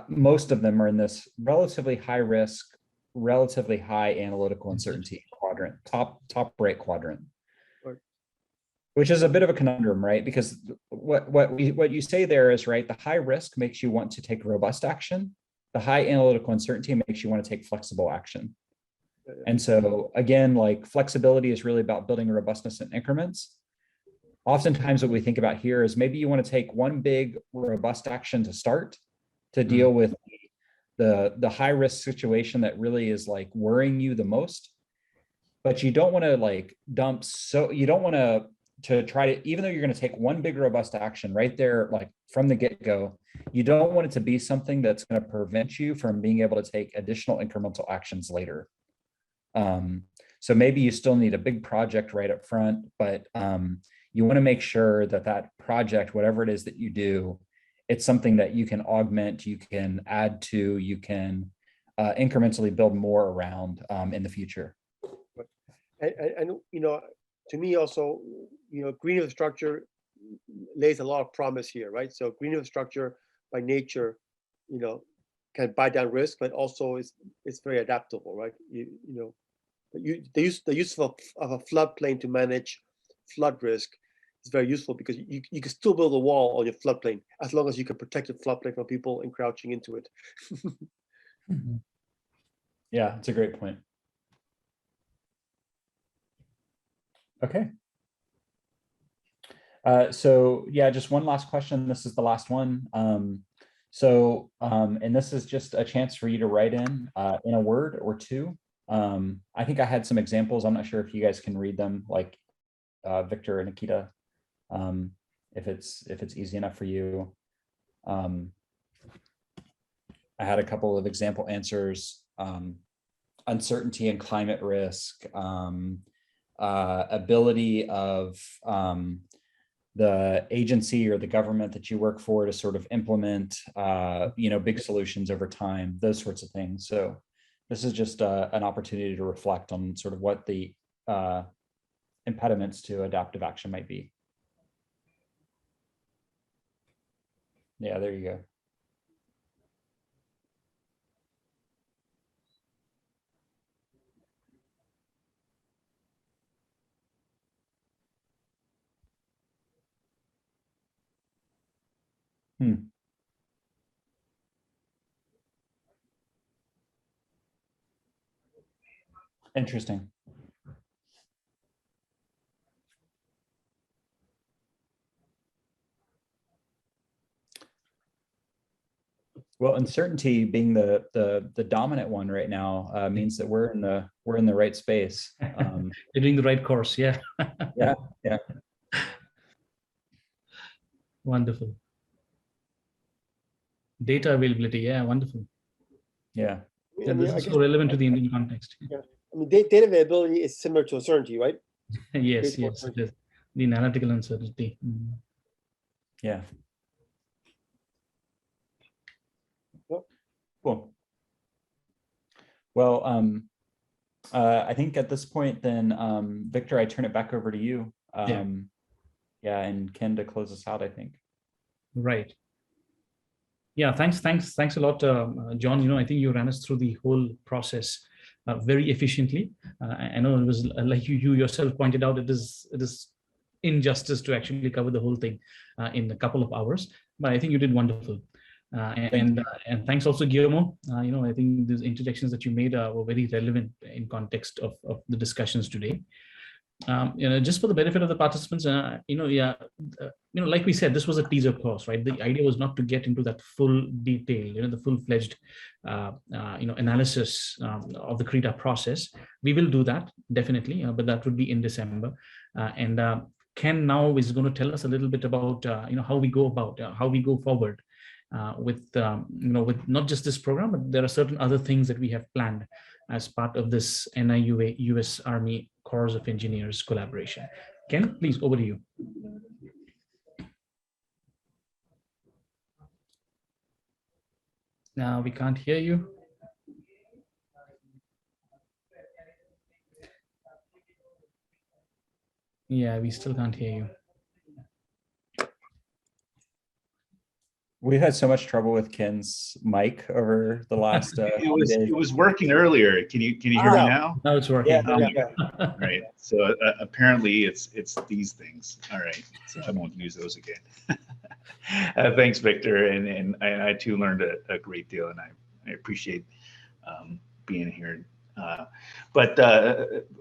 Most of them are in this relatively high risk, relatively high analytical uncertainty quadrant, top right quadrant. Right. Which is a bit of a conundrum, right? Because what you say there is right. The high risk makes you want to take robust action. The high analytical uncertainty makes you want to take flexible action. And so again, like flexibility is really about building robustness in increments. Oftentimes what we think about here is maybe you want to take one big robust action to start to deal with the high risk situation that really is like worrying you the most. But you don't want to like dump, so you don't want to try to, even though you're going to take one big robust action right there, like from the get-go, you don't want it to be something that's going to prevent you from being able to take additional incremental actions later. So maybe you still need a big project right up front, but you want to make sure that that project, whatever it is that you do, it's something that you can augment, you can add to, you can incrementally build more around in the future. And you know, to me also, you know, green infrastructure lays a lot of promise here, right? So green infrastructure by nature, you know, can buy down risk, but also it's very adaptable, right? You know, the use of a floodplain to manage flood risk is very useful because you can still build a wall on your floodplain as long as you can protect the floodplain from people encroaching into it. Yeah, it's a great point. Okay. So yeah, just one last question. This is the last one. And this is just a chance for you to write in a word or two. I think I had some examples. I'm not sure if you guys can read them, like Victor and Nikita, if it's easy enough for you. I had a couple of example answers: uncertainty and climate risk, ability of the agency or the government that you work for to sort of implement, you know, big solutions over time, those sorts of things. So this is just an opportunity to reflect on sort of what the impediments to adaptive action might be. Yeah, there you go. Interesting. Well, uncertainty being the dominant one right now means that we're in the right space. You're doing the right course, yeah. Yeah, yeah. Wonderful. Data availability, yeah, wonderful. Yeah. And this is so relevant to the Indian context. Yeah. I mean, data availability is similar to uncertainty, right? Yes, yes, it is. The analytical uncertainty. Yeah. Cool. Well, I think at this point, then, Victor, I turn it back over to you. Yeah, and Ken to close us out, I think. Right. Yeah, thanks a lot, John. You know, I think you ran us through the whole process very efficiently. I know it was like you yourself pointed out, it is injustice to actually cover the whole thing in a couple of hours, but I think you did wonderful. And thanks also, Guillermo. You know, I think these interjections that you made were very relevant in context of the discussions today. You know, just for the benefit of the participants, you know, like we said, this was a teaser course, right? The idea was not to get into that full detail, you know, the full-fledged, you know, analysis of the CRIDA process. We will do that definitely, but that would be in December. And Ken now is going to tell us a little bit about, you know, how we go about, how we go forward with, you know, with not just this program, but there are certain other things that we have planned as part of this NIUA US Army Corps of Engineers collaboration. Ken, please, over to you. Now we can't hear you. Yeah, we still can't hear you. We've had so much trouble with Ken's mic over the last few days. It was working earlier. Can you hear me now? Now it's working. Yeah. Right. So apparently it's these things. All right. So I won't use those again. Thanks, Victor. And I too learned a great deal, and I appreciate being here. But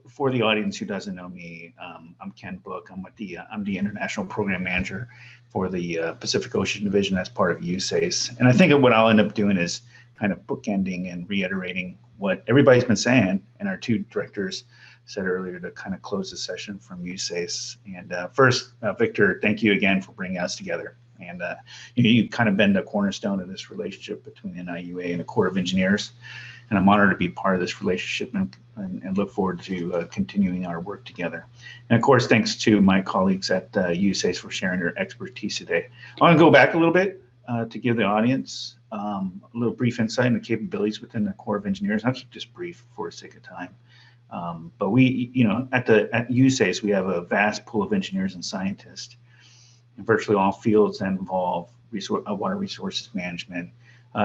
for the audience who doesn't know me, I'm Ken Book. I'm the International Program Manager for the Pacific Ocean Division as part of USACE. And I think what I'll end up doing is kind of bookending and reiterating what everybody's been saying, and our two directors said earlier to kind of close the session from USACE. And first, Victor, thank you again for bringing us together. And you've kind of been the cornerstone of this relationship between NIUA and the Corps of Engineers. And I'm honored to be part of this relationship and look forward to continuing our work together. And of course, thanks to my colleagues at USACE for sharing their expertise today. I want to go back a little bit to give the audience a little brief insight into capabilities within the Corps of Engineers. I'll keep this brief for the sake of time. But we, at USACE, we have a vast pool of engineers and scientists in virtually all fields that involve water resources management.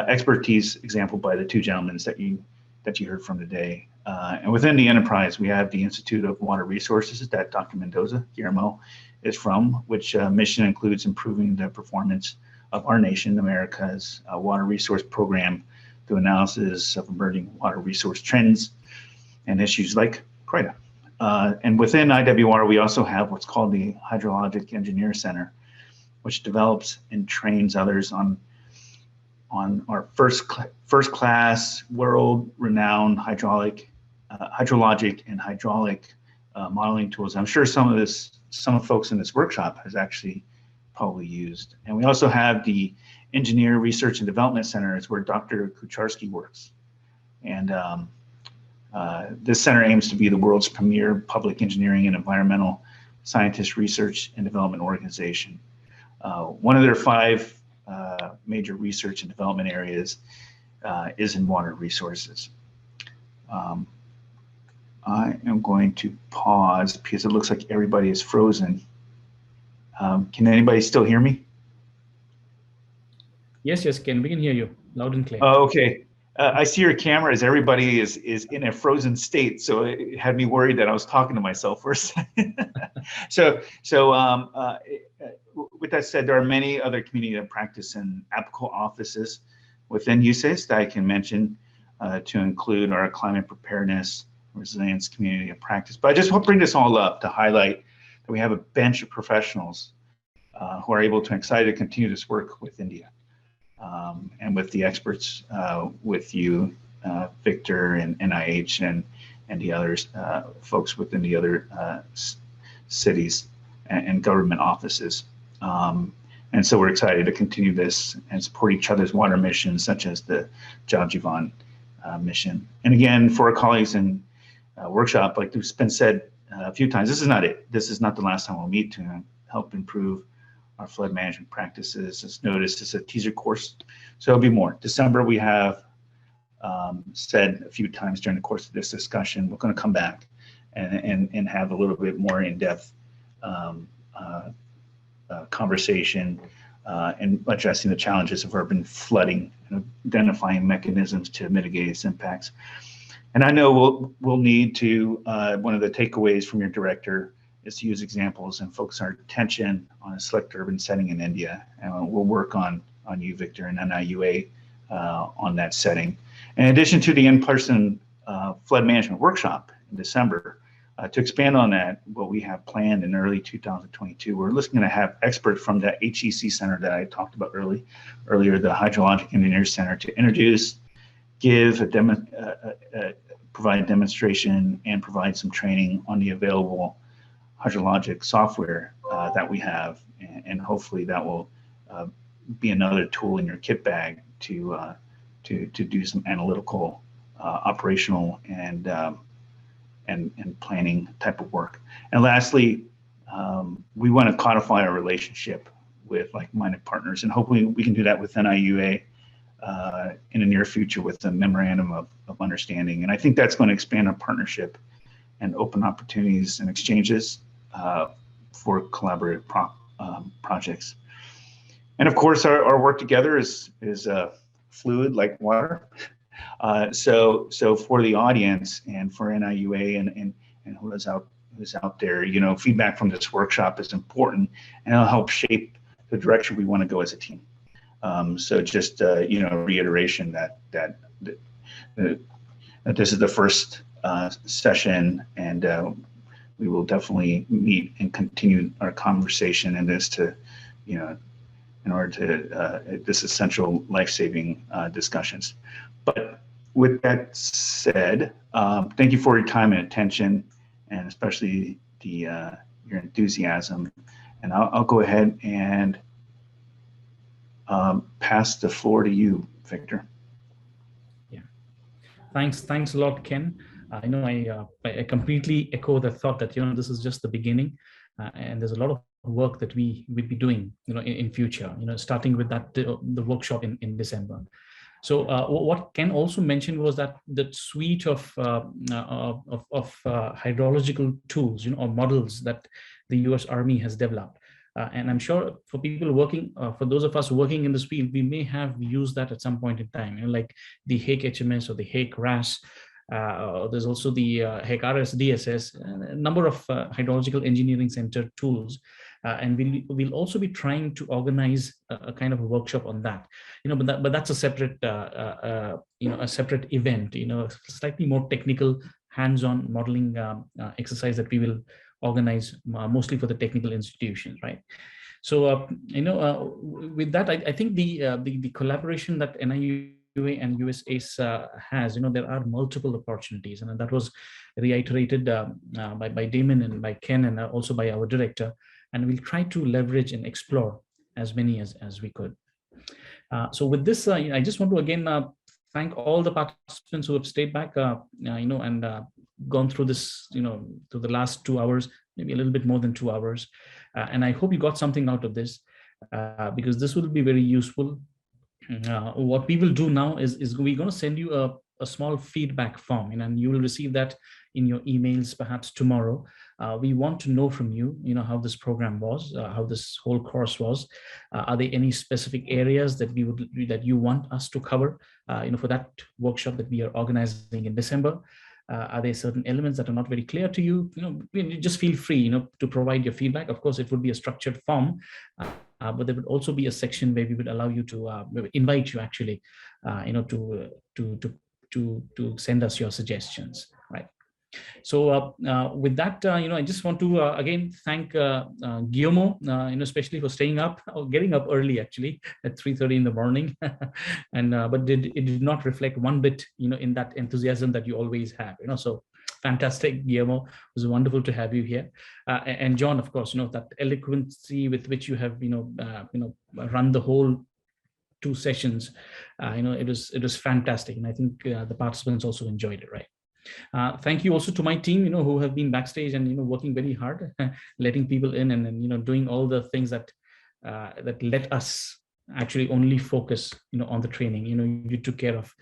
Expertise exampled by the two gentlemen that you heard from today. And within the enterprise, we have the Institute of Water Resources that Dr. Mendoza, Guillermo, is from, which mission includes improving the performance of our nation, America's water resource program through analysis of emerging water resource trends and issues like CRIDA. And within IWR, we also have what's called the Hydrologic Engineer Center, which develops and trains others on our first class, world-renowned hydrologic and hydraulic modeling tools. I'm sure some folks in this workshop has actually probably used. And we also have the Engineer Research and Development Center, is where Dr. Kucharski works. And this center aims to be the world's premier public engineering and environmental scientist research and development organization. One of their 5 major research and development areas is in water resources. I am going to pause because it looks like everybody is frozen. Can anybody still hear me? Yes, Ken, we can hear you loud and clear. Oh, okay. I see your camera as everybody is in a frozen state, so it had me worried that I was talking to myself for a second. So with that said, there are many other community of practice and applicable offices within USACE that I can mention to include our climate preparedness, resilience community of practice. But I just want to bring this all up to highlight that we have a bench of professionals who are able to excited to continue this work with India. And with the experts, with you, Victor, and NIH, and the others, folks within the other cities and government offices. And so we're excited to continue this and support each other's water missions, such as the Jal Jeevan mission. And again, for our colleagues in workshop, like it's been said a few times, this is not it. This is not the last time we'll meet to help improve our flood management practices. As noticed, it's a teaser course, so there'll be more. December, we have said a few times during the course of this discussion, we're going to come back and have a little bit more in-depth conversation and addressing the challenges of urban flooding and identifying mechanisms to mitigate its impacts. And I know we'll need to, one of the takeaways from your director is to use examples and focus our attention on a select urban setting in India. And we'll work on you, Victor, and NIUA on that setting. In addition to the in-person flood management workshop in December, to expand on that, what we have planned in early 2022, we're looking to have experts from the HEC Center that I talked about earlier, the Hydrologic Engineers Center, to introduce, provide a demonstration and provide some training on the available hydrologic software that we have, and hopefully that will be another tool in your kit bag to do some analytical, operational, and planning type of work. And lastly, we want to codify our relationship with like-minded partners, and hopefully we can do that with NIUA in the near future with the memorandum of understanding. And I think that's going to expand our partnership and open opportunities and exchanges for collaborative projects. And of course, our work together is fluid like water. So for the audience and for NIUA and who's out there, you know, feedback from this workshop is important, and it'll help shape the direction we want to go as a team. So just you know, reiteration that this is the first session, and we will definitely meet and continue our conversation in this to, you know, in order to this essential life-saving discussions. But with that said, thank you for your time and attention, and especially your enthusiasm. And I'll go ahead and pass the floor to you, Victor. Yeah, thanks a lot, Ken. I know I completely echo the thought that, you know, this is just the beginning, and there's a lot of work that we will be doing, you know, in future, you know, starting with that the workshop in December. So what Ken also mentioned was that the suite of hydrological tools, you know, or models that the US Army has developed. And I'm sure for people working, for those of us working in this field, we may have used that at some point in time, you know, like the HAKE HMS or the HAKE RAS. There's also the HAKE RS DSS, a number of hydrological engineering center tools. And we'll also be trying to organize a kind of a workshop on that, you know, but that's a separate, you know, a separate event, you know, slightly more technical, hands-on modeling exercise that we will organize mostly for the technical institutions, right? So, you know, with that, I think the collaboration that NIUA and USACE has, you know, there are multiple opportunities, and that was reiterated by Damon and by Ken, and also by our director. And we'll try to leverage and explore as many as we could. So with this, I just want to again thank all the participants who have stayed back, you know, and gone through this, you know, to the last 2 hours, maybe a little bit more than 2 hours. And I hope you got something out of this, because this will be very useful. What we will do now is we're going to send you a small feedback form, and you will receive that in your emails perhaps tomorrow. We want to know from you, you know, how this program was, how this whole course was. Are there any specific areas that you want us to cover, you know, for that workshop that we are organizing in December? Are there certain elements that are not very clear to you? You know, just feel free, you know, to provide your feedback. Of course, it would be a structured form, but there would also be a section where we would allow you to invite you actually, you know, to send us your suggestions, right? So with that, you know, I just want to again thank Guillermo, you know, especially for staying up or getting up early actually at 3:30 in the morning, and but it did not reflect one bit, you know, in that enthusiasm that you always have, you know. So fantastic, Guillermo. It was wonderful to have you here, and John, of course, you know, that eloquency with which you have, you know, run the whole 2 sessions, you know, it was fantastic, and I think the participants also enjoyed it, right? Thank you also to my team, you know, who have been backstage and, you know, working very hard, letting people in, and you know, doing all the things that that let us actually only focus, you know, on the training. You know, you took care of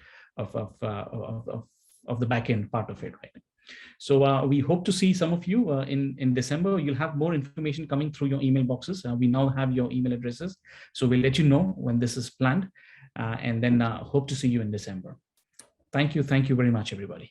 the back end part of it, right? So we hope to see some of you in December. You'll have more information coming through your email boxes. We now have your email addresses, so we'll let you know when this is planned, and then hope to see you in December. Thank you very much, everybody.